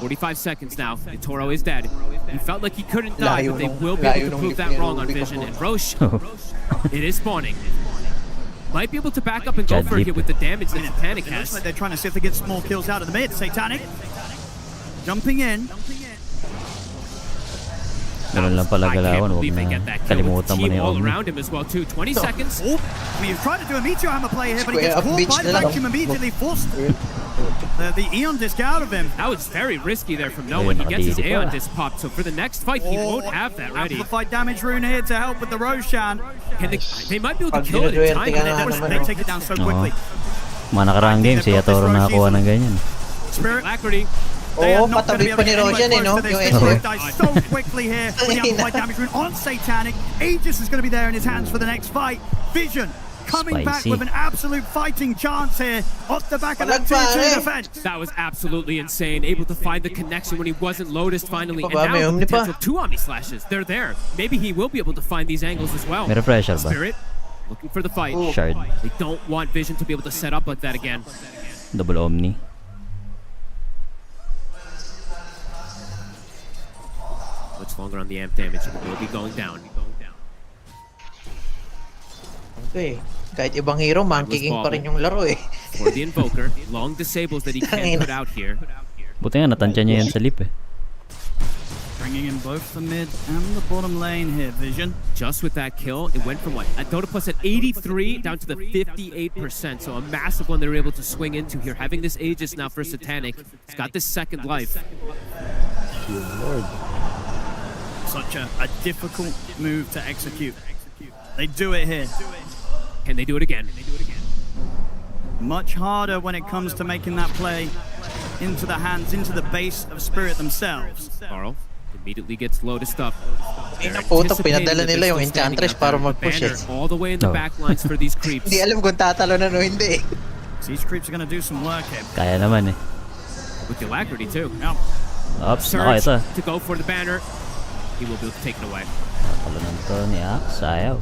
45 seconds now, and Toro is dead. He felt like he couldn't die, but they will be able to prove that wrong on Vision. And Roche, it is spawning. Might be able to back up and go for it here with the damage that Satanic It looks has. like they're trying to see if they get small kills out of the mid. Satanic jumping in. Ganun lang pala I can't galawan. Huwag believe they na get that kill with kalimutan the mo team na yung all Omni. around him as well too. 20 seconds. Oh, I mean, he was trying to do a Meteor Hammer play here, but he Square gets up caught bitch by the na lang. vacuum immediately, forced the Eon disc out of him. That was very risky there from no Ayun, one. He gets his nakadidi pa. Aeon disc popped, so for the next fight, he won't have that ready. Amplified damage rune here to help with the Roshan. Can they might be able to Pag kill it in dinuduwerte time. ka but na they never naman, They no? take it down so quickly. Mga nakaraang game, si Yatoro nakakuha ng ganyan. Spirit, Alacrity. they Oo, are not going to be patabi able pa to ni get Roshan anywhere eh, no? close to Yung this. SR. Spirit dies so quickly here with the amplified damage rune on Satanic. Aegis is going to be there in his hands for the next fight. Vision coming back Spicy. with an absolute fighting chance here off the back of that Walang 2-2 pare. defense. That was absolutely insane. Able to find the connection when he wasn't Lotus finally. And Baba, may now the Omni pa. potential 2 Omni Slashes. They're there. Maybe he will be able to find these angles as well. May refresher ba? Spirit looking for the fight. Shard. They don't want Vision to be able to set up like that again. Double Omni. Much longer on the amp damage. It will be going down. Okay. Kahit ibang hero, monkey king pa rin yung laro eh. For the Invoker, long disables that he can't put out here. Buti nga natansya niya yan sa lip eh. Bringing in both the mid and the bottom lane here, Vision. Just with that kill, it went from what? A Dota Plus at 83 down to the 58%. So a massive one they were able to swing into here. Having this Aegis now for Satanic. It's got this second life. Such a difficult move to execute. They do it here. Can they do it again? Much harder when it comes to making that play into the hands, into the base of Spirit themselves. Carl immediately gets Lotused up. Ay na puto, pinadala nila yung Enchantress para mag-push eh. All the way in the back lines for these creeps. Hindi alam kung tatalo na no hindi. These creeps are going to do some work here. Kaya naman eh. With the alacrity too. Ops, Surge ito. to go for the banner. He will be able to take it away. Talunan to ni Axe. Ayaw.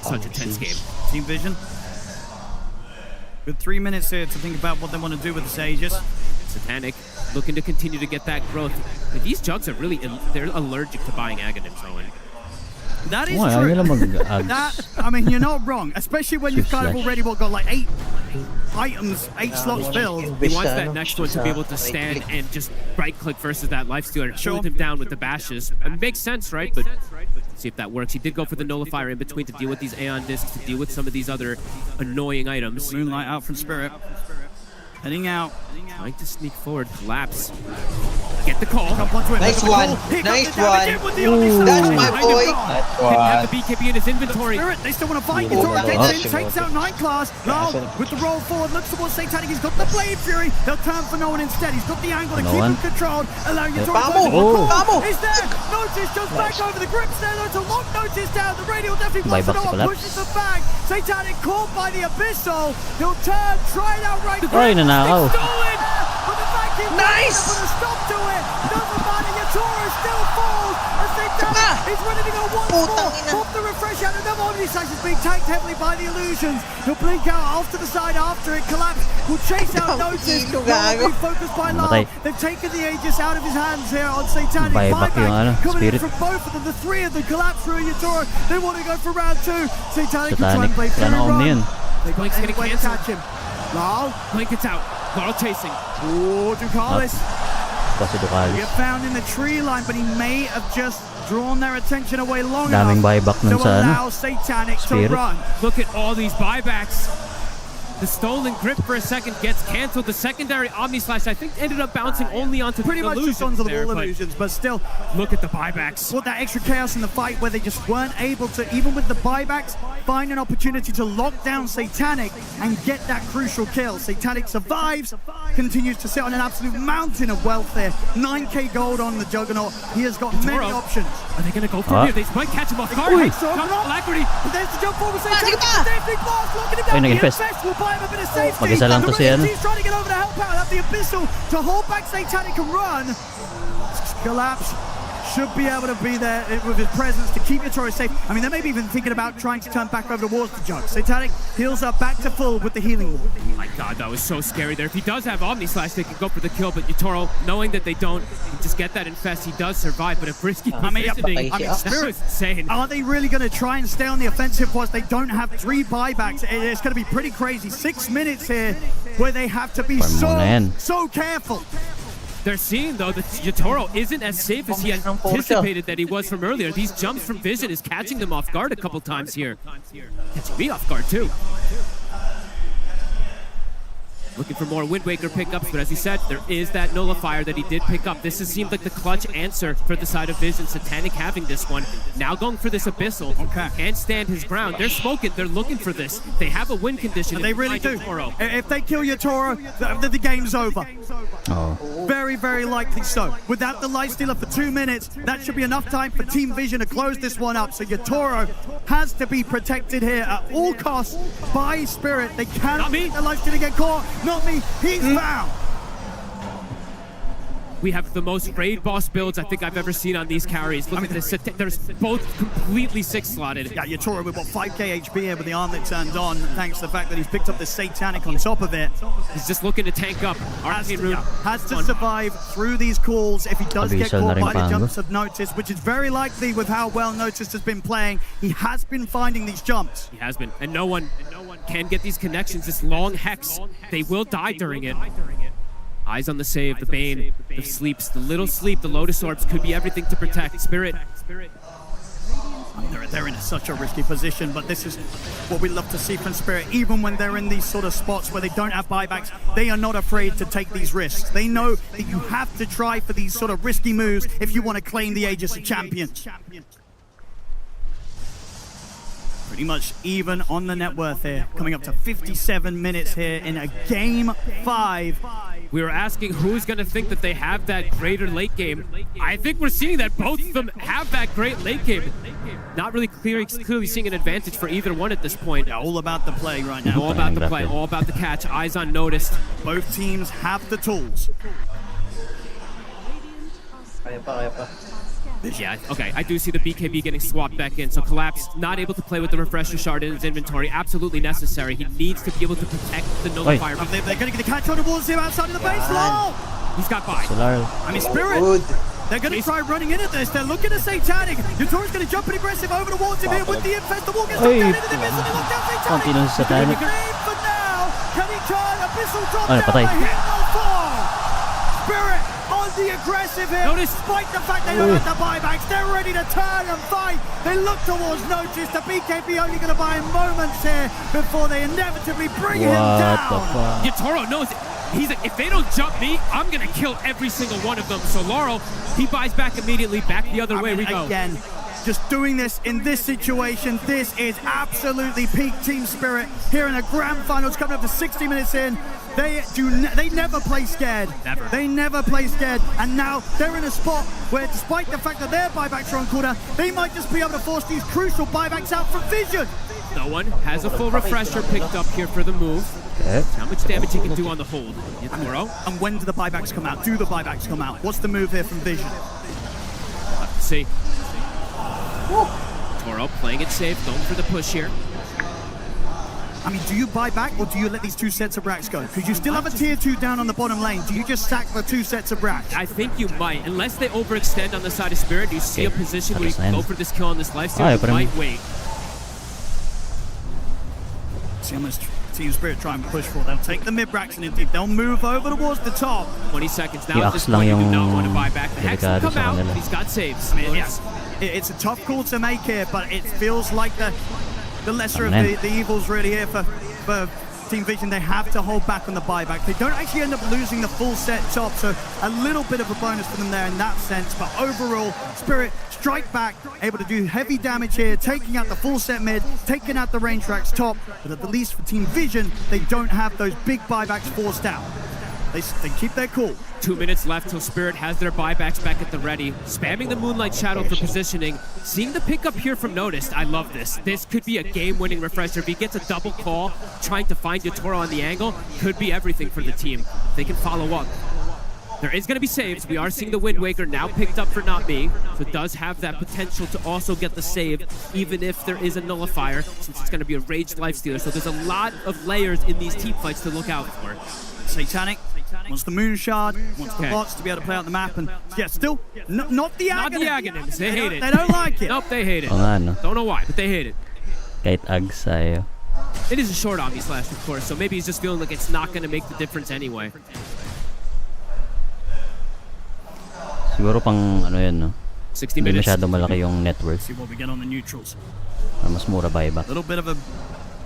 Such a tense game. Team Vision. With 3 minutes here to think about what they want to do with the Aegis. Satanic looking to continue to get that growth. But these jugs are really, they're allergic to buying Aghanims, Owen. That is Ayaw true. nila mag-Axe. That, I mean, you're not wrong. Especially when you've kind of Flash. already got like 8 items, 8 slots filled. He wants that next one to be able to stand and just right-click versus that Lifestealer, hold him down with the bashes. It makes sense, right? But see if that works. He did go for the Nullifier in between to deal with these Aeon Discs, to deal with some of these other annoying items. Moonlight out from Spirit. Heading out. Trying to sneak forward, collapse. Get the call. Nice one. Nice one. That's my boy. Didn't have the BKB in his inventory. Spirit, they still want to fight. Oh, Yatoro wow. gets in, takes out 9 class. Now, with the roll forward, looks towards Satanic. He's got the Blade Fury. They'll turn for no one instead. He's got the angle to No keep one. him controlled. Allowing Yatoro Vamos. to go. Vamos. He's there. Notice just back over the grips there. There's a lock notice down. The radial definitely wants to Buyback know si what Collapse. pushes them back. Satanic caught by the Abyssal. He'll turn, try it out right. Ay, nanakaw. Stolen. But the back in Nice. put a stop to it. Doesn't matter. Yatoro still falls. As Satanic is ready to go once more. Off the refresh out. Another Omni Slash is being tanked heavily by the illusions. He'll blink out off to the side after it collapsed. Will chase out Notice. Will be focused by Lal. Matay. They've taken the Aegis out of his hands here on Satanic. Buyback yung ano, coming in Spirit. from both of them. The 3 of them collapse through Yatoro. They want to go for round 2. Satanic can try and Satanic. play Wala through na Omni run. yun. They got Blink's any gonna way to cancel. catch him. Lal. Blink it's out. Carl chasing. Oh, Ducalis. Kasi Get Ducalis. found in the tree line, but he may have just drawn their attention away long Daming enough buyback nun to sa ano, allow Satanic to Spirit. run. Look at all these buybacks. The stolen grip for a second gets canceled. The secondary Omni Slash, I think, ended up bouncing only onto Pretty the much illusions just onto the there, wall but illusions, but still, look at the buybacks. what that extra chaos in the fight where they just weren't able to, even with the buybacks, find an opportunity to lock down Satanic and get that crucial kill. Satanic survives, continues to sit on an absolute mountain of wealth there. 9k gold on the Juggernaut. He has got many Toro. options. Are they going to go for it here? They might catch him off guard. Ui. Got alacrity. But there's the jump forward. Satanic, Sige pa! there's Big Boss locking him Ay, down. The nag-infest. infest will buy him a bit of safety. Mag-isa lang to The si ano. He's trying to get over to help out. Have the Abyssal to hold back Satanic and run. Collapse should be able to be there with his presence to keep Yatoro safe. I mean, they may be even thinking about trying to turn back over towards the Jug. Satanic heals up back to full with the healing wall. Oh my god, that was so scary there. If he does have Omni Slash, they can go for the kill, but Yatoro, knowing that they don't, just get that infest, he does survive, but a risky positioning. That was insane. Are they really going to try and stay on the offensive whilst they don't have 3 buybacks? It's going to be pretty crazy. 6 minutes here where they have to be Parang muna yan. so careful. They're seeing, though, that Yatoro isn't as safe as he anticipated that he was from earlier. These jumps from Vision is catching them off guard a couple times here. Catching me off guard, too. Looking for more Wind Waker pickups, but as you said, there is that nullifier that he did pick up. This has seemed like the clutch answer for the side of Vision. Satanic having this one. Now going for this Abyssal. Okay. Can't stand his ground. They're smoking. They're looking for this. They have a win condition. And they really do. Toro. If they kill Yatoro, the game's over. Oh. Very, very likely so. Without the Lifestealer for 2 minutes, that should be enough time for Team Vision to close this one up. So Yatoro has to be protected here at all costs by Spirit. They cannot let the Lifestealer get caught. Not me. He's found. We have the most raid boss builds I think I've ever seen on these carries. Look at this. There's both completely 6-slotted. Yeah, Yatoro with what 5k HP here with the arm that turned on, thanks to the fact that he's picked up the Satanic on top of it. He's just looking to tank up. Has to survive through these calls if he does get caught by the jumps of Notice, which is very likely with how well Notice has been playing. He has been finding these jumps. He has been, and no one can get these connections. This long hex, they will die during it. Eyes on the save, the Bane, the sleeps, the little sleep, the Lotus Orbs could be everything to protect Spirit. They're in such a risky position, but this is what we love to see from Spirit. Even when they're in these sort of spots where they don't have buybacks, they are not afraid to take these risks. They know that you have to try for these sort of risky moves if you want to claim the Aegis of Champions. Pretty much even on the net worth here, coming up to 57 minutes here in a game 5. We were asking who's going to think that they have that greater late game. I think we're seeing that both of them have that great late game. Not really clearly seeing an advantage for either one at this point. Yeah, all about the play right now. All about the play, all about the catch. Eyes on Noticed. Both teams have the tools. Kaya pa. Yeah, okay, I do see the BKB getting swapped back in. So Collapse not able to play with the Refresher Shard in his inventory. Absolutely necessary. He needs to be able to protect the Nullifier. They're going to get the catch on towards him outside of the base. LOL! He's got by. I mean, Spirit, they're going to try running into this. They're looking at Satanic. Yatoro's going to jump and aggressive over towards him here with the Infest. The wall gets knocked down into the Abyssal. They lock down Satanic. For now, can he try an Abyssal drop down by Hit? Spirit on the aggressive here. Despite the fact they don't have the buybacks, they're ready to turn and fight. They look towards Notice. The BKB only going to buy him moments here before they inevitably bring him down. Yatoro knows it. He's like, if they don't jump me, I'm going to kill every single one of them. So Laurel, he buys back immediately. Back the other way we go. Again, just doing this in this situation, this is absolutely peak Team Spirit here in the grand finals coming up to 60 minutes in. They never play scared. Never. They never play scared. And now they're in a spot where, despite the fact that their buybacks are on cooldown, they might just be able to force these crucial buybacks out from Vision. No one has a full refresher picked up here for the move. How much damage he can do on the hold. Yatoro. And when do the buybacks come out? Do the buybacks come out? What's the move here from Vision? Let's see. Toro playing it safe, going for the push here. I mean, do you buy back or do you let these 2 sets of racks go? Because you still have a tier 2 down on the bottom lane. Do you just sack the 2 sets of racks? I think you might. Unless they overextend on the side of Spirit, you see a position where you can go for this kill on this lifesteal, you might wait. See how much Team Spirit try and push for. They'll take the mid racks and indeed they'll move over towards the top. 20 seconds now at this point, you do not want to buy back. The Hex will come out, he's got saves. I mean, it's a tough call to make here, but it feels like the lesser of the evils really here for Team Vision. They have to hold back on the buyback. They don't actually end up losing the full set top, so a little bit of a bonus for them there in that sense. But overall, Spirit strike back, able to do heavy damage here, taking out the full set mid, taking out the range tracks top. But at the least for Team Vision, they don't have those big buybacks forced out. They keep their cool. 2 minutes left till Spirit has their buybacks back at the ready. Spamming the Moonlight Shadow for positioning. Seeing the pickup here from Noticed, I love this. This could be a game-winning refresher. If he gets a double call, trying to find Yatoro on the angle, could be everything for the team. They can follow up. There is going to be saves. We are seeing the Wind Waker now picked up for Not Me, so it does have that potential to also get the save, even if there is a nullifier, since it's going to be a raged lifestealer. So there's a lot of layers in these team fights to look out for. Satanic wants the Moon Shard, wants the bots to be able to play out the map, and yeah, still not the Aghanims. Not the Aghanims. They hate it. They don't like it. Nope, they hate it. Ano? Don't know why, but they hate it. Kahit Ags ayaw. It is a short Omni Slash, of course, so maybe he's just feeling like it's not going to make the difference anyway. Siguro pang ano yun, no? 60 Hindi minutes. masyado malaki yung net worth. See what we get on the neutrals. Mas mura buyback. A little bit of a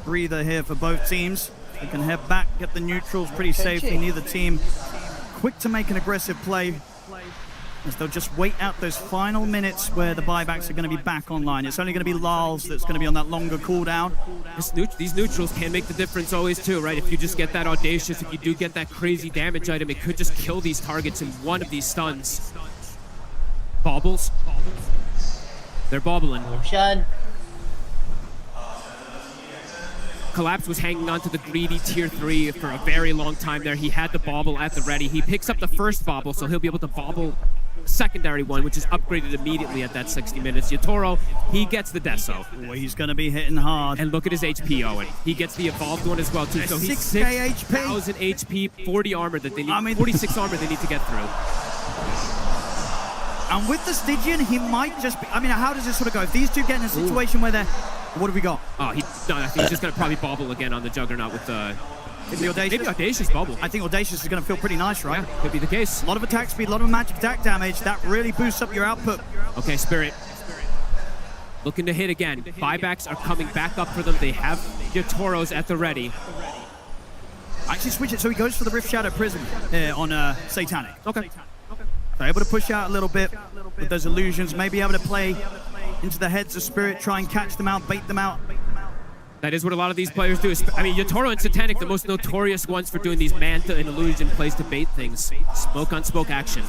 breather here for both teams. They can head back, get the neutrals pretty safely. Neither team quick to make an aggressive play, as they'll just wait out those final minutes where the buybacks are going to be back online. It's only going to be Lars that's going to be on that longer cooldown. These neutrals can make the difference always too, right? If you just get that audacious, if you do get that crazy damage item, it could just kill these targets in one of these stuns. Baubles. They're bobbling. Collapse was hanging on to the greedy tier 3 for a very long time there. He had the bauble at the ready. He picks up the first bauble, so he'll be able to bauble secondary one, which is upgraded immediately at that 60 minutes. Yatoro, he gets the Deso. Oh, he's going to be hitting hard. And look at his HP, Owen. He gets the evolved one as well, too. So he's 6k HP. 6,000 HP, 40 armor that they need, 46 armor they need to get through. And with the Stygian, he might just be... I mean, how does this sort of go? If these two get in a situation where they're... What have we got? Oh, I think he's just going to probably bobble again on the Juggernaut with the... Maybe Audacious bubble. I think Audacious is going to feel pretty nice, right? Yeah, could be the case. A lot of attack speed, a lot of magic attack damage. That really boosts up your output. Okay, Spirit. Looking to hit again. Buybacks are coming back up for them. They have Yatoros at the ready. Actually switch it so he goes for the Rift Shadow Prism on Satanic. Okay. They're able to push out a little bit with those illusions, maybe able to play into the heads of Spirit, try and catch them out, bait them out. That is what a lot of these players do. I mean, Yatoro and Satanic, the most notorious ones for doing these Manta and Illusion plays to bait things. Smoke on smoke action.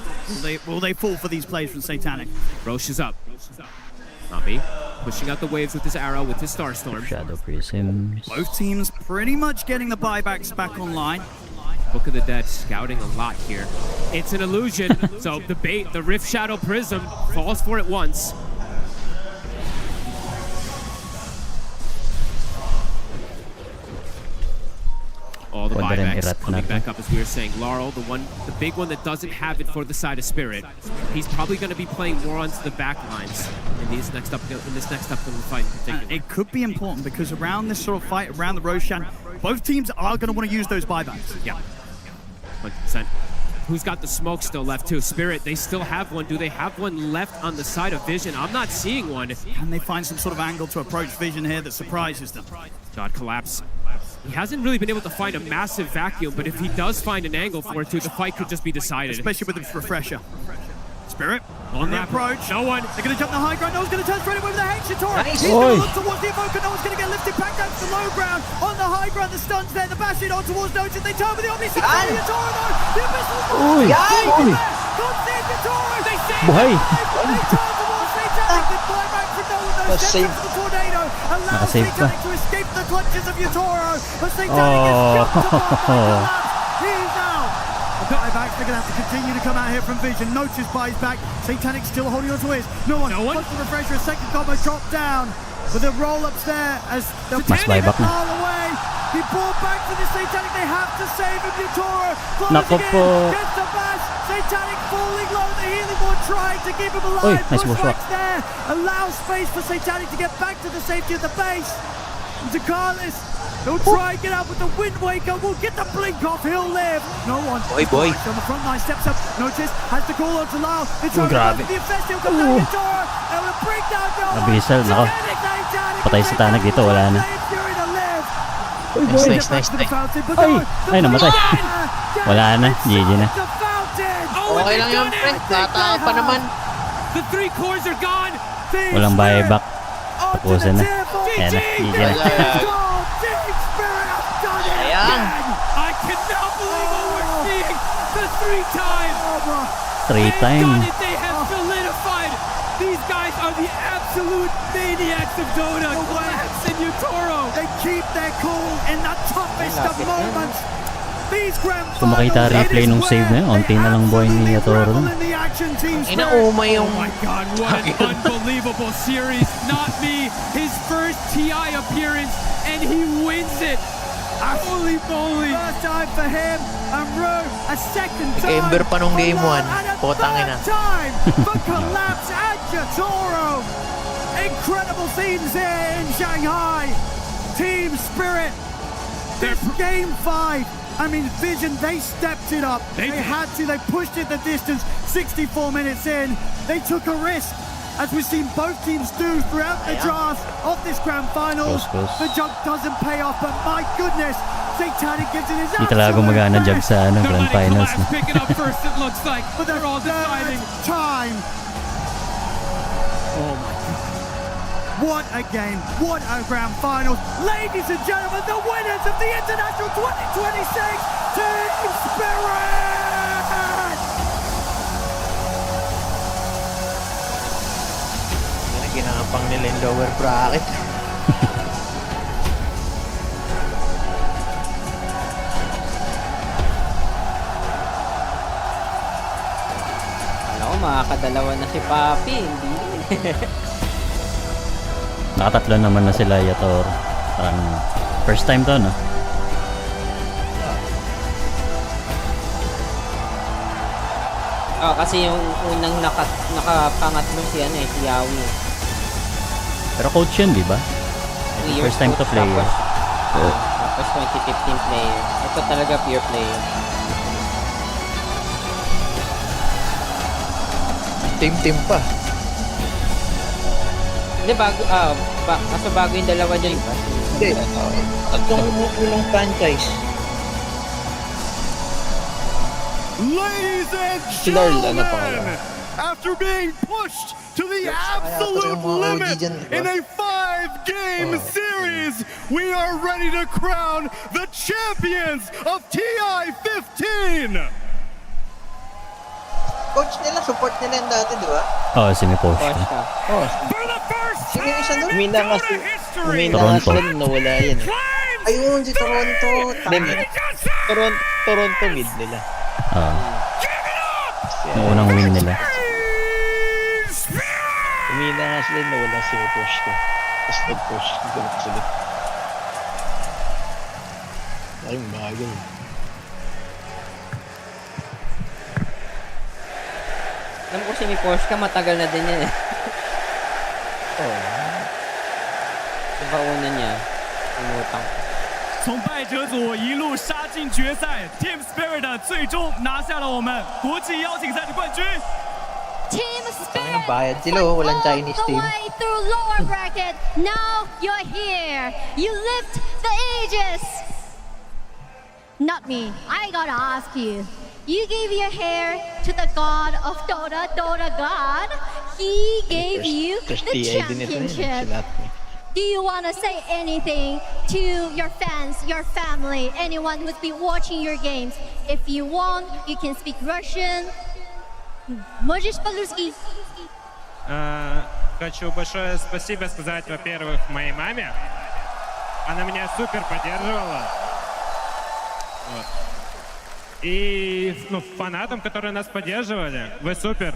Will they fall for these plays from Satanic? Roche is up. Nami pushing out the waves with his arrow, with his Starstorm. Shadow Prisms. Both teams pretty much getting the buybacks back online. Book of the Dead scouting a lot here. It's an illusion, so the bait, the Rift Shadow Prism, falls for it once. All the buybacks coming back up, as we were saying. Laurel, the big one that doesn't have it for the side of Spirit. He's probably going to be playing more onto the back lines in this next upcoming fight in particular. It could be important because around this sort of fight, around the Roshan, both teams are going to want to use those buybacks. Yeah, 100%. Who's got the smoke still left too? Spirit, they still have one. Do they have one left on the side of Vision? I'm not seeing one. Can they find some sort of angle to approach Vision here that surprises them? God, Collapse. He hasn't really been able to find a massive vacuum, but if he does find an angle for it too, the fight could just be decided. Especially with the refresher. Spirit on the approach. No one. They're going to jump the high ground. No one's going to turn straight away with the Hex. Yatoro. Nice. He's going to look towards the Evoker. No one's going to get lifted back down to the low ground. On the high ground, the stun's there. The bash in on towards Notice. They turn with the Omni. Yatoro, no. The Abyssal. Uy. God save Yatoro. They save him. They turn towards Satanic. The buyback for no one. Those steps up the tornado. Allows Satanic to escape the clutches of Yatoro. But Satanic is jumped to Collapse. He's out. The buybacks are going to have to continue to come out here from Vision. Notice buys back. Satanic still holding on to his. No one. Wants the refresher. A second combo dropped down. With the roll-ups there as the Satanic fall away. He brought back to the Satanic. They have to save him. Yatoro closing in. Gets the bash. Satanic falling low. The healing ward trying to keep him alive. Pushbacks there. Allows space for Satanic to get back to the safety of the base. Zakalis. He'll try and get out with the Wind Waker. We'll get the blink off. He'll live. No one. Boy. On the front line, steps up. Notice has to call on to Lau. They try to run for the infest. He'll come down Yatoro. They will break down Abisal, nako. Patay si Tanak dito, wala na. Nice. Ay, namatay. Wala na, GG na. Okay lang yun, pre. Tata pa naman. The 3 cores are gone. Walang buyback. Tapusin na. Ayan na, GG na. I cannot believe what we're seeing. The 3-time. 3-time. They have solidified. These guys are the absolute maniacs of Dota. Collapse and Yatoro. They keep their cool in the toughest of moments. These grand Kung makita replay nung save na yun, onti na lang buhay ni Yatoro. Inaumay yung... Oh my god, what an unbelievable series. Not me. His first TI appearance, and he wins it. Holy moly. First time for him, and Rue, a second time. Ember pa nung game 1. Potangin na. Time for Collapse and Yatoro. Incredible scenes here in Shanghai. Team Spirit. This game 5. I mean, Vision, they stepped it up. They had to. They pushed it the distance. 64 minutes in. They took a risk, as we've seen both teams do throughout the draft of this grand finals. The jump doesn't pay off, but my goodness, Satanic gives it his Di talaga gumagana jug sa ano, Grand Finals. No? Pick it up first, it looks like. But They're all deciding. time. Oh my God. What a game. What a grand finals. Ladies and gentlemen, the winners of the International 2026 Team Spirit! Ginapang nila yung lower bracket. Alam ko, makakadalawa na si Papi. Hindi. Nakatatlo naman na sila Yator. Parang first time to, no? Kasi yung unang nakapangatlo si si Yawi. Pero coach yun, di ba? First time to play. Tapos 2015 player. Ito talaga pure player. Team pa. Hindi, bago yung dalawa dyan pa. Hindi. Tatlong ulong franchise. Ladies and gentlemen, after being pushed to the absolute limit in a 5-game series, we are ready to crown the champions of TI-15. Coach nila, support nila yung dati, di ba? Oo, semi-post. For the first Sino yung isa doon? Umina nga sila nung nawala yan. Ayun, si Toronto. Toronto mid nila. Yung unang win nila. Umina nga sila nung nawala semi-push ko. Tapos nag-push. Ganun sila. Ay, bagay. Alam ko si Porsche ka, matagal na din yan eh. Diba una niya? Umutang. 从败者组一路杀进决赛 ，Team Spirit 最终拿下了我们国际邀请赛的冠军。 Team Spirit bayad sila, walang Chinese the team. way through lower bracket. Now you're here. You lift the aegis. Not me. I gotta ask you. You gave your hair to the god of Dota, Dota god. He gave you the championship. Do you want to say anything to your fans, your family, anyone who's been watching your games? If you want, you can speak Russian. Можешь по-русски? Хочу большое спасибо сказать, во-первых, моей маме. Она меня супер поддерживала. Вот. И фанатам, которые нас поддерживали, вы супер.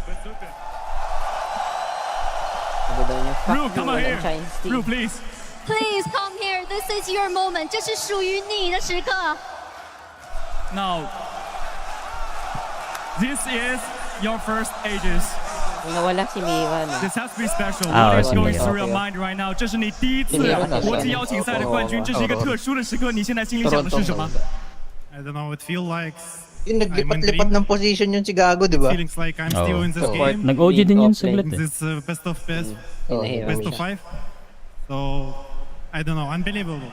Ru, come on here. Ru, please. Please come here. This is your moment. 这是属于你的时刻。 Now, this is your first Aegis. Nawala si Mira, no? This has to be special. Ah, What is si going Mira. through your mind right now? 这是你第一次国际邀请赛的冠军，这是一个特殊的时刻。你现在心里想的是什么？ I don't know, it feels like Yung naglipat-lipat ng position yung si Gago, di ba? feelings like I'm still in this game. Nag-OG din yun saglit eh. This best of best, best of 5. So, I don't know, unbelievable.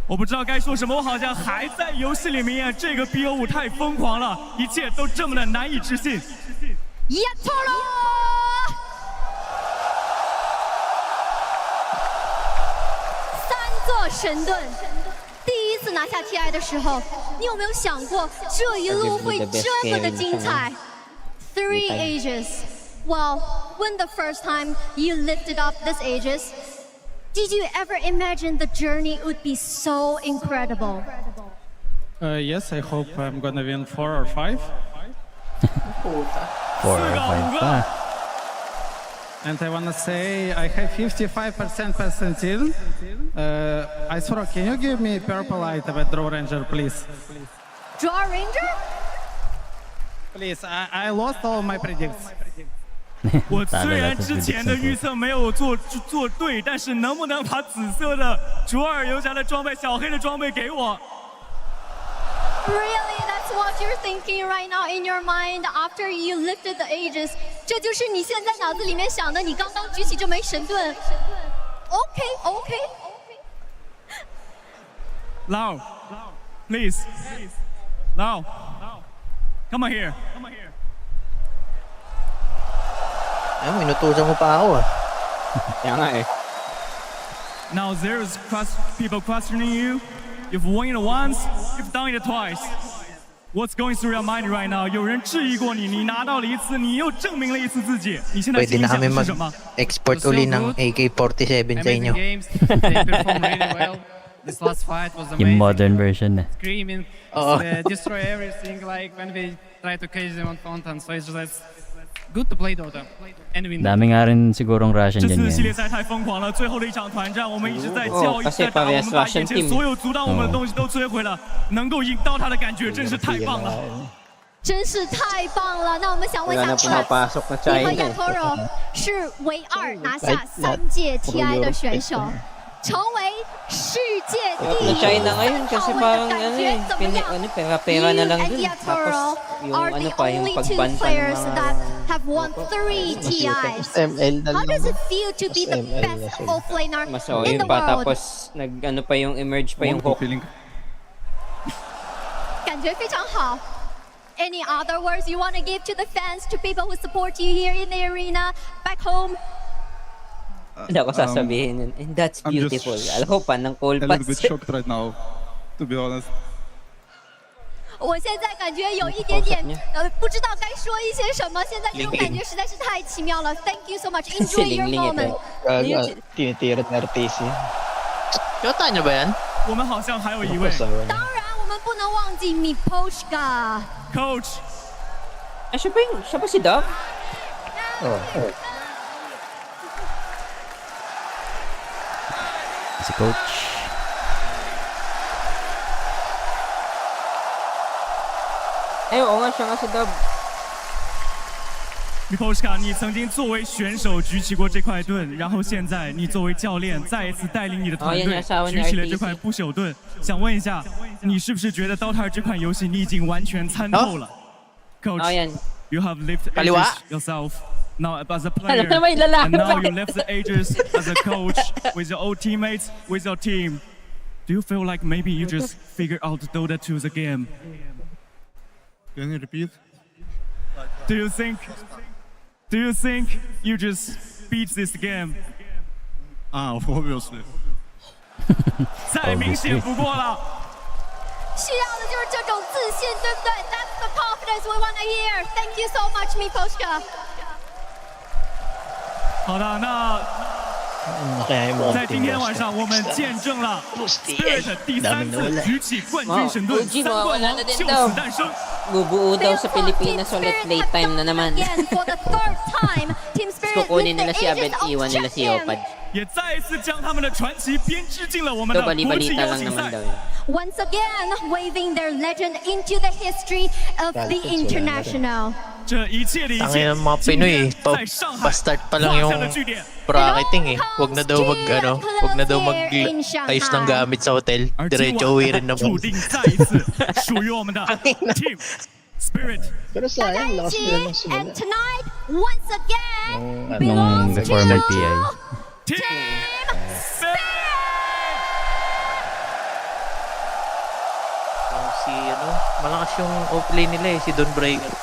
我不知道该说什么，我好像还在游戏里面。这个 BO5太疯狂了，一切都这么的难以置信。 Yatoro! 3座神盾，第一次拿下 TI 的时候，你有没有想过这一路会这么的精彩 ？3 Aegis. Well, when the first time you lifted up this Aegis, did you ever imagine the journey would be so incredible? Yes, I hope I'm gonna win 4 or 5. 4 or 5 pa. And I wanna say I have 55% percentile. Icefrog, can you give me purple item at Draw Ranger, please? Draw Ranger? Please, I lost all my predicts. 我虽然之前的预测没有做对，但是能不能把紫色的卓尔游侠的装备、小黑的装备给我？ Really, that's what you're thinking right now in your mind after you lifted the Aegis. 这就是你现在脑子里面想的，你刚刚举起这枚神盾。OK. Lau, please. Lau, come on here. Ayun, inutusan mo pa ako ah. Kaya nga eh. Now there's people questioning you. You've won it once, you've done it twice. What's going through your mind right now? 有人质疑过你，你拿到了一次，你又证明了一次自己。你现在 Pwede 心里 na 想 kami 的是什么？ mag-export uli ng AK-47 sa inyo. games. They performed really well. This last fight was Yung amazing. modern version na. Screaming, Oo. destroy everything. Like when we try to cage them on fountain. So it's just good to play Dota and win. Dami nga rin sigurong Russian 这 dyan 次系列 ngayon. 赛太疯狂了，最后的一场团战，我们一直在教，一直在打，我 kasi 们把 parehas 眼前 Russian team. 所有阻挡我们的东西都摧毁了，能够赢到他的感觉真是太棒了。真是太棒了！那我们想问一 Wala 下 na ，Trax， pumapasok na 你和 China 亚 eh. Toro 是唯二拿下3届 TI 的选手，成为世界第一 China ngayon 三 kasi 号位 parang 的感 ano 觉 eh, 怎么样 pera-pera na lang You dun. and Yatoro Tapos yung are ano the pa, yung only two pagbanta ng players mga... that have won 3 TIs. ML na How lang. does it feel to be the ML best na sila. offlaner Mas in the pa, world? tapos nag-ano pa yung emerge pa yung hook. 感觉非常好。Any other words you want to give to the fans, to people who support you here in the arena, back home? Hindi ako sasabihin yun. And that's I'm just beautiful. Alam ko pa, ng cold a little bit pass. shocked right now, to be honest. 我现在感觉有一点点不知道该说一些什么。现在这种感觉实在是太奇妙了。Thank you so much. Enjoy your moment. Tinitira ng RTC. Yota niyo ba yan? 我们好像还有一位当然，我们不能忘记 Miposhka。 Coach。Siya ba si Dove? Si Coach. Ay, oo nga, siya nga si Dove. Miposhka，你曾经作为选手举起过这块盾，然后现在你作为教练再一次带领你的团队举起了这块不朽盾。想问一下，你是不是觉得 Dota 这款游戏你已经完全参透了 ？Coach， you have lived ages yourself. Now as a player, and now you left the ages as a coach with your old teammates, with your team. Do you feel like maybe you just figured out Dota 2 the game? Can you repeat? Do you think you just beat this game? Obviously. 再明显不过了。需要的就是这种自信，对不对 ？That's the confidence we want to hear. Thank you so much, Miposhka. 好的，那在今天晚上，我们见证了 Spirit 第3次举起冠军神盾，3冠王就此诞生。 Bubuo daw sa Pilipinas ulit playtime na naman. For the third time, Team Spirit Kukunin nila si Abed, iwan nila si Opad. 也再一次将他们的传奇编织进了我们的国际邀请赛。 Once again, waving their legend into the history of the international. 这一切的一 Tangina 切， ng mga Pinoy, pa-start pa lang yung bracketing eh. Huwag na daw mag-ayos ng gamit sa hotel. Diretso uwi rin naman. 注定再一次属于我们的 Team Spirit。 Pero sayang, lakas nila ng simula. And tonight, once again, Nung belongs before to mag-TI. Team Spirit. Si malakas yung off-lane nila eh, si Don Breaker.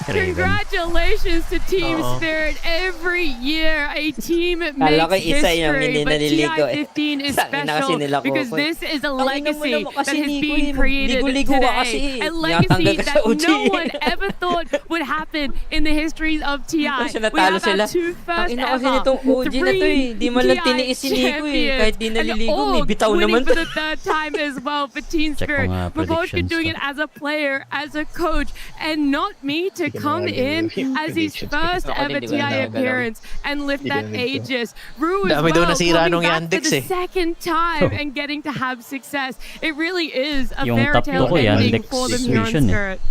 Congratulations to Team Spirit. Every year, a team Kala ko makes isa yung history, hindi but naliligo eh. TI-15 is Sabi na kasi special nila because Coco. this is a Tangina mo legacy naman that kasi is Nico being eh. created Ligo-ligo ka kasi today. eh. A Tinatanggal legacy ka sa that OG no eh. one ever thought would happen in the histories of TI. Kasi We natalo have our sila. 2 first Tangina kasi ever nitong OG na to eh. Di man lang TI tiniis si Nico eh. Kahit di champions. naliligo, And may bitaw winning naman for to. the third time as well for Team Check Spirit. mga Miposhka predictions doing to. it as a player, as a coach, and not me to come in as his first ever TI appearance and lift that Aegis. Rue as Dami daw well, nasira coming nung back for Yandex the eh. second time and getting to have success. It really is a Yung fairy tatlo tale ko, ending Yandex for them here on situation eh. Spirit.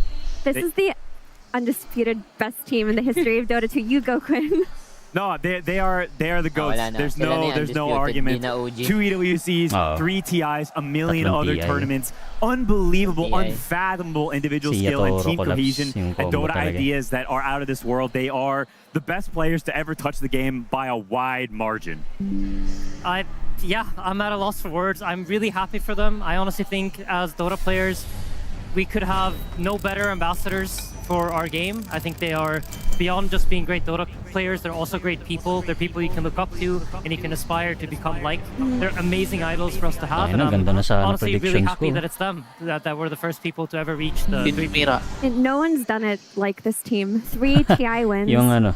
This is the undisputed best team in the history of Dota 2. You go, Quinn. No, they are the goats. wala na. There's Sila na no yung argument. undisputed, di na OG. 2 EWCs, 3 TIs, a million Tatlong other TI. tournaments. Unbelievable, TI. unfathomable individual Si skill and Yatoro team collapse cohesion yung and combo Dota talaga. ideas that are out of this world. They are the best players to ever touch the game by a wide margin. Yeah, I'm at a loss for words. I'm really happy for them. I honestly think as Dota players, we could have no better ambassadors for our game. I think they are beyond just being great Dota players. They're also great people. They're people you can look up to and you can aspire to become like. They're amazing idols for us to have. And I'm honestly really happy that it's them that were the first people to ever reach the 3 And no one's done it like this team. 3 TI wins.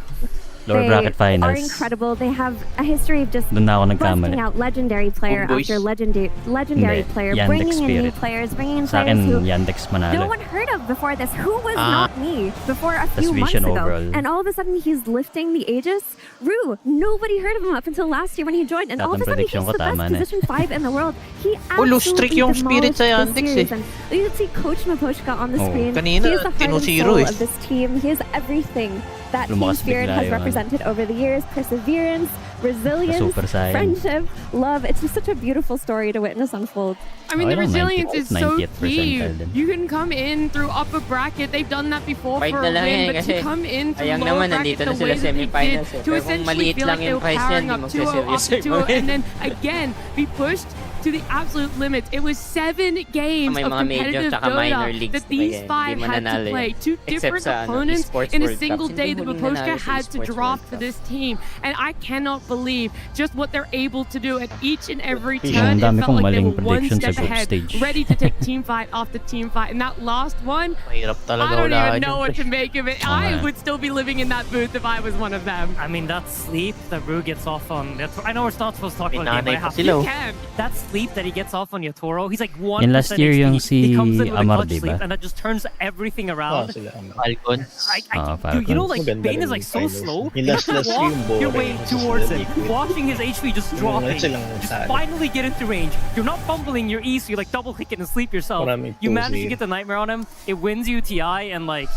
Lower bracket finals. Are incredible. They have a history of just Doon na ako busting nagkamali. out legendary player after legendary Hindi, player, Yandex bringing in new Spirit. players, bringing in Sa players akin, who Yandex manalo. no one heard of before this. Who was not me before a few months Vision ago? overall. And all of a sudden he's lifting the Aegis. Rue, nobody heard of him up until last year when he joined, and all of a sudden he's the best position 5 in the world. He lose streak yung Spirit sa demolished Yandex this series. And you can see Coach Maposhka on the screen. Kanina, He is the heart and tinusiro soul of this team. He is everything that Team Lumakas Spirit bigla has yung represented over the years. Perseverance, resilience, Super Saiyan. friendship, love. It's just such a beautiful story to witness unfold. I mean, the resilience is so 90th key. percentile din. You can come in through upper bracket. They've done that before Fight for na a lang win, yan but kasi to come in through ayang lower naman, bracket nandito the na sila way that they semifinals did, eh. to Pero kung essentially maliit feel lang like they yung were price powering yan, up di 2-0, up magsiseryoso 2-0, yung and then again be pushed to the absolute limit. It was 7 games May of mga major competitive tsaka minor Dota leagues that these na 5 ganyan. Hindi had to mananalo play. eh. 2 Except different sa opponents esports in a World single Cups. day Hindi that huling Maposhka nanalo sa had to esports drop World for Cups. this team. And I cannot believe just what they're able to do at each and every Ang turn. It dami felt kong like they maling were one prediction sa step group ahead, stage. ready to take team fight after team fight. And that last one, Mahirap I talaga don't wala even know what to make of it. I nga. would still be living in that booth if I was one of them. I mean, that sleep that Rue gets off on. I know we're not supposed to talk May about the game, but I nanay pa have sila, to. oh. You can. That sleep that he gets off on Yatoro, he's like 1% Yung last year HP. yung He comes in with a Amar, clutch diba? sleep, and that just turns everything around. Falcon. Dude, you know, like, Bane is like so slow. You have to walk your way towards him, watching his HP just dropping. Just finally get into range. You're not fumbling your E, so you like double click it and sleep yourself. You manage to get the Nightmare on him. It wins you TI, and like,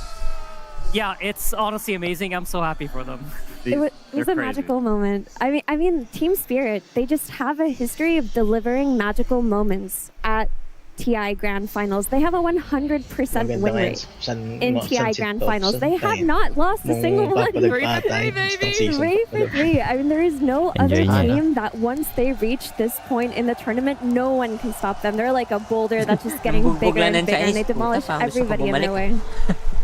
yeah, it's honestly amazing. I'm so happy for them. It was They're a crazy. magical moment. I mean, Team Spirit, they just have a history of delivering magical moments at TI Grand Finals. They have a 100% win rate in TI Grand Finals. They have not lost a single one. Ray for 3. I mean, there is no other Enjoy team that once they reach this point in the tournament, no one can stop them. They're like a boulder that's just getting bigger and bigger, and they demolish everybody in their way.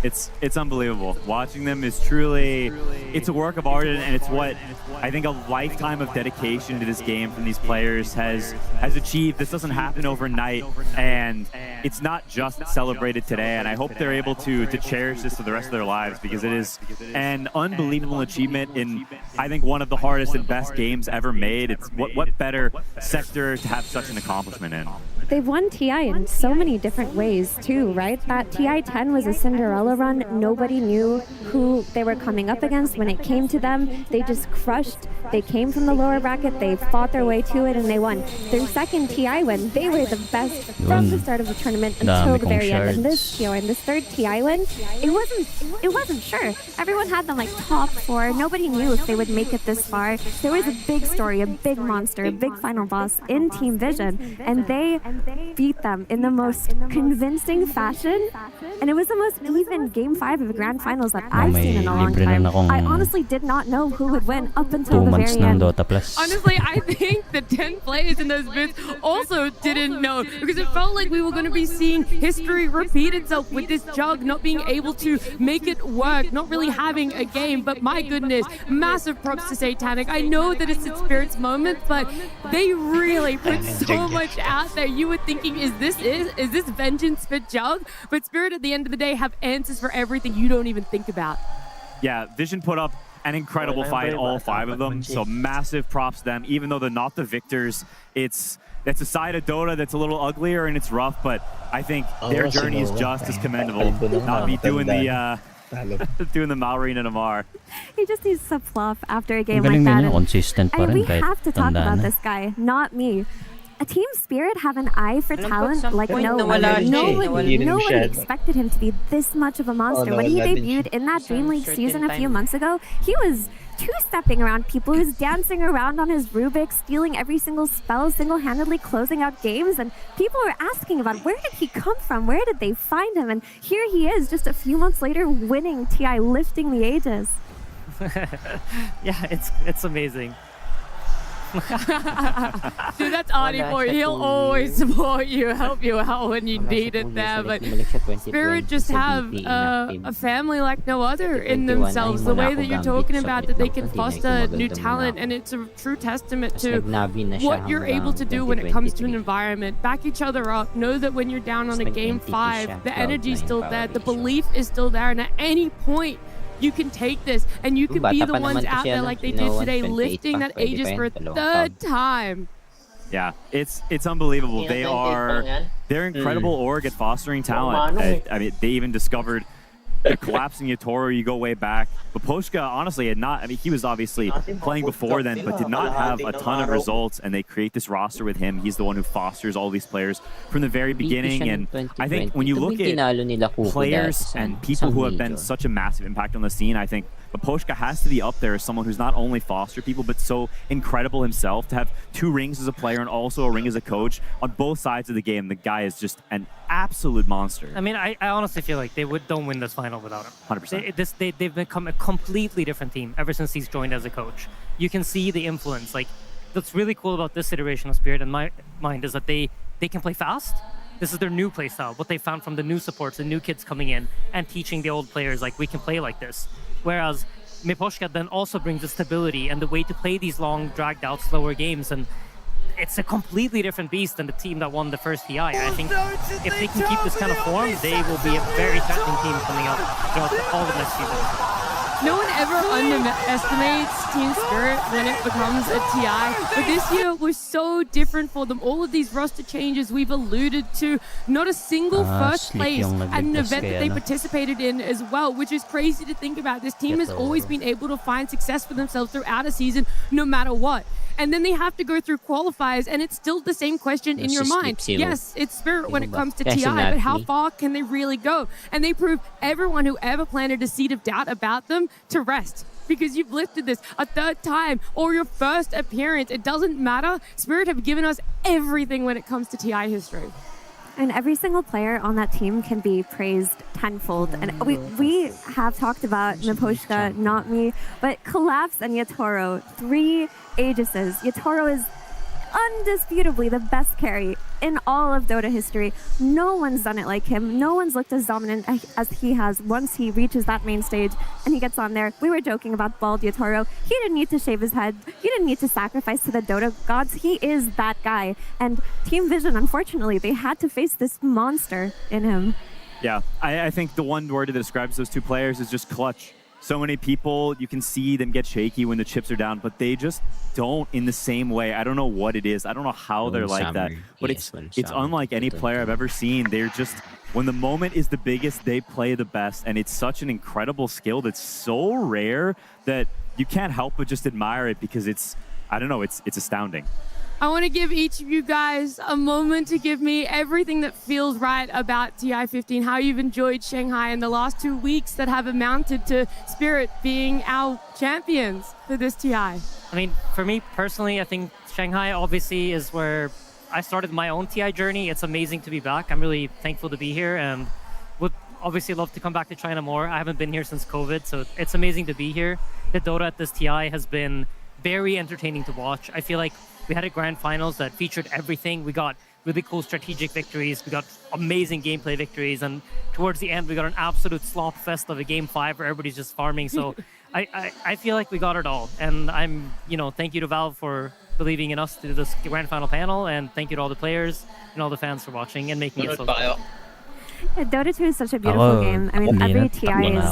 It's unbelievable. Watching them is truly, it's a work of art, and it's what I think a lifetime of dedication to this game from these players has achieved. This doesn't happen overnight, and it's not just celebrated today. And I hope they're able to cherish this for the rest of their lives, because it is an unbelievable achievement in, I think, one of the hardest and best games ever made. It's what better sector to have such an accomplishment in. They've won TI in so many different ways too, right? That TI 10 was a Cinderella run. Nobody knew who they were coming up against when it came to them. They just crushed. They came from the lower bracket, they fought their way to it, and they won. Their second TI win, they were the best from the start of the tournament until the very end. And this TI win, this third TI win, it wasn't sure. Everyone had them like top 4. Nobody knew if they would make it this far. There was a big story, a big monster, a big final boss in Team Vision, and they beat them in the most convincing fashion. And it was the most even Game 5 of the Grand Finals that I've seen in a long time. I honestly did not know who would win up until the very end. Dota Plus. Honestly, I think the 10 players in those booths also didn't know, because it felt like we were going to be seeing history repeat itself with this Jug not being able to make it work, not really having a game. But my goodness, massive props to Satanic. I know that it's its Spirit's moment, but they really put so much out there. You were thinking, is this vengeance for Jug? But Spirit at the end of the day have answers for everything you don't even think about. Yeah, Vision put up an incredible fight, all 5 of them. So massive props to them. Even though they're not the victors, it's a side of Dota that's a little uglier and it's rough, but I think their journey is just as commendable. Not be doing the doing the Malrine and Amar. He just needs to fluff after a game Galing like that. nila, consistent pa And rin we kahit have to talk tanda about na. this guy, not me. A Team Spirit have an eye for talent like no one. nawala siya. No one expected him to be this much of a monster. When he debuted in that Dream League season a few months ago, he was two-stepping around people. He was dancing around on his Rubik, stealing every single spell, single-handedly closing out games, and people were asking about where did he come from? Where did they find him? And here he is, just a few months later, winning TI, lifting the Aegis. Yeah, it's amazing. Dude, that's Audi for you. He'll always support you, help you out when you need it there. But Spirit just have a family like no other in themselves. The way that you're talking about that they can foster new talent, and it's a true testament to what you're able to do when it comes to an environment. Back each other up. Know that when you're down on a game 5, the energy's still there, the belief is still there, and at any point, you can take this, and you can be the ones out there like they did today, lifting that Aegis for a 3rd time. Yeah, it's unbelievable. They're incredible org at fostering talent. I mean, they even discovered the collapsing Yatoro. You go way back. But Miposhka, honestly, he was obviously playing before then, but did not have a ton of results, and they create this roster with him. He's the one who fosters all these players from the very beginning, and I think when you look at players and people who have been such a massive impact on the scene, I think Miposhka has to be up there as someone who's not only fostered people, but so incredible himself to have 2 rings as a player and also a ring as a coach on both sides of the game. The guy is just an absolute monster. I mean, I honestly feel like they don't win this final without him. 100%. They've become a completely different team ever since he's joined as a coach. You can see the influence. Like, what's really cool about this iteration of Spirit in my mind is that they can play fast. This is their new play style, what they found from the new supports, the new kids coming in and teaching the old players, like, we can play like this. Whereas Miposhka then also brings the stability and the way to play these long, dragged out, slower games. And it's a completely different beast than the team that won the first TI. I think if they can keep this kind of form, they will be a very threatening team coming up throughout all the next season. No one ever underestimates Team Spirit when it becomes a TI, but this year was so different for them. All of these roster changes we've alluded to, not a single first place at an event that they participated in as well, which is crazy to think about. This team has always been able to find success for themselves throughout a season, no matter what. And then they have to go through qualifiers, and it's still the same question in your mind. Yes, it's Spirit when it comes to TI, but how far can they really go? And they prove everyone who ever planted a seed of doubt about them to rest. Because you've lifted this a 3rd time or your first appearance. It doesn't matter. Spirit have given us everything when it comes to TI history. And every single player on that team can be praised tenfold. And we have talked about Miposhka, not me, but Collapse and Yatoro, 3 Aegises. Yatoro is undisputably the best carry in all of Dota history. No one's done it like him. No one's looked as dominant as he has once he reaches that main stage and he gets on there. We were joking about bald Yatoro. He didn't need to shave his head. He didn't need to sacrifice to the Dota gods. He is that guy. And Team Vision, unfortunately, they had to face this monster in him. Yeah, I think the one word that describes those 2 players is just clutch. So many people, you can see them get shaky when the chips are down, but they just don't in the same way. I don't know what it is. I don't know how they're like that, but it's unlike any player I've ever seen. They're just, when the moment is the biggest, they play the best, and it's such an incredible skill that's so rare that you can't help but just admire it because it's, I don't know, it's astounding. I want to give each of you guys a moment to give me everything that feels right about TI-15, how you've enjoyed Shanghai in the last 2 weeks that have amounted to Spirit being our champions for this TI. I mean, for me personally, I think Shanghai obviously is where I started my own TI journey. It's amazing to be back. I'm really thankful to be here and would obviously love to come back to China more. I haven't been here since COVID, so it's amazing to be here. The Dota at this TI has been very entertaining to watch. I feel like we had a grand finals that featured everything. We got really cool strategic victories. We got amazing gameplay victories. And towards the end, we got an absolute slop fest of a game 5 where everybody's just farming. So I feel like we got it all. And I'm, thank you to Valve for believing in us to do this grand final panel. And thank you to all the players and all the fans for watching and making it so good. Dota 2 is such a beautiful game. I mean, every TI is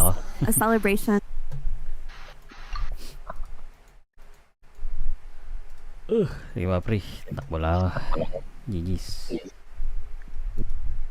a celebration. Di ba pre? Takbo lang. GG's.